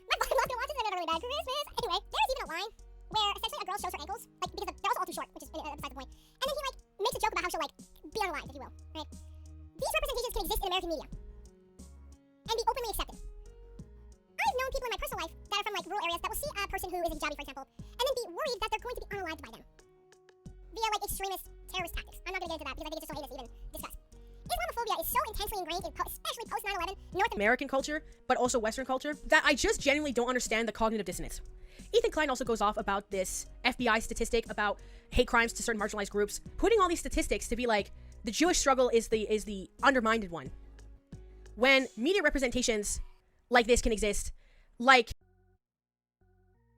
my father-in-law's gonna watch this and I'm gonna really bad Christmas. Anyway, there's even a line where essentially a girl shows her ankles, like because they're also all too short, which is besides the point. And then he like makes a joke about how she'll like be on a line, if you will, right? These representations can exist in American media and be openly accepted. I've known people in my personal life that are from like rural areas that will see a person who is a hijabi, for example, and then be worried that they're going to be unalived by them via like extremist terrorist tactics. I'm not going to get into that because I think it's just so heinous to even discuss. Islamophobia is so intensely ingrained in especially post 9/11 North American culture, but also Western culture, that I just genuinely don't understand the cognitive dissonance. Ethan Klein also goes off about this FBI statistic about hate crimes to certain marginalized groups, putting all these statistics to be like the Jewish struggle is the undermined one. When media representations like this can exist, like.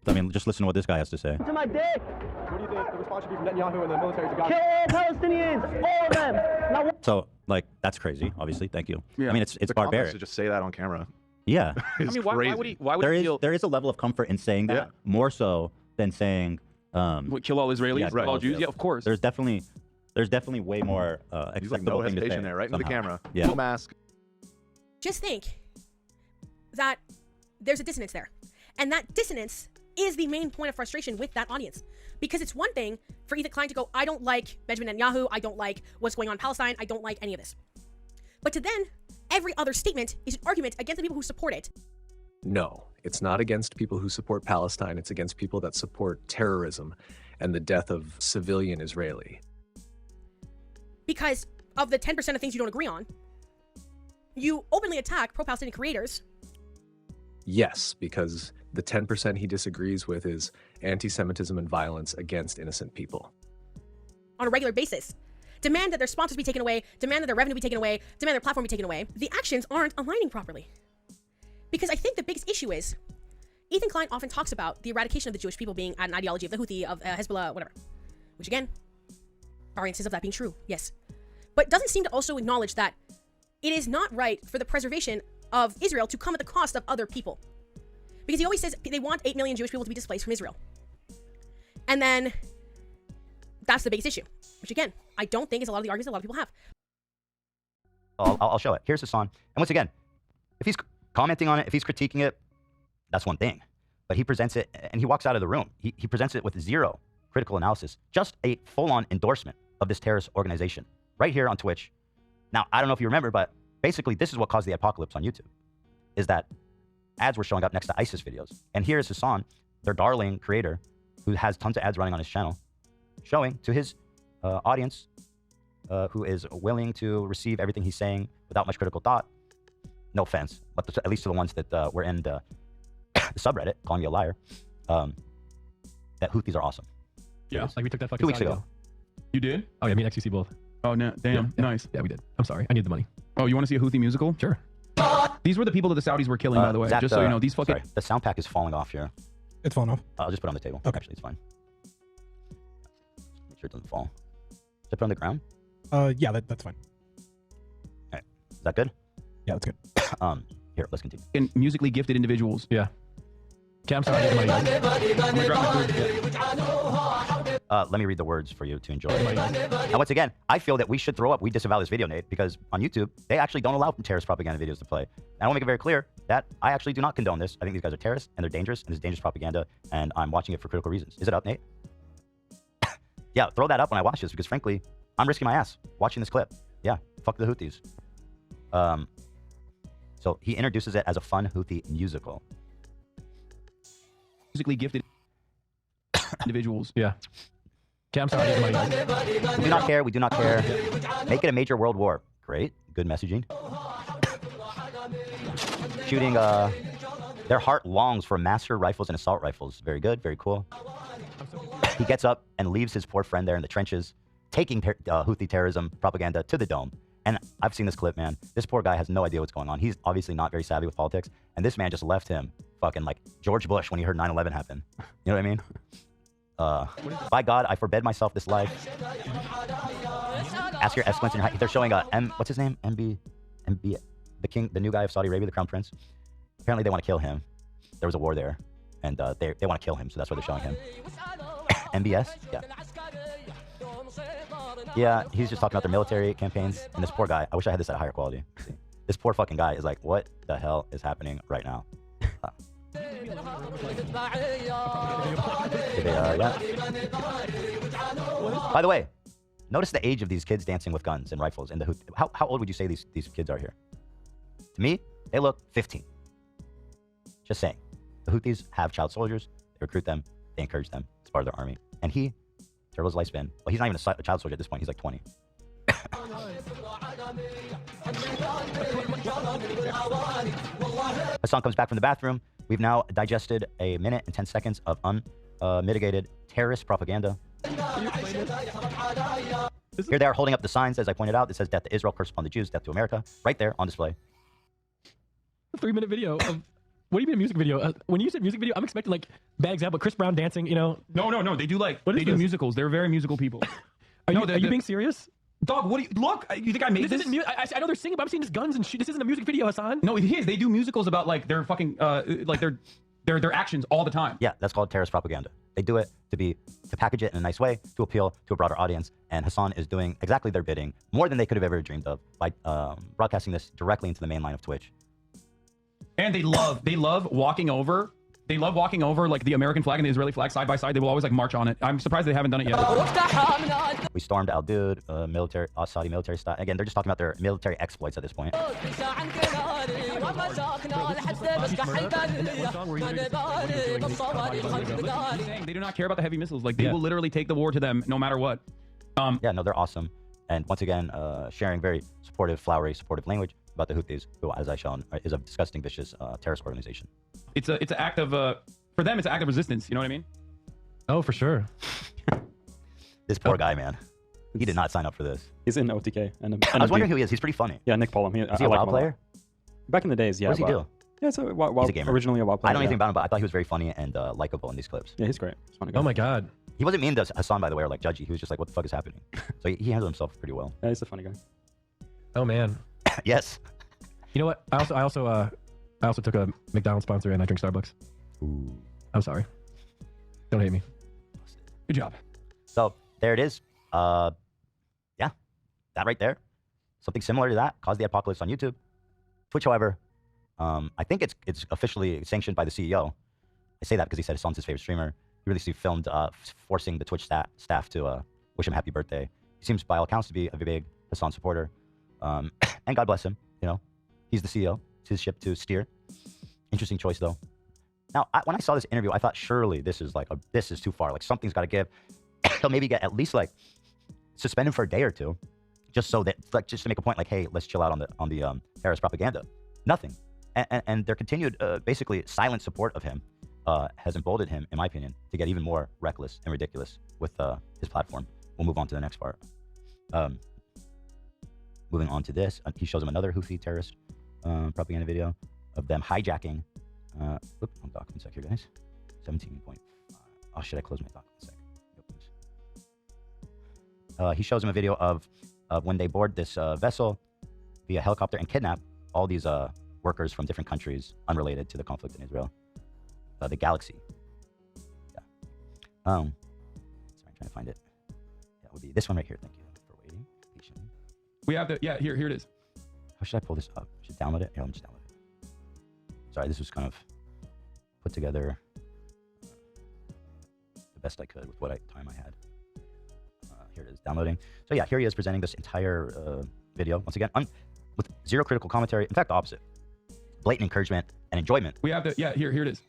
I mean, just listen to what this guy has to say. To my dick! What do you think the response should be from Netanyahu and the military to Kill all Palestinians! All of them! Now, So, like, that's crazy, obviously. Thank you. I mean, it's barbaric. To just say that on camera. Yeah. I mean, why would he? Why would there is a level of comfort in saying that, more so than saying kill all Israelis, yeah, all Jews. Yeah, of course. There's definitely way more acceptable no thing to say. hesitation there, right into the somehow. camera. Yeah. Full mask. Just think that there's a dissonance there. And that dissonance is the main point of frustration with that audience. Because it's one thing for Ethan Klein to go, I don't like Benjamin Netanyahu, I don't like what's going on in Palestine, I don't like any of this. But to then, every other statement is an argument against the people who support it. No, it's not against people who support Palestine. It's against people that support terrorism and the death of civilian Israeli. Because of the 10% of things you don't agree on, you openly attack pro-Palestinian creators. Yes, because the 10% he disagrees with is anti-Semitism and violence against innocent people. On a regular basis. Demand that their sponsors be taken away, demand that their revenue be taken away, demand their platform be taken away. The actions aren't aligning properly. Because I think the biggest issue is, Ethan Klein often talks about the eradication of the Jewish people being an ideology of the Houthi, of Hezbollah, whatever. Which again, are instances of that being true, yes. But doesn't seem to also acknowledge that it is not right for the preservation of Israel to come at the cost of other people. Because he always says they want 8 million Jewish people to be displaced from Israel. And then, that's the biggest issue. Which again, I don't think is a lot of the arguments that a lot of people have. I'll show it. Here's Hassan. And once again, if he's commenting on it, if he's critiquing it, that's one thing. But he presents it, and he walks out of the room. He presents it with zero critical analysis. Just a full-on endorsement of this terrorist organization. Right here on Twitch. Now, I don't know if you remember, but basically this is what caused the apocalypse on YouTube. Is that ads were showing up next to ISIS videos. And here's Hassan, their darling creator, who has tons of ads running on his channel, showing to his audience who is willing to receive everything he's saying without much critical thought. No offense, but at least to the ones that were in the subreddit calling me a liar, that Houthis are awesome. Yeah, like we took that fucking 2 weeks ago. You did? Oh yeah, me and XQC both. Oh, no, damn, nice. Yeah, we did. I'm sorry, I need the money. Oh, you want to see a Houthi musical? Sure. These were the people that the Saudis were killing, by the way. Zach, just so you know, these fucking. Sorry, the sound pack is falling off here. It's falling off. I'll just put it on the table. Okay. Actually, it's fine. Make sure it doesn't fall. Should I put it on the ground? Yeah, that's fine. All right. Is that good? Yeah, that's good. Here, let's continue. And musically gifted individuals. Yeah. Okay, I'm sorry. Let me read the words for you to enjoy. And once again, I feel that we should throw up. We disavow this video, Nate, because on YouTube, they actually don't allow terrorist propaganda videos to play. And I want to make it very clear that I actually do not condone this. I think these guys are terrorists, and they're dangerous, and it's dangerous propaganda, and I'm watching it for critical reasons. Is it up, Nate? Yeah, throw that up when I watch this, because frankly, I'm risking my ass watching this clip. Yeah, fuck the Houthis. So he introduces it as a fun Houthi musical. Musically gifted individuals. Yeah. Okay, I'm sorry. We do not care. We do not care. Make it a major world war. Great. Good messaging. shooting. Their heart longs for master rifles and assault rifles. Very good, very cool. He gets up and leaves his poor friend there in the trenches, taking Houthi terrorism propaganda to the dome. And I've seen this clip, man. This poor guy has no idea what's going on. He's obviously not very savvy with politics. And this man just left him fucking like George Bush when he heard 9/11 happen. You know what I mean? By God, I forbid myself this life. Ask your excellence. They're showing what's his name? MB, the king, the new guy of Saudi Arabia, the crown prince. Apparently they want to kill him. There was a war there, and they want to kill him, so that's why they're showing him. MBS? Yeah. Yeah, he's just talking about their military campaigns, and this poor guy, I wish I had this at a higher quality. See? This poor fucking guy is like, what the hell is happening right now? Yeah. By the way, notice the age of these kids dancing with guns and rifles. And how old would you say these kids are here? To me, they look 15. Just saying. The Houthis have child soldiers. They recruit them. They encourage them. It's part of their army. And Turbo's lifespan, well, he's not even a child soldier at this point. He's like 20. Hassan comes back from the bathroom. We've now digested 1 minute and 10 seconds of unmitigated terrorist propaganda. Here they are holding up the signs, as I pointed out. It says death to Israel, curse upon the Jews, death to America. Right there on display. A 3-minute video of... What do you mean a music video? When you said music video, I'm expecting like bad example, Chris Brown dancing, you know? No. They do musicals. They're very musical people. Are you being serious? Dog, what do you... Look, you think I made this? I know they're singing, but I'm seeing just guns and shit. This isn't a music video, Hassan. No, it is. They do musicals about like their fucking... like their actions all the time. Yeah, that's called terrorist propaganda. They do it to package it in a nice way, to appeal to a broader audience. And Hassan is doing exactly their bidding, more than they could have ever dreamed of, by broadcasting this directly into the main line of Twitch. And they love walking over. They love walking over like the American flag and the Israeli flag side by side. They will always like march on it. I'm surprised they haven't done it yet. We stormed Al Dude, Saudi military style. Again, they're just talking about their military exploits at this point. They do not care about the heavy missiles. Like they will literally take the war to them no matter what. Yeah, no, they're awesome. And once again, sharing very supportive, flowery, supportive language about the Houthis, who, as I've shown, is a disgusting, vicious terrorist organization. It's an act of for them. It's an act of resistance. You know what I mean? Oh, for sure. This poor guy, man. He did not sign up for this. He's in OTK. I was wondering who he is. He's pretty funny. Yeah, Nick Pollum. Is he a WoW player? Back in the days, yeah. What does he do? Yeah, so he's a gamer. Originally a WoW player. I don't know anything about him, but I thought he was very funny and likable in these clips. Yeah, he's great. He's funny guy. Oh my God. He wasn't mean to Hassan, by the way, or like judgy. He was just like, what the fuck is happening? So he handled himself pretty well. Yeah, he's a funny guy. Oh man. Yes. You know what? I also took a McDonald's sponsor and I drink Starbucks. Ooh. I'm sorry. Don't hate me. Good job. So there it is. Yeah, that right there. Something similar to that caused the apocalypse on YouTube. Twitch, however, I think it's officially sanctioned by the CEO. I say that because he said Hassan's his favorite streamer. He released filmed forcing the Twitch staff to wish him happy birthday. He seems, by all accounts, to be a big Hassan supporter. And God bless him. You know, he's the CEO. It's his ship to steer. Interesting choice, though. Now, when I saw this interview, I thought surely this is too far. Like something's got to give. He'll maybe get at least like suspended for a day or two, just so that just to make a point, like, hey, let's chill out on the terrorist propaganda. Nothing, and their continued basically silent support of him has emboldened him, in my opinion, to get even more reckless and ridiculous with his platform. We'll move on to the next part. Moving on to this, he shows him another Houthi terrorist propaganda video of them hijacking. Oops, I'm docking a sec here, guys. 17.5. Oh, should I close my dock a sec? He shows him a video of when they board this vessel via helicopter and kidnap all these workers from different countries unrelated to the conflict in Israel. The Galaxy. Yeah. Sorry, I'm trying to find it. That would be this one right here. Thank you for waiting patiently. We have here it is. How should I pull this up? Should I download it? Yeah, let me just download it. Sorry, this was kind of put together the best I could with what time I had. Here it is, downloading. So yeah, here he is presenting this entire video, once again, with zero critical commentary. In fact, the opposite. Blatant encouragement and enjoyment. We have here it is.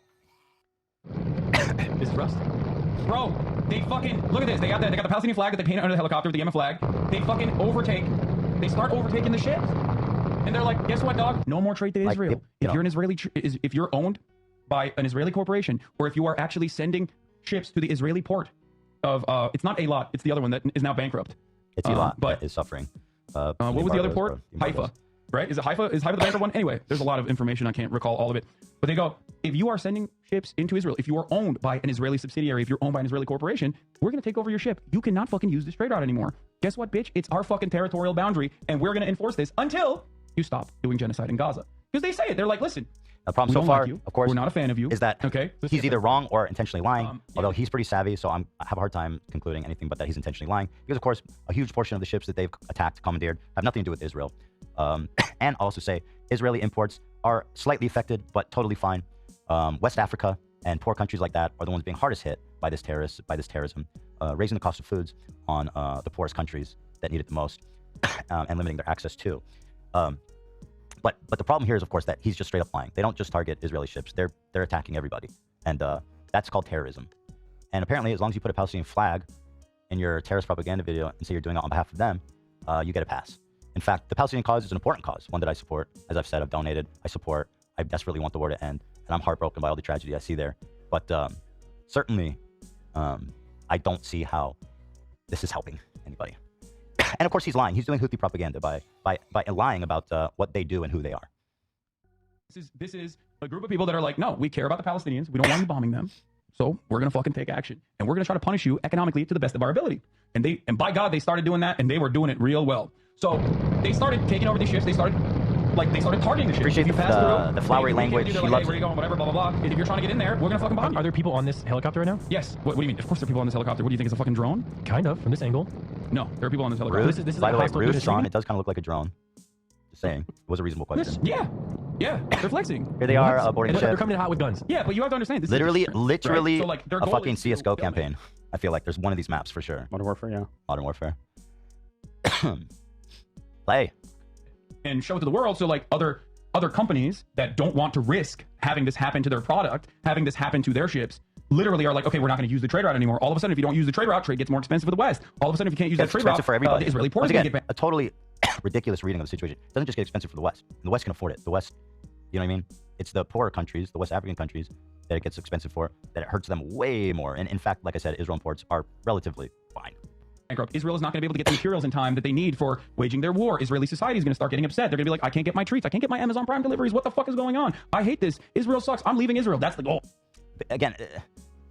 Is it Rust? Bro, they fucking, look at this. They got the Palestinian flag that they painted under the helicopter with the Yemen flag. They fucking overtake. They start overtaking the ships. And they're like, guess what, dog? No more trade to Like, Israel. If you're an Israeli, if you're owned by an Israeli corporation, or if you are actually sending ships to the Israeli port of, it's not Eilat, it's the other one that is now bankrupt. It's Eilat but that is suffering. what was the other port? Haifa, right? Is it Haifa? Is Haifa the bankrupt one? Anyway, there's a lot of information. I can't recall all of it. But they go, if you are sending ships into Israel, if you are owned by an Israeli subsidiary, if you're owned by an Israeli corporation, we're going to take over your ship. You cannot fucking use this trade route anymore. Guess what, bitch? It's our fucking territorial boundary, and we're going to enforce this until you stop doing genocide in Gaza. Because they say it. They're like, listen, the problem we so don't far, like you. of course, we're not a fan of you. is that okay? he's either wrong or intentionally lying. Although he's pretty savvy, so I have a hard time concluding anything but that he's intentionally lying. Because of course, a huge portion of the ships that they've attacked, commandeered, have nothing to do with Israel. And I'll also say Israeli imports are slightly affected, but totally fine. West Africa and poor countries like that are the ones being hardest hit by this terrorism, raising the cost of foods on the poorest countries that need it the most, and limiting their access to. But the problem here is, of course, that he's just straight up lying. They don't just target Israeli ships; they're attacking everybody, and that's called terrorism. And apparently, as long as you put a Palestinian flag in your terrorist propaganda video and say you're doing it on behalf of them, you get a pass. In fact, the Palestinian cause is an important cause, one that I support. As I've said, I've donated, I support. I desperately want the war to end, and I'm heartbroken by all the tragedy I see there. But certainly, I don't see how this is helping anybody. And of course, he's lying. He's doing Houthi propaganda by lying about what they do and who they are. This is a group of people that are like, no, we care about the Palestinians. We don't want you bombing them. So we're going to fucking take action. And we're going to try to punish you economically to the best of our ability. And by God, they started doing that, and they were doing it real well. So they started taking over these ships. They started targeting the ships. Appreciate the flowery language. They're He like, loves hey, where it. you going? Whatever, blah, blah, blah. If you're trying to get in there, we're going to fucking bomb you. Are there people on this helicopter right now? Yes. What do you mean? Of course there are people on this helicopter. What do you think, it's a fucking drone? Kind of, from this angle. No, there are people on this helicopter. Rude. This is By like the way, hostile Rude, business Sean, treatment? it does kind of look like a drone. Just saying. It was a reasonable question. Yeah, they're flexing. Here they are boarding the They're ship. coming in hot with guns. Yeah, but you have to understand this. Literally, is right? So, like, their a goal fucking is to CS:GO kill them. campaign. I feel like there's one of these maps for sure. Modern Warfare, yeah. Modern Warfare. Play. And show it to the world, so like other companies that don't want to risk having this happen to their product, having this happen to their ships, literally are like, okay, we're not going to use the trade route anymore. All of a sudden, if you don't use the trade route, trade gets more expensive for the West. All of a sudden, if you can't use that It's trade route, expensive for everybody. the Israeli port Once is going to again, get a totally ridiculous reading of the situation. It doesn't just get expensive for the West. The West can afford it. The West, you know what I mean? It's the poorer countries, the West African countries, that it gets expensive for, that it hurts them way more. And in fact, like I said, Israel imports are relatively fine. bankrupt. Israel is not going to be able to get the materials in time that they need for waging their war. Israeli society is going to start getting upset. They're going to be like, I can't get my treats. I can't get my Amazon Prime deliveries. What the fuck is going on? I hate this. Israel sucks. I'm leaving Israel. That's the goal. Again,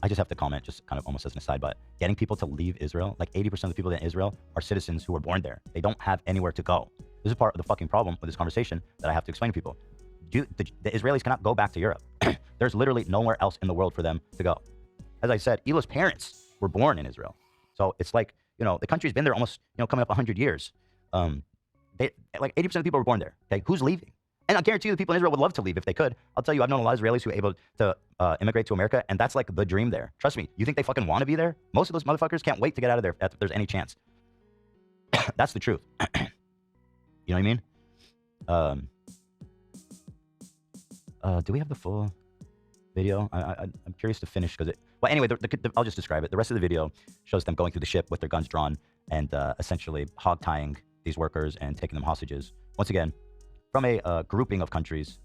I just have to comment, just kind of almost as an aside, but getting people to leave Israel, like 80% of the people in Israel are citizens who were born there. They don't have anywhere to go. This is part of the fucking problem with this conversation that I have to explain to people. The Israelis cannot go back to Europe. There's literally nowhere else in the world for them to go. As I said, Elo's parents were born in Israel. So it's like, you know, the country's been there almost, you know, coming up 100 years. Like 80% of the people were born there. Okay, who's leaving? And I guarantee you the people in Israel would love to leave if they could. I'll tell you, I've known a lot of Israelis who are able to immigrate to America, and that's like the dream there. Trust me, you think they fucking want to be there? Most of those motherfuckers can't wait to get out of there if there's any chance. That's the truth. You know what I mean? Do we have the full video? I'm curious to finish because well, anyway, I'll just describe it. The rest of the video shows them going through the ship with their guns drawn and essentially hog-tying these workers and taking them hostages. Once again, from a grouping of countries,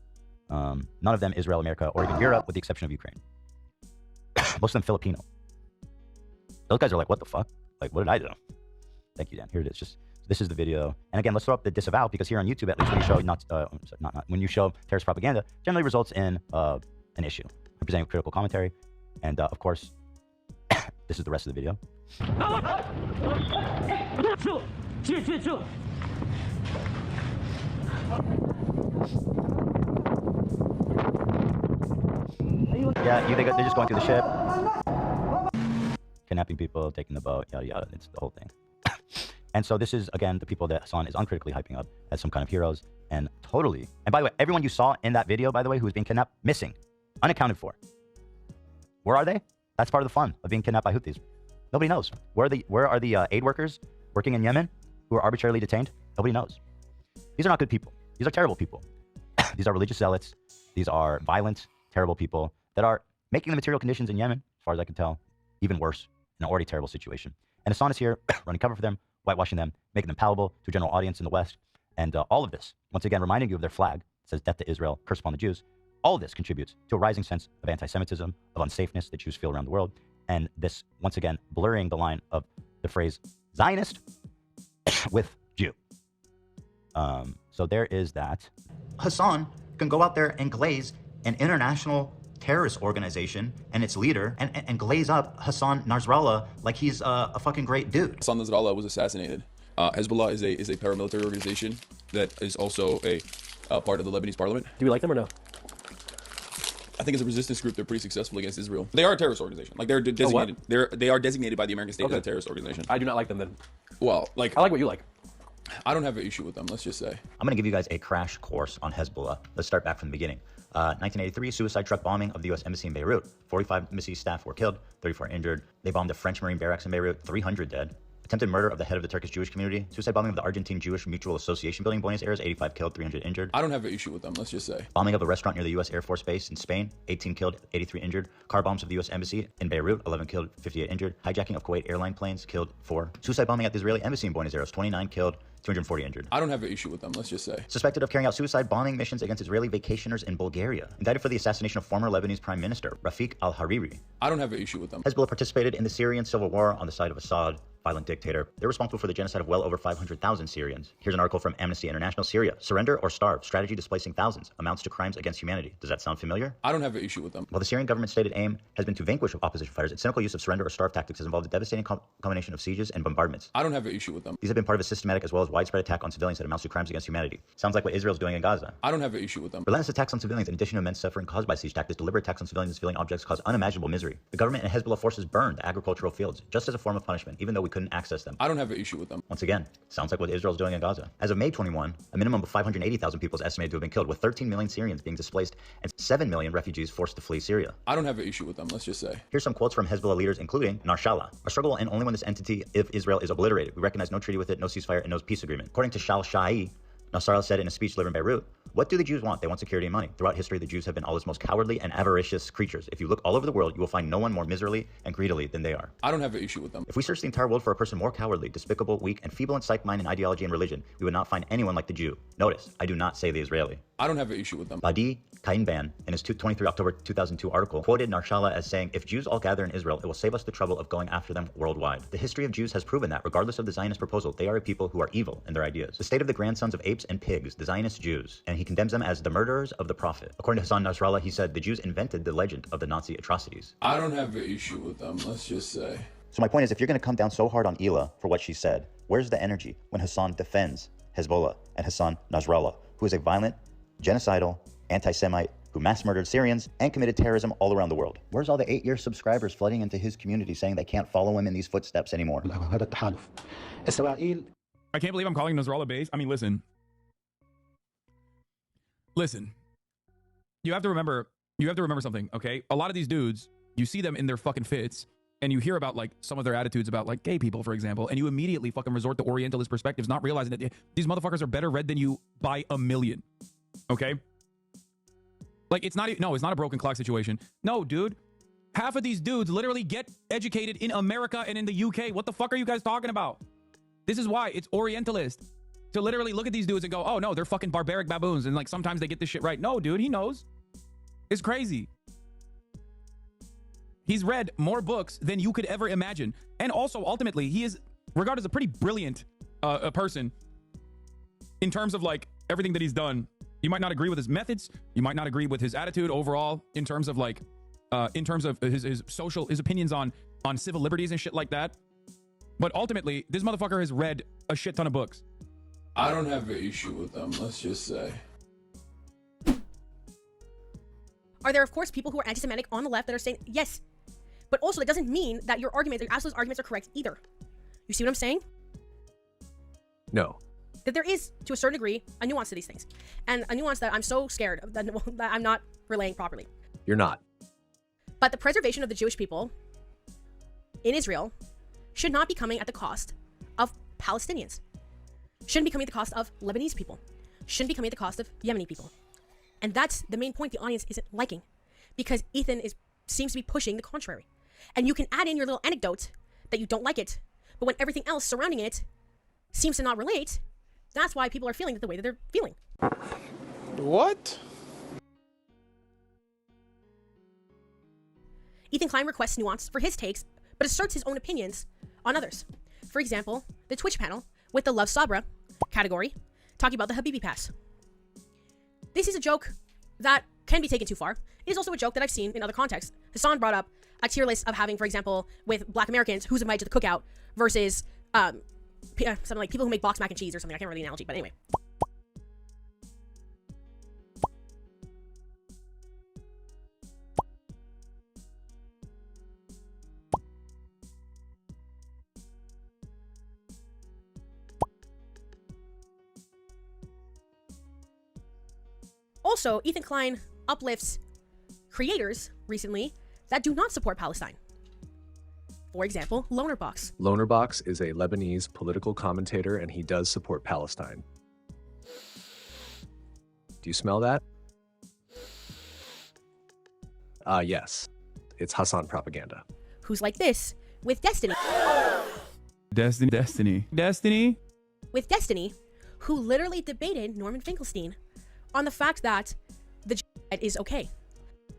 none of them Israel, America, or even Europe, with the exception of Ukraine. Most of them Filipino. Those guys are like, what the fuck? Like, what did I do? Thank you, Dan. Here it is. This is the video. And again, let's throw up the disavow, because here on YouTube, at least when you show when you show terrorist propaganda, generally results in an issue. I'm presenting a critical commentary, and of course, this is the rest of the video. Yeah, they're just going through the ship, kidnapping people, taking the boat, yada yada. It's the whole thing. And so this is, again, the people that Hassan is uncritically hyping up as some kind of heroes, and totally. And by the way, everyone you saw in that video, by the way, who was being kidnapped, missing, unaccounted for. Where are they? That's part of the fun of being kidnapped by Houthis. Nobody knows. Where are the aid workers working in Yemen who are arbitrarily detained? Nobody knows. These are not good people. These are terrible people. These are religious zealots. These are violent, terrible people that are making the material conditions in Yemen, as far as I can tell, even worse in an already terrible situation. And Hassan is here running cover for them, whitewashing them, making them palatable to a general audience in the West, And all of this, once again, reminding you of their flag, it says death to Israel, curse upon the Jews. All of this contributes to a rising sense of anti-Semitism, of unsafeness that Jews feel around the world. And this, once again, blurring the line of the phrase Zionist with Jew. So there is that. Hassan can go out there and glaze an international terrorist organization and its leader and glaze up Hassan Nasrallah like he's a fucking great dude. Hassan Nasrallah was assassinated. Hezbollah is a paramilitary organization that is also a part of the Lebanese parliament. Do you like them or no? I think as a resistance group, they're pretty successful against Israel. They are a terrorist organization. Like they're designated. They are designated by the American state as a terrorist organization. I do not like them then. Well, like I like what you like. I don't have an issue with them. Let's just say. I'm going to give you guys a crash course on Hezbollah. Let's start back from the beginning. 1983, suicide truck bombing of the U.S. Embassy in Beirut. 45 embassy staff were killed, 34 injured. They bombed the French Marine barracks in Beirut, 300 dead. Attempted murder of the head of the Turkish Jewish community. Suicide bombing of the Argentine Jewish Mutual Association building in Buenos Aires, 85 killed, 300 injured. I don't have an issue with them. Let's just say. Bombing of a restaurant near the U.S. Air Force Base in Spain, 18 killed, 83 injured. Car bombs of the U.S. Embassy in Beirut, 11 killed, 58 injured. Hijacking of Kuwait airline planes, killed 4. Suicide bombing at the Israeli Embassy in Buenos Aires, 29 killed, 240 injured. I don't have an issue with them. Let's just say. Suspected of carrying out suicide bombing missions against Israeli vacationers in Bulgaria. Indicted for the assassination of former Lebanese Prime Minister Rafik al-Hariri. I don't have an issue with them. Hezbollah participated in the Syrian civil war on the side of Assad, violent dictator. They're responsible for the genocide of well over 500,000 Syrians. Here's an article from Amnesty International. Syria, surrender or starve, strategy displacing thousands, amounts to crimes against humanity. Does that sound familiar? I don't have an issue with them. While the Syrian government's stated aim has been to vanquish opposition fighters, its cynical use of surrender or starve tactics has involved a devastating combination of sieges and bombardments. I don't have an issue with them. These have been part of a systematic as well as widespread attack on civilians that amounts to crimes against humanity. Sounds like what Israel's doing in Gaza. I don't have an issue with them. Relentless attacks on civilians, in addition to immense suffering caused by siege tactics, deliberate attacks on civilians and civilian objects cause unimaginable misery. The government and Hezbollah forces burned agricultural fields just as a form of punishment, even though we couldn't access them. I don't have an issue with them. Once again, sounds like what Israel's doing in Gaza. As of May 21, a minimum of 580,000 people is estimated to have been killed, with 13 million Syrians being displaced and 7 million refugees forced to flee Syria. I don't have an issue with them. Let's just say. Here's some quotes from Hezbollah leaders, including Nasrallah. Our struggle will end only when this entity, if Israel, is obliterated. We recognize no treaty with it, no ceasefire, and no peace agreement. According to Shal-Shai, Nasrallah said in a speech delivered in Beirut, "What do the Jews want? They want security and money. Throughout history, the Jews have been Allah's most cowardly and avaricious creatures. If you look all over the world, you will find no one more miserly and greedily than they are." I don't have an issue with them. If we search the entire world for a person more cowardly, despicable, weak, and feeble in psych, mind, and ideology and religion, we would not find anyone like the Jew. Notice, I do not say the Israeli. I don't have an issue with them. Badi Kainban, in his 23 October 2002 article, quoted Nasrallah as saying, "If Jews all gather in Israel, it will save us the trouble of going after them worldwide." The history of Jews has proven that, regardless of the Zionist proposal, they are a people who are evil in their ideas. The state of the grandsons of apes and pigs, the Zionist Jews, and he condemns them as the murderers of the Prophet. According to Hassan Nasrallah, he said, the Jews invented the legend of the Nazi atrocities. I don't have an issue with them. Let's just say. So my point is, if you're going to come down so hard on Ela for what she said, where's the energy when Hassan defends Hezbollah and Hassan Nasrallah, who is a violent, genocidal, anti-Semite, who mass murdered Syrians and committed terrorism all around the world? Where's all the 8-year subscribers flooding into his community saying they can't follow him in these footsteps anymore? I can't believe I'm calling Nasrallah base. I mean, listen. You have to remember something, okay? A lot of these dudes, you see them in their fucking fits, and you hear about, like, some of their attitudes about, like, gay people, for example, and you immediately fucking resort to Orientalist perspectives, not realizing that these motherfuckers are better read than you by a million, okay? Like, it's not a broken clock situation. No, dude. Half of these dudes literally get educated in America and in the UK. What the fuck are you guys talking about? This is why it's Orientalist. To literally look at these dudes and go, oh, no, they're fucking barbaric baboons, and, like, sometimes they get this shit right. No, dude, he knows. It's crazy. He's read more books than you could ever imagine. And also, ultimately, he is regarded as a pretty brilliant person in terms of, like, everything that he's done. You might not agree with his methods. You might not agree with his attitude overall in terms of, like, his opinions on civil liberties and shit like that. But ultimately, this motherfucker has read a shit ton of books. I don't have an issue with them, let's just say. Are there, of course, people who are anti-Semitic on the left that are saying yes, but also that doesn't mean that your absolute arguments are correct either. You see what I'm saying? No. That there is, to a certain degree, a nuance to these things, and a nuance that I'm so scared of that I'm not relaying properly. You're not. But the preservation of the Jewish people in Israel should not be coming at the cost of Palestinians. Shouldn't be coming at the cost of Lebanese people. Shouldn't be coming at the cost of Yemeni people. And that's the main point the audience isn't liking, because Ethan seems to be pushing the contrary. And you can add in your little anecdote that you don't like it, but when everything else surrounding it seems to not relate, That's why people are feeling the way that they're feeling. What? Ethan Klein requests Nuanced for his takes, but asserts his own opinions on others. For example, the Twitch panel with the Love Sabra category, talking about the Habibi Pass. This is a joke that can be taken too far. It is also a joke that I've seen in other contexts. Hassan brought up a tier list of having, for example, with Black Americans, who's invited to the cookout versus something like people who make box mac and cheese or something. I can't remember the analogy, but anyway. Also, Ethan Klein uplifts creators recently that do not support Palestine. For example, Lonerbox. Lonerbox is a Lebanese political commentator, and he does support Palestine. Do you smell that? Yes. It's Hassan propaganda. Who's like this with Destiny. Destiny. With Destiny, who literally debated Norman Finkelstein on the fact that the genocide is okay.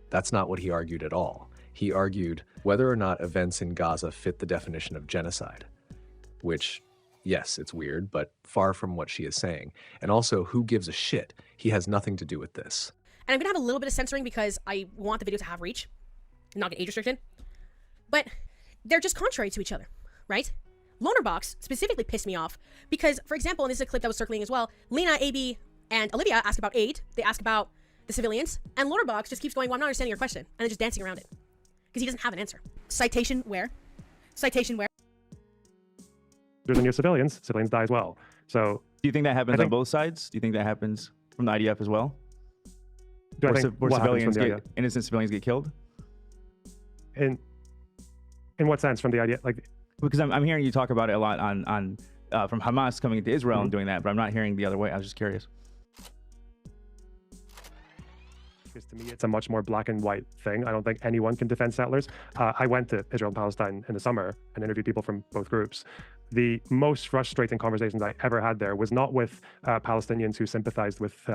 That's not what he argued at all. He argued whether or not events in Gaza fit the definition of genocide, which, yes, it's weird, but far from what she is saying. And also, who gives a shit? He has nothing to do with this. And I'm gonna have a little bit of censoring because I want the video to have reach, not get age restricted. But they're just contrary to each other, right? Lonerbox specifically pissed me off because, for example, and this is a clip that was circulating as well, Lena, AB, and Olivia ask about aid, they ask about the civilians, and Lonerbox just keeps going, well, I'm not understanding your question, and then just dancing around it. Because he doesn't have an answer. Citation where? Citation where? There's new civilians die as well. So do you think that happens on both sides? Do you think that happens from the IDF as well? Do I think where what happens from civilians the get, IDF? innocent civilians get killed? In what sense from the IDF? Like, because I'm hearing you talk about it a lot on from Hamas coming into Israel and doing that, but I'm not hearing the other way. I was just curious. Because to me, it's a much more black and white thing. I don't think anyone can defend settlers. I went to Israel and Palestine in the summer and interviewed people from both groups. The most frustrating conversations I ever had there was not with Palestinians who sympathized with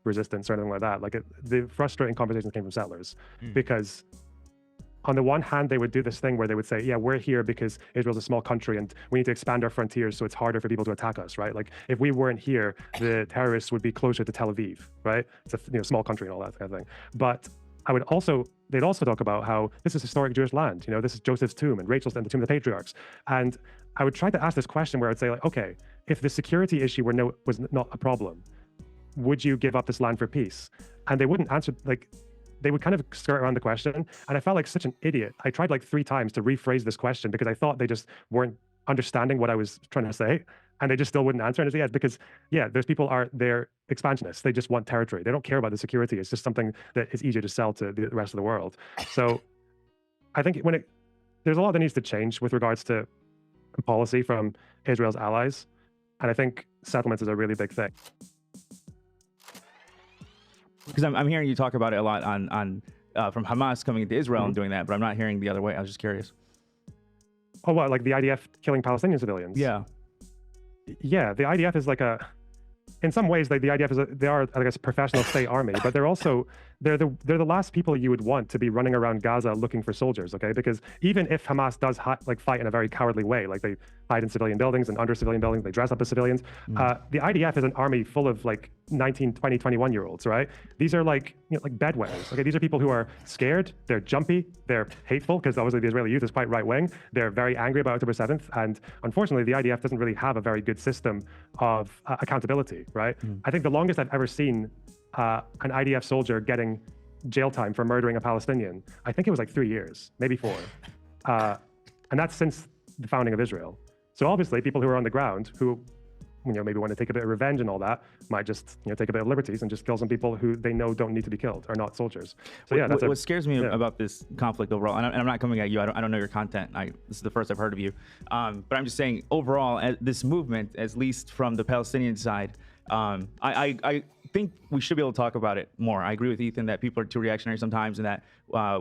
resistance or anything like that. The frustrating conversations came from settlers because on the one hand, they would do this thing where they would say, yeah, we're here because Israel's a small country and we need to expand our frontiers so it's harder for people to attack us, right? Like, if we weren't here, the terrorists would be closer to Tel Aviv, right? It's a small country and all that kind of thing. But they'd also talk about how this is historic Jewish land. This is Joseph's tomb and Rachel's and the tomb of the patriarchs. And I would try to ask this question where I'd say, like, okay, if the security issue was not a problem, would you give up this land for peace? And they wouldn't answer, they would kind of skirt around the question. And I felt like such an idiot. I tried like 3 times to rephrase this question because I thought they just weren't understanding what I was trying to say. And they just still wouldn't answer. And I said, yeah, because, yeah, those people they're expansionists. They just want territory. They don't care about the security. It's just something that is easier to sell to the rest of the world. So I think there's a lot that needs to change with regards to policy from Israel's allies. And I think settlements is a really big thing. Because I'm hearing you talk about it a lot on from Hamas coming into Israel and doing that, but I'm not hearing the other way. I was just curious. Oh, what, like the IDF killing Palestinian civilians? Yeah. Yeah, the IDF is in some ways, the IDF they are, I guess, professional state army, but they're the last people you would want to be running around Gaza looking for soldiers, okay? Because even if Hamas does fight in a very cowardly way, like they hide in civilian buildings and under civilian buildings, they dress up as civilians. The IDF is an army full of 19, 20, 21-year-olds, right? These are like bedwetters. Okay, these are people who are scared, they're jumpy, they're hateful, because obviously the Israeli youth is quite right-wing. They're very angry about October 7th, and unfortunately, the IDF doesn't really have a very good system of accountability, right? I think the longest I've ever seen an IDF soldier getting jail time for murdering a Palestinian, I think it was 3 years, maybe 4. And that's since the founding of Israel. So obviously, people who are on the ground who maybe want to take a bit of revenge and all that, might just take a bit of liberties and just kill some people who they know don't need to be killed, are not soldiers. So yeah, what scares me about this conflict overall, and I'm not coming at you, I don't know your content, this is the first I've heard of you, but I'm just saying overall, this movement, at least from the Palestinian side, I think we should be able to talk about it more. I agree with Ethan that people are too reactionary sometimes and that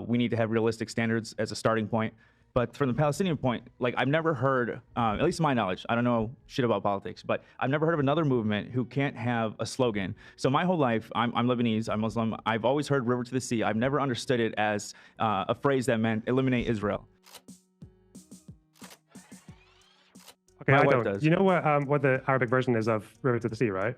we need to have realistic standards as a starting point. But from the Palestinian point, like I've never heard, at least to my knowledge, I don't know shit about politics, but I've never heard of another movement who can't have a slogan. So my whole life, I'm Lebanese, I'm Muslim. I've always heard "River to the Sea." I've never understood it as a phrase that meant eliminate Israel. Okay, My I wife don't. does. You know what the Arabic version is of River to the Sea, right?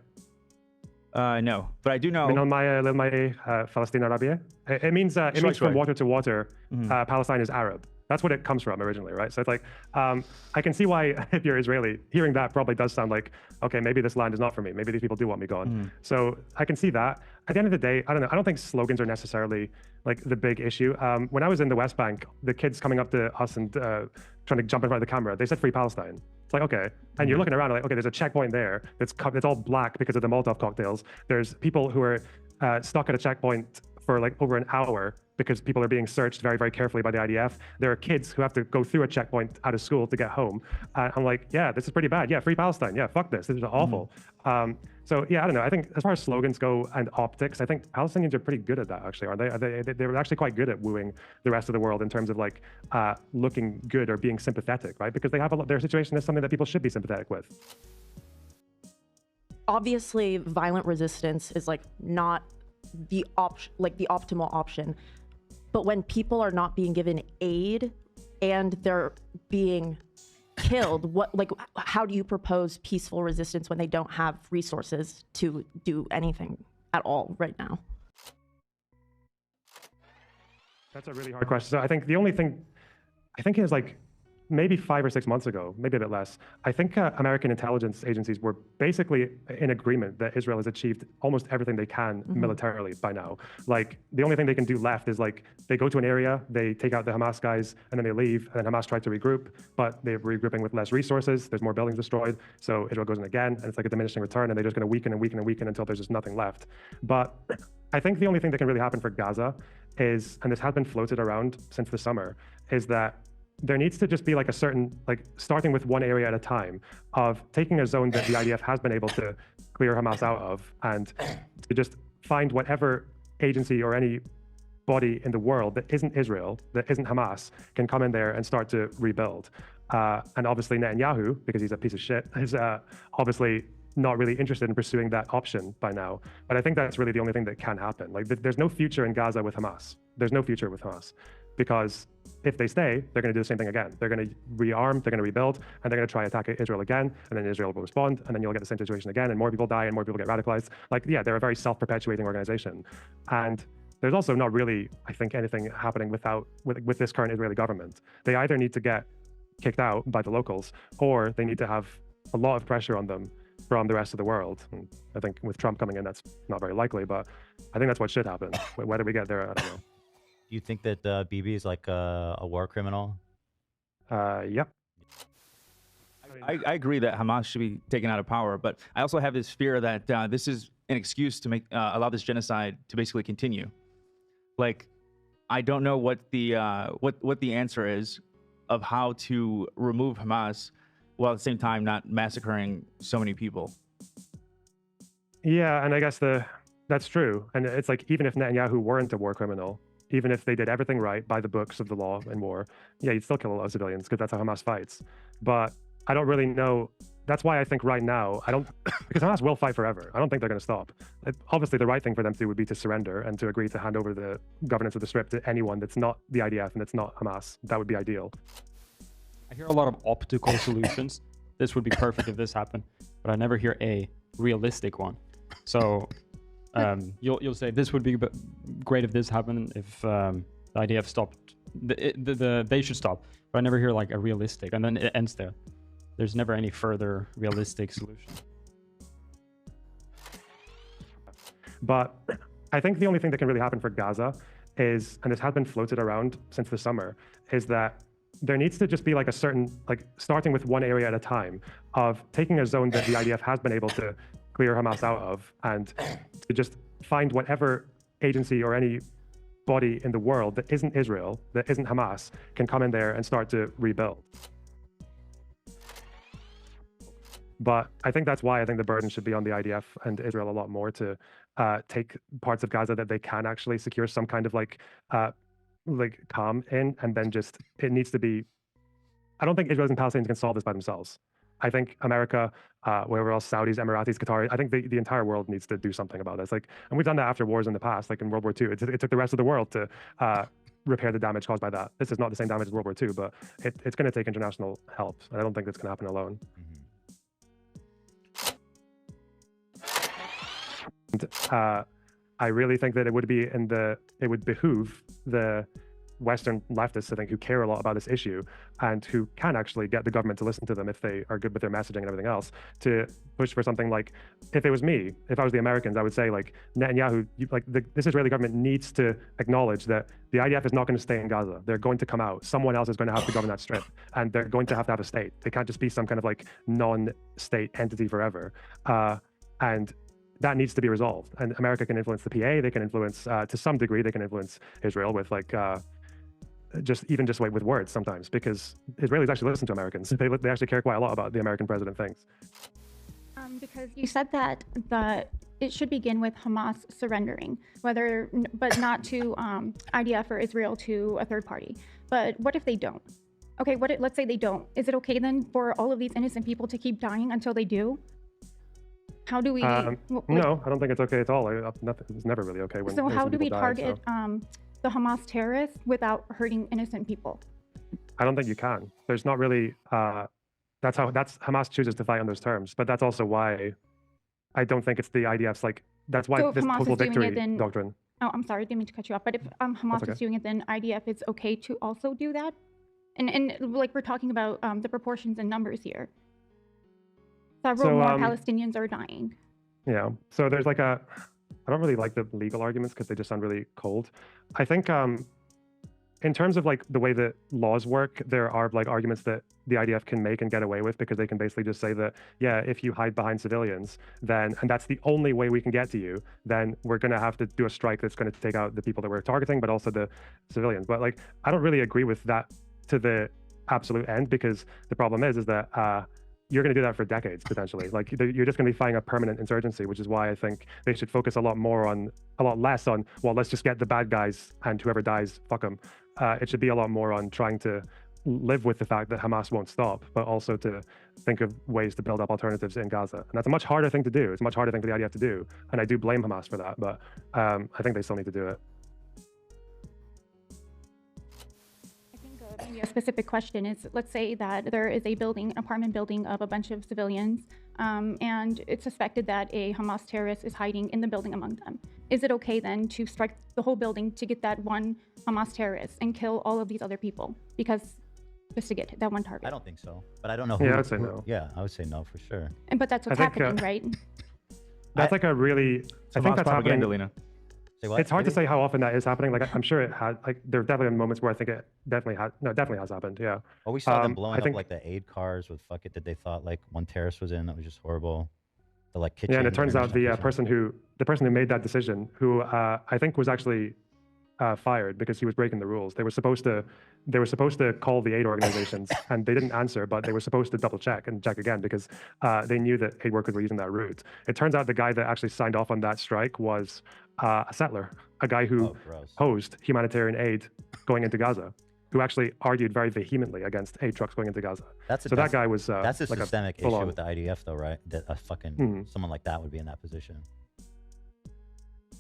No, but I do know. من الماء للماء فلسطين عربية. It means from water to water. Palestine is Arab. That's what it comes from originally, right? So it's like, I can see why, if you're Israeli, hearing that probably does sound like, okay, maybe this land is not for me. Maybe these people do want me gone. So I can see that. At the end of the day, I don't know. I don't think slogans are necessarily like the big issue. When I was in the West Bank, the kids coming up to us and trying to jump in front of the camera, they said "Free Palestine." It's like, okay. And you're looking around like, okay, there's a checkpoint there that's all black because of the Molotov cocktails. There's people who are stuck at a checkpoint for like over an hour because people are being searched very, very carefully by the IDF. There are kids who have to go through a checkpoint out of school to get home. I'm like, yeah, this is pretty bad. Yeah, Free Palestine. Yeah, fuck this. This is awful. So yeah, I don't know. I think as far as slogans go and optics, I think Palestinians are pretty good at that, actually, aren't they? They're actually quite good at wooing the rest of the world in terms of like looking good or being sympathetic, right? Because they have their situation is something that people should be sympathetic with. Obviously, violent resistance is like not the optimal option. But when people are not being given aid and they're being killed, how do you propose peaceful resistance when they don't have resources to do anything at all right now? That's a really hard question. So I think the only thing, is like maybe 5 or 6 months ago, maybe a bit less, I think American intelligence agencies were basically in agreement that Israel has achieved almost everything they can militarily by now. Like the only thing they can do left is like they go to an area, they take out the Hamas guys, and then they leave, and then Hamas tries to regroup, but they're regrouping with less resources. There's more buildings destroyed, so Israel goes in again, and it's like a diminishing return, and they're just going to weaken and weaken and weaken until there's just nothing left. But I think the only thing that can really happen for Gaza is, and this has been floated around since the summer, is that there needs to just be like a certain, like starting with one area at a time of taking a zone that the IDF has been able to clear Hamas out of and to just find whatever agency or any body in the world that isn't Israel, that isn't Hamas, can come in there and start to rebuild. And obviously Netanyahu, because he's a piece of shit, is obviously not really interested in pursuing that option by now. But I think that's really the only thing that can happen. Like there's no future in Gaza with Hamas. There's no future with Hamas because if they stay, they're going to do the same thing again. They're going to rearm, they're going to rebuild, and they're going to try attack Israel again, and then Israel will respond, and then you'll get the same situation again, and more people die, and more people get radicalized. Like, yeah, they're a very self-perpetuating organization. And there's also not really, I think, anything happening with this current Israeli government. They either need to get kicked out by the locals, or they need to have a lot of pressure on them from the rest of the world. And I think with Trump coming in, that's not very likely, but I think that's what should happen. Whether we get there, I don't know. Do you think that Bibi is like a war criminal? Yep. I agree that Hamas should be taken out of power, but I also have this fear that this is an excuse to make allow this genocide to basically continue. Like, I don't know what the answer is of how to remove Hamas while at the same time not massacring so many people. Yeah, and I guess that's true. And it's like, even if Netanyahu weren't a war criminal, even if they did everything right by the books of the law in war, yeah, you'd still kill a lot of civilians because that's how Hamas fights. But I don't really know. That's why I think right now, because Hamas will fight forever. I don't think they're going to stop. Obviously, the right thing for them to do would be to surrender and to agree to hand over the governance of the Strip to anyone that's not the IDF and that's not Hamas. That would be ideal. I hear a lot of optical solutions. This would be perfect if this happened, but I never hear a realistic one. So you'll say this would be great if this happened, if the IDF stopped. They should stop, but I never hear like a realistic, and then it ends there. There's never any further realistic solution. But I think the only thing that can really happen for Gaza is, and this has been floated around since the summer, is that there needs to just be like a certain, like starting with one area at a time of taking a zone that the IDF has been able to clear Hamas out of and to just find whatever agency or any body in the world that isn't Israel, that isn't Hamas, can come in there and start to rebuild. But I think that's why I think the burden should be on the IDF and Israel a lot more to take parts of Gaza that they can actually secure some kind of like like calm in, and then just it needs to be. I don't think Israelis and Palestinians can solve this by themselves. I think America, wherever else, Saudis, Emiratis, Qataris, I think the entire world needs to do something about this. Like, and we've done that after wars in the past, like in World War II. It took the rest of the world to repair the damage caused by that. This is not the same damage as World War II, but it's going to take international help. And I don't think that's going to happen alone. And, I really think that it would behoove the Western leftists, I think, who care a lot about this issue and who can actually get the government to listen to them if they are good with their messaging and everything else, to push for something like, if it was me, if I was the Americans, I would say, like, Netanyahu, this Israeli government needs to acknowledge that the IDF is not going to stay in Gaza. They're going to come out. Someone else is going to have to govern that strip, and they're going to have a state. They can't just be some kind of like non-state entity forever. And that needs to be resolved. And America can influence the PA. They can influence, to some degree, they can influence Israel with like, just with words sometimes, because Israelis actually listen to Americans. They actually care quite a lot about the American president thinks. Because you said that it should begin with Hamas surrendering, but not to IDF or Israel, to a third party. But what if they don't? Okay, let's say they don't. Is it okay then for all of these innocent people to keep dying until they do? How do we? No, I don't think it's okay at all. It's never really okay when. So how do we target the Hamas terrorists without hurting innocent people? I don't think you can. There's not really. That's Hamas chooses to fight on those terms, but that's also why I don't think it's the IDF's like. That's why so this Hamas total is doing victory it, then, doctrine. Oh, I'm sorry, didn't mean to cut you off. But if Hamas okay. is doing it, then IDF it's okay to also do that. And like we're talking about the proportions and numbers here. Several more Palestinians are dying. Yeah. So there's like I don't really like the legal arguments because they just sound really cold. I think in terms of like the way that laws work, there are like arguments that the IDF can make and get away with, because they can basically just say that, yeah, if you hide behind civilians, then, and that's the only way we can get to you, then we're going to have to do a strike that's going to take out the people that we're targeting, but also the civilians. But like, I don't really agree with that to the absolute end, because the problem is that you're going to do that for decades, potentially. Like, you're just going to be fighting a permanent insurgency, which is why I think they should focus a lot less on, well, let's just get the bad guys and whoever dies, fuck them. It should be a lot more on trying to live with the fact that Hamas won't stop, but also to think of ways to build up alternatives in Gaza. And that's a much harder thing to do. It's a much harder thing for the IDF to do. And I do blame Hamas for that, but I think they still need to do it. Maybe a specific question is, let's say that there is a building, an apartment building of a bunch of civilians, and it's suspected that a Hamas terrorist is hiding in the building among them. Is it okay then to strike the whole building to get that one Hamas terrorist and kill all of these other people? Because just to get that one target. I don't think so, but I don't know who. Yeah, I would say no. Yeah, I would say no for sure. But that's what's happening, right? That's like a really, I think that's happening. Lena. It's hard to say how often that is happening. Like, I'm sure it had, like, there have definitely been moments where I think it definitely has happened. Yeah. Oh, we saw them blowing up like the aid cars with fuck it that they thought like one terrorist was in. That was just horrible. The like kitchen. Yeah, and it turns out the person who made that decision, who I think was actually fired because he was breaking the rules. They were supposed to call the aid organizations and they didn't answer, but they were supposed to double check and check again because they knew that aid workers were using that route. It turns out the guy that actually signed off on that strike was a settler, a guy who opposed humanitarian aid going into Gaza, who actually argued very vehemently against aid trucks going into Gaza. That guy was that's a like systemic issue with the IDF, though, right? That a fucking someone like that would be in that position.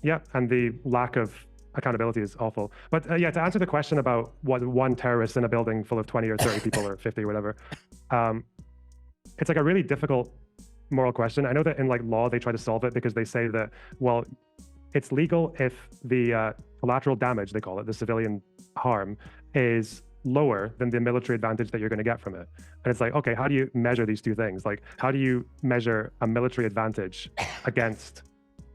Yeah, and the lack of accountability is awful. But yeah, to answer the question about what one terrorist in a building full of 20 or 30 people or 50 or whatever, it's like a really difficult moral question. I know that in like law they try to solve it because they say that, well, it's legal if the collateral damage, they call it, the civilian harm, is lower than the military advantage that you're going to get from it. And it's like, okay, how do you measure these two things? Like, how do you measure a military advantage against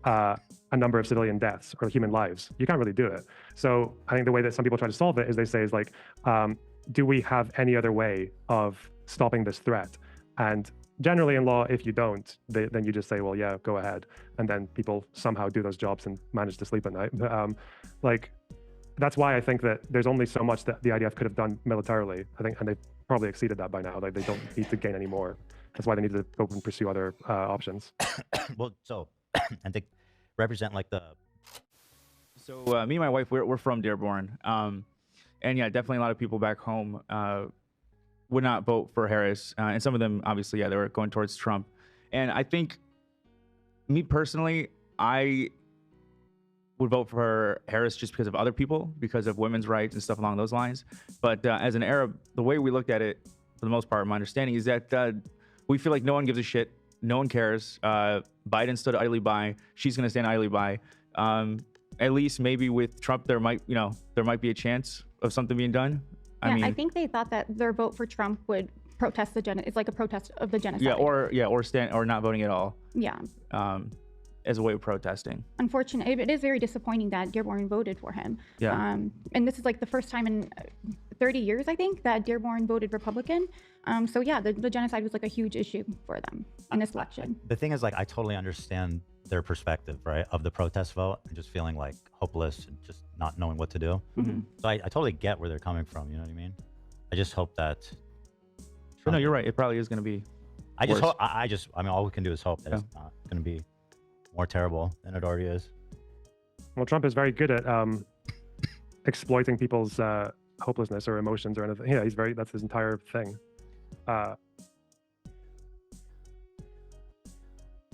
a number of civilian deaths or human lives? You can't really do it. So I think the way that some people try to solve it is they say is like, do we have any other way of stopping this threat? And generally in law, if you don't, then you just say, well, yeah, go ahead. And then people somehow do those jobs and manage to sleep at night. But, like, that's why I think that there's only so much that the IDF could have done militarily. I think, and they've probably exceeded that by now. Like, they don't need to gain any more. That's why they need to go and pursue other options. Well, so, and they represent like the. So me and my wife, we're from Dearborn. And yeah, definitely a lot of people back home would not vote for Harris. And some of them, obviously, yeah, they were going towards Trump. And I think, me personally, I would vote for Harris just because of other people, because of women's rights and stuff along those lines. But as an Arab, the way we looked at it, for the most part, my understanding is that we feel like no one gives a shit. No one cares. Biden stood idly by. She's going to stand idly by. At least maybe with Trump, there might be a chance of something being done. I think they thought that their vote for Trump would protest it's like a protest of the genocide. Or not voting at all. Yeah. As a way of protesting. Unfortunately, it is very disappointing that Dearborn voted for him. Yeah. And this is like the first time in 30 years, I think, that Dearborn voted Republican. So yeah, the genocide was like a huge issue for them in this election. The thing is, like, I totally understand their perspective, right, of the protest vote and just feeling like hopeless and just not knowing what to do. Mm-hmm. So I totally get where they're coming from. You know what I mean? I just hope that. But no, you're right. It probably is going to be. I just hope. I mean, all we can do is hope that it's not going to be more terrible than it already is. Well, Trump is very good at exploiting people's hopelessness or emotions or anything. Yeah, that's his entire thing.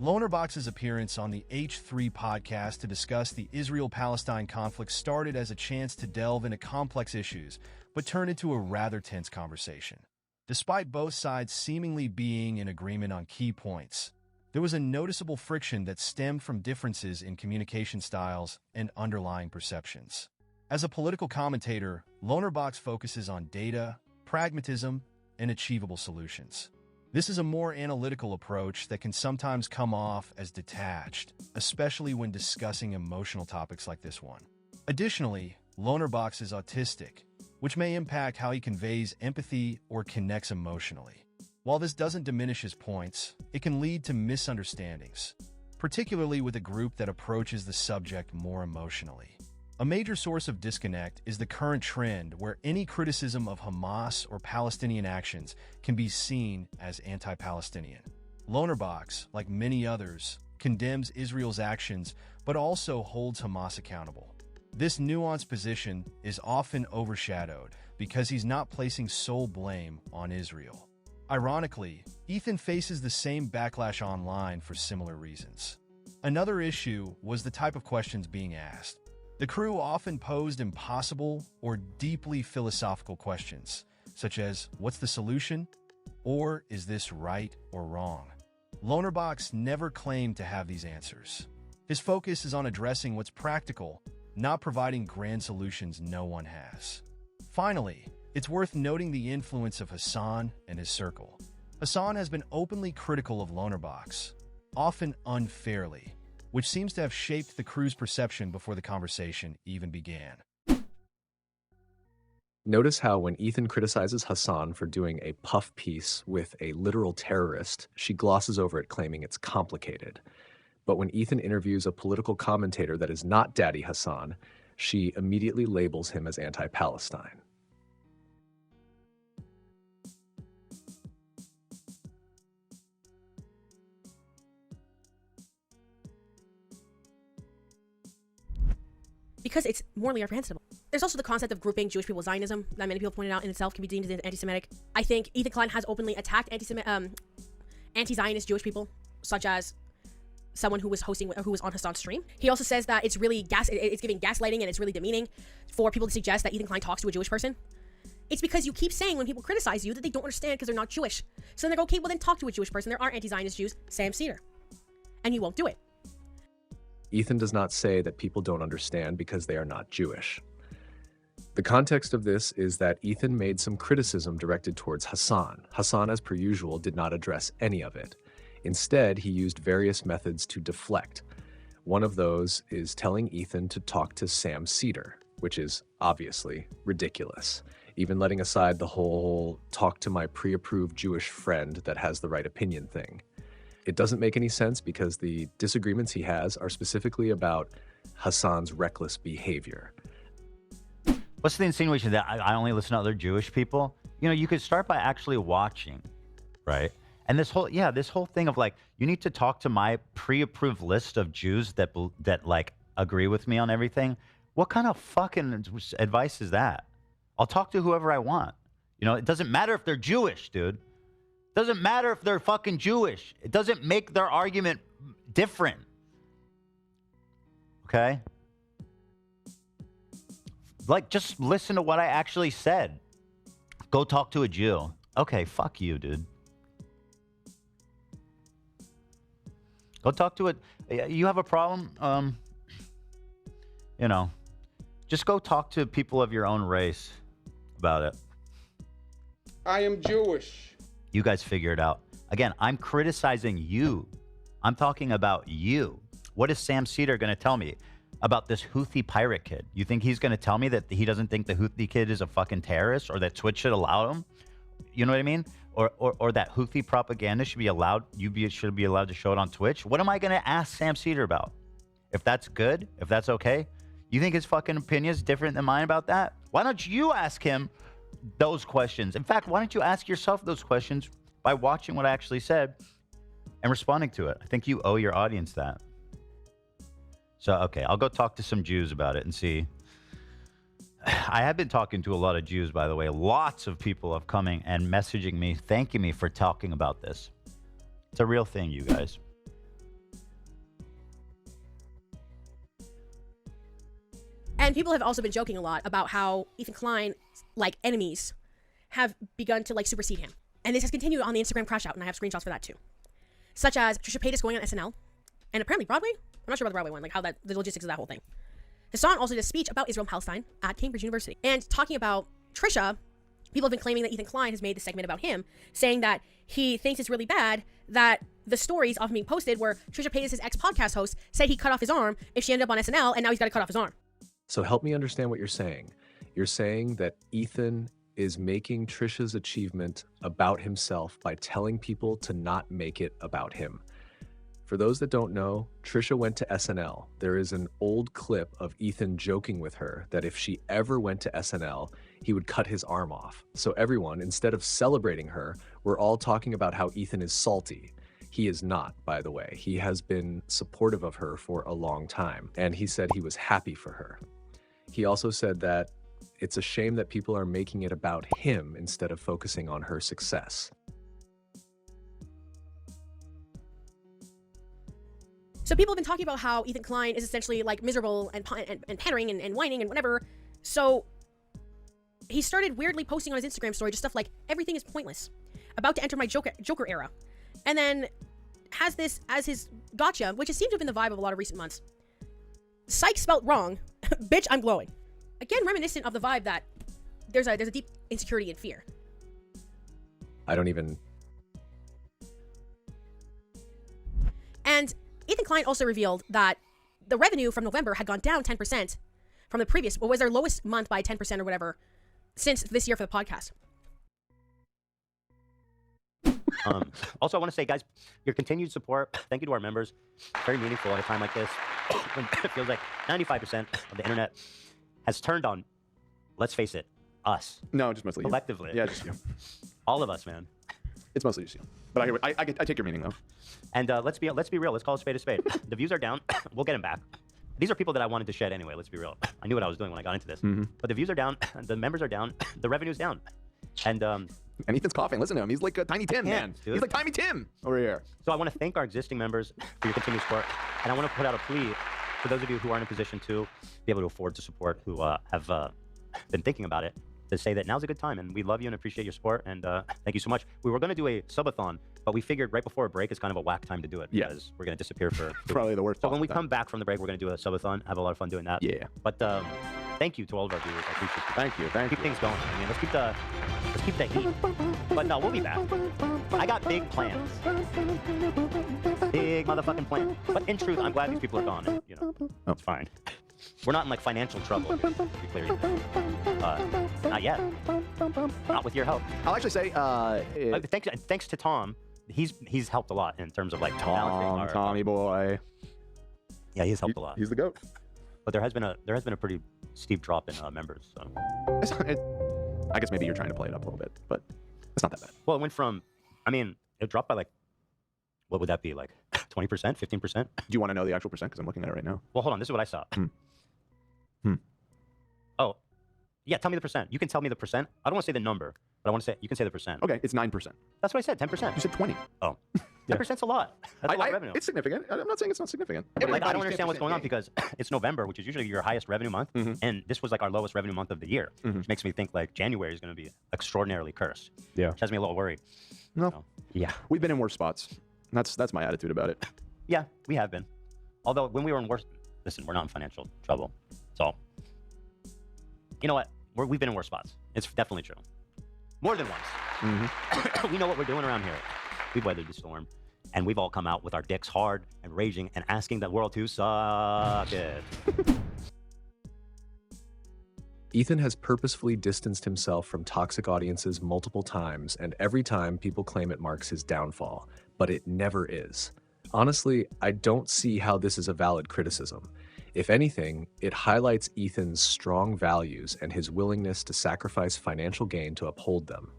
Lonerbox's appearance on the H3 podcast to discuss the Israel-Palestine conflict started as a chance to delve into complex issues, but turned into a rather tense conversation. Despite both sides seemingly being in agreement on key points, there was a noticeable friction that stemmed from differences in communication styles and underlying perceptions. As a political commentator, Lonerbox focuses on data, pragmatism, and achievable solutions. This is a more analytical approach that can sometimes come off as detached, especially when discussing emotional topics like this one. Additionally, Lonerbox is autistic, which may impact how he conveys empathy or connects emotionally. While this doesn't diminish his points, it can lead to misunderstandings, particularly with a group that approaches the subject more emotionally. A major source of disconnect is the current trend where any criticism of Hamas or Palestinian actions can be seen as anti-Palestinian. Lonerbox, like many others, condemns Israel's actions but also holds Hamas accountable. This nuanced position is often overshadowed because he's not placing sole blame on Israel. Ironically, Ethan faces the same backlash online for similar reasons. Another issue was the type of questions being asked. The crew often posed impossible or deeply philosophical questions, such as, what's the solution? Or is this right or wrong? Lonerbox never claimed to have these answers. His focus is on addressing what's practical, not providing grand solutions no one has. Finally, it's worth noting the influence of Hassan and his circle. Hassan has been openly critical of Lonerbox, often unfairly, which seems to have shaped the crew's perception before the conversation even began. Notice how when Ethan criticizes Hassan for doing a puff piece with a literal terrorist, she glosses over it, claiming it's complicated. But when Ethan interviews a political commentator that is not Daddy Hassan, she immediately labels him as anti-Palestine. Because it's morally reprehensible. There's also the concept of grouping Jewish people with Zionism that many people pointed out in itself can be deemed as anti-Semitic. I think Ethan Klein has openly attacked anti-Zionist Jewish people, such as someone who was on Hassan's stream. He also says that it's really it's giving gaslighting and it's really demeaning for people to suggest that Ethan Klein talks to a Jewish person. It's because you keep saying when people criticize you that they don't understand because they're not Jewish. So then they go, okay, well then talk to a Jewish person. There are anti-Zionist Jews, Sam Cedar. And you won't do it. Ethan does not say that people don't understand because they are not Jewish. The context of this is that Ethan made some criticism directed towards Hassan. Hassan, as per usual, did not address any of it. Instead, he used various methods to deflect. One of those is telling Ethan to talk to Sam Cedar, which is obviously ridiculous. Even letting aside the whole talk to my pre-approved Jewish friend that has the right opinion thing. It doesn't make any sense because the disagreements he has are specifically about Hassan's reckless behavior. What's the insinuation that I only listen to other Jewish people? You know, you could start by actually watching, right? And this whole thing of like, you need to talk to my pre-approved list of Jews that like agree with me on everything. What kind of fucking advice is that? I'll talk to whoever I want. You know, it doesn't matter if they're Jewish, dude. It doesn't matter if they're fucking Jewish. It doesn't make their argument different. Okay? Like, just listen to what I actually said. Go talk to a Jew. Okay, fuck you, dude. Go talk to it. You have a problem? You know, just go talk to people of your own race about it. I am Jewish. You guys figure it out. Again, I'm criticizing you. I'm talking about you. What is Sam Cedar going to tell me about this Houthi pirate kid? You think he's going to tell me that he doesn't think the Houthi kid is a fucking terrorist, or that Twitch should allow him? You know what I mean? Or that Houthi propaganda should be allowed, should be allowed to show it on Twitch? What am I going to ask Sam Cedar about? If that's good, if that's okay? You think his fucking opinion is different than mine about that? Why don't you ask him those questions? In fact, why don't you ask yourself those questions by watching what I actually said and responding to it? I think you owe your audience that. So, okay, I'll go talk to some Jews about it and see. I have been talking to a lot of Jews, by the way. Lots of people have coming and messaging me, thanking me for talking about this. It's a real thing, you guys. And people have also been joking a lot about how Ethan Klein, like, enemies have begun to, like, supersede him. And this has continued on the Instagram crash out, and I have screenshots for that too. Such as Trisha Paytas going on SNL, and apparently Broadway? I'm not sure about the Broadway one, like how the logistics of that whole thing. Hassan also did a speech about Israel and Palestine at Cambridge University. And talking about Trisha, people have been claiming that Ethan Klein has made this segment about him, saying that he thinks it's really bad that the stories often being posted where Trisha Paytas' ex-podcast host said he cut off his arm if she ended up on SNL, and now he's got to cut off his arm. So help me understand what you're saying. You're saying that Ethan is making Trisha's achievement about himself by telling people to not make it about him. For those that don't know, Trisha went to SNL. There is an old clip of Ethan joking with her that if she ever went to SNL, he would cut his arm off. So everyone, instead of celebrating her, we're all talking about how Ethan is salty. He is not, by the way. He has been supportive of her for a long time, and he said he was happy for her. He also said that it's a shame that people are making it about him instead of focusing on her success. So people have been talking about how Ethan Klein is essentially like miserable and pandering and whining and whatever. So he started weirdly posting on his Instagram story just stuff like, everything is pointless, about to enter my Joker era. And then has this as his gotcha, which has seemed to have been the vibe of a lot of recent months. Psych spelt wrong. Bitch, I'm glowing. Again, reminiscent of the vibe that there's a deep insecurity and fear. I don't even... And Ethan Klein also revealed that the revenue from November had gone down 10% from the previous, what was their lowest month by 10% or whatever, since this year for the podcast. Also, I want to say, guys, your continued support, thank you to our members. Very meaningful at a time like this, when it feels like 95% of the internet has turned on, let's face it, us. No, just mostly collectively. You. Yeah, just you. All of us, man. It's mostly just you. But I take your meaning, though. And let's be real. Let's call a spade a spade. The views are down. We'll get them back. These are people that I wanted to shed anyway. Let's be real. I knew what I was doing when I got into this. Mm-hmm. But the views are down. The members are down. The revenue's down. And Ethan's coughing. Listen to him. He's like a Tiny Tim, man. Dude. He's like Tiny Tim over here. So I want to thank our existing members for your continued support. And I want to put out a plea for those of you who are in a position to be able to afford to support, who have been thinking about it, to say that now's a good time. And we love you and appreciate your support. And thank you so much. We were going to do a subathon, but we figured right before a break, it's kind of a whack time to do it because we're going to disappear for probably the worst. So when we come back from the break, we're going to do a subathon, have a lot of fun doing that. Yeah. But thank you to all of our viewers. I appreciate it. Thank you. Keep things going. I mean, let's keep the heat. But no, we'll be back. I got big plans. Big motherfucking plans. But in truth, I'm glad these people are gone. And, you know, it's fine. We're not in like financial trouble. To be clear, not yet. Not with your help. I'll actually say, thanks to Tom. He's helped a lot in terms of like Tommy boy. Yeah, he's helped a lot. He's the goat. But there has been a pretty steep drop in members. So I guess maybe you're trying to play it up a little bit, but it's not that bad. Well, it went from, I mean, it dropped by like, what would that be, like 20%, 15%? Do you want to know the actual percent? Because I'm looking at it right now. Well, hold on. This is what I saw. Oh, Yeah, tell me the percent. You can tell me the percent. I don't want to say the number, but I want to say, you can say the percent. Okay, it's 9%. That's what I said, 10%. You said 20. Oh. 10%'s a lot. That's a lot of revenue. It's significant. I'm not saying it's not significant. Like, I don't understand what's going on because it's November, which is usually your highest revenue month, and this was like our lowest revenue month of the year, which makes me think like January is going to be extraordinarily cursed. Yeah. Which has me a little worried. No. So, yeah. We've been in worse spots. That's my attitude about it. Yeah, we have been. Although when we were in worse, listen, we're not in financial trouble. So, you know what? We've been in worse spots. It's definitely true. More than once. We know what we're doing around here. We've weathered the storm, and we've all come out with our dicks hard and raging and asking the world to suck it. Ethan has purposefully distanced himself from toxic audiences multiple times, and every time people claim it marks his downfall, but it never is. Honestly, I don't see how this is a valid criticism. If anything, it highlights Ethan's strong values and his willingness to sacrifice financial gain to uphold them.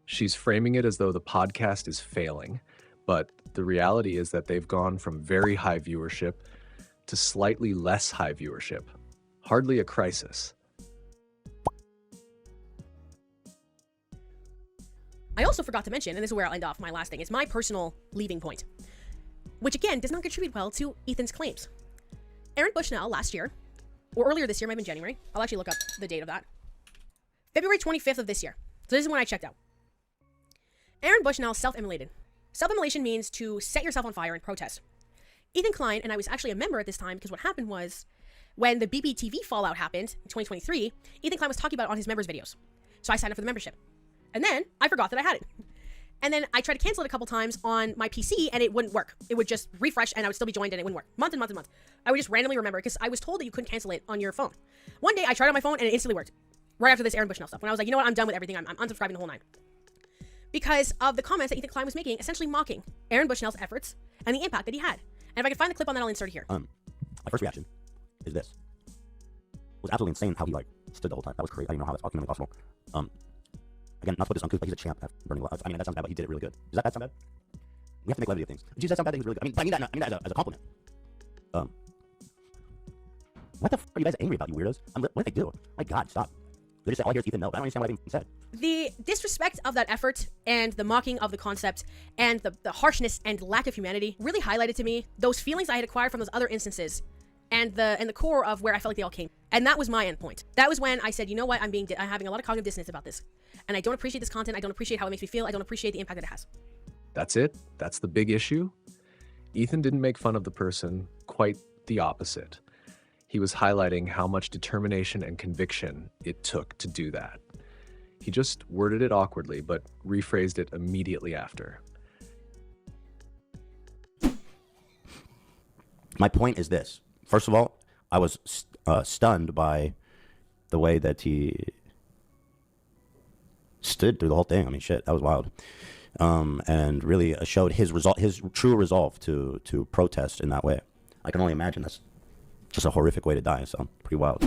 She's framing it as though the podcast is failing, but the reality is that they've gone from very high viewership to slightly less high viewership. Hardly a crisis. I also forgot to mention, and this is where I'll end off my last thing, is my personal leaving point, which again does not contribute well to Ethan's claims. Aaron Bushnell last year, or earlier this year, maybe in January, I'll actually look up the date of that, February 25th of this year. So this is when I checked out. Aaron Bushnell self-immolated. Self-immolation means to set yourself on fire in protest. Ethan Klein, and I was actually a member at this time because what happened was when the BBTV fallout happened in 2023, Ethan Klein was talking about it on his members' videos. So I signed up for the membership. And then I forgot that I had it. And then I tried to cancel it a couple times on my PC and it wouldn't work. It would just refresh and I would still be joined and it wouldn't work. Month and month and month. I would just randomly remember because I was told that you couldn't cancel it on your phone. One day I tried on my phone and it instantly worked. Right after this Aaron Bushnell stuff. When I was like, you know what, I'm done with everything. I'm unsubscribing the whole nine. Because of the comments that Ethan Klein was making, essentially mocking Aaron Bushnell's efforts and the impact that he had. And if I can find the clip on that, I'll insert it here. My first reaction is this. It was absolutely insane how he like stood the whole time. That was crazy. I didn't know how that's humanly possible. Again, not to put this uncouth, but he's a champ at burning lives. I mean, that sounds bad, but he did it really good. Does that sound bad? We have to make levity of things. Does that sound bad that he's really good? I mean that as a compliment. What the f are you guys angry about, you weirdos? What did they do? My God, stop. They just say, all I hear is Ethan, no. But I don't understand what Ethan said. The disrespect of that effort and the mocking of the concept and the harshness and lack of humanity really highlighted to me those feelings I had acquired from those other instances and the core of where I felt like they all came. And that was my end point. That was when I said, you know what, I'm having a lot of cognitive dissonance about this. And I don't appreciate this content. I don't appreciate how it makes me feel. I don't appreciate the impact that it has. That's it? That's the big issue? Ethan didn't make fun of the person, quite the opposite. He was highlighting how much determination and conviction it took to do that. He just worded it awkwardly, but rephrased it immediately after. My point is this. First of all, I was stunned by the way that he stood through the whole thing. I mean, shit, that was wild. And really showed his true resolve to protest in that way. I can only imagine that's just a horrific way to die, so pretty wild.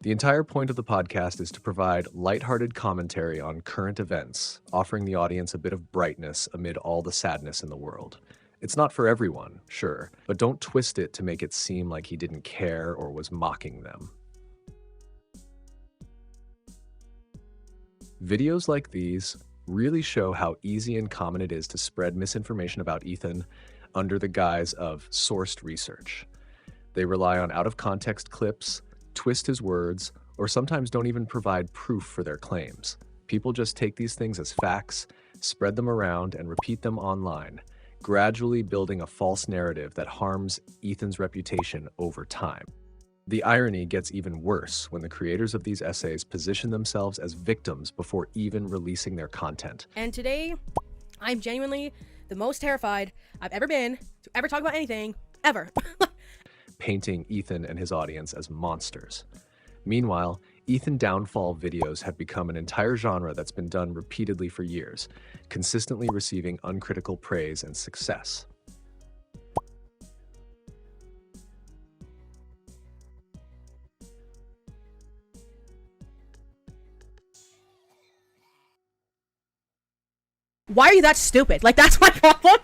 The entire point of the podcast is to provide lighthearted commentary on current events, offering the audience a bit of brightness amid all the sadness in the world. It's not for everyone, sure, but don't twist it to make it seem like he didn't care or was mocking them. Videos like these really show how easy and common it is to spread misinformation about Ethan under the guise of sourced research. They rely on out-of-context clips, twist his words, or sometimes don't even provide proof for their claims. People just take these things as facts, spread them around, and repeat them online, gradually building a false narrative that harms Ethan's reputation over time. The irony gets even worse when the creators of these essays position themselves as victims before even releasing their content. And today, I'm genuinely the most terrified I've ever been to ever talk about anything, ever. Painting Ethan and his audience as monsters. Meanwhile, Ethan downfall videos have become an entire genre that's been done repeatedly for years, consistently receiving uncritical praise and success. Why are you that stupid? Like, that's my problem.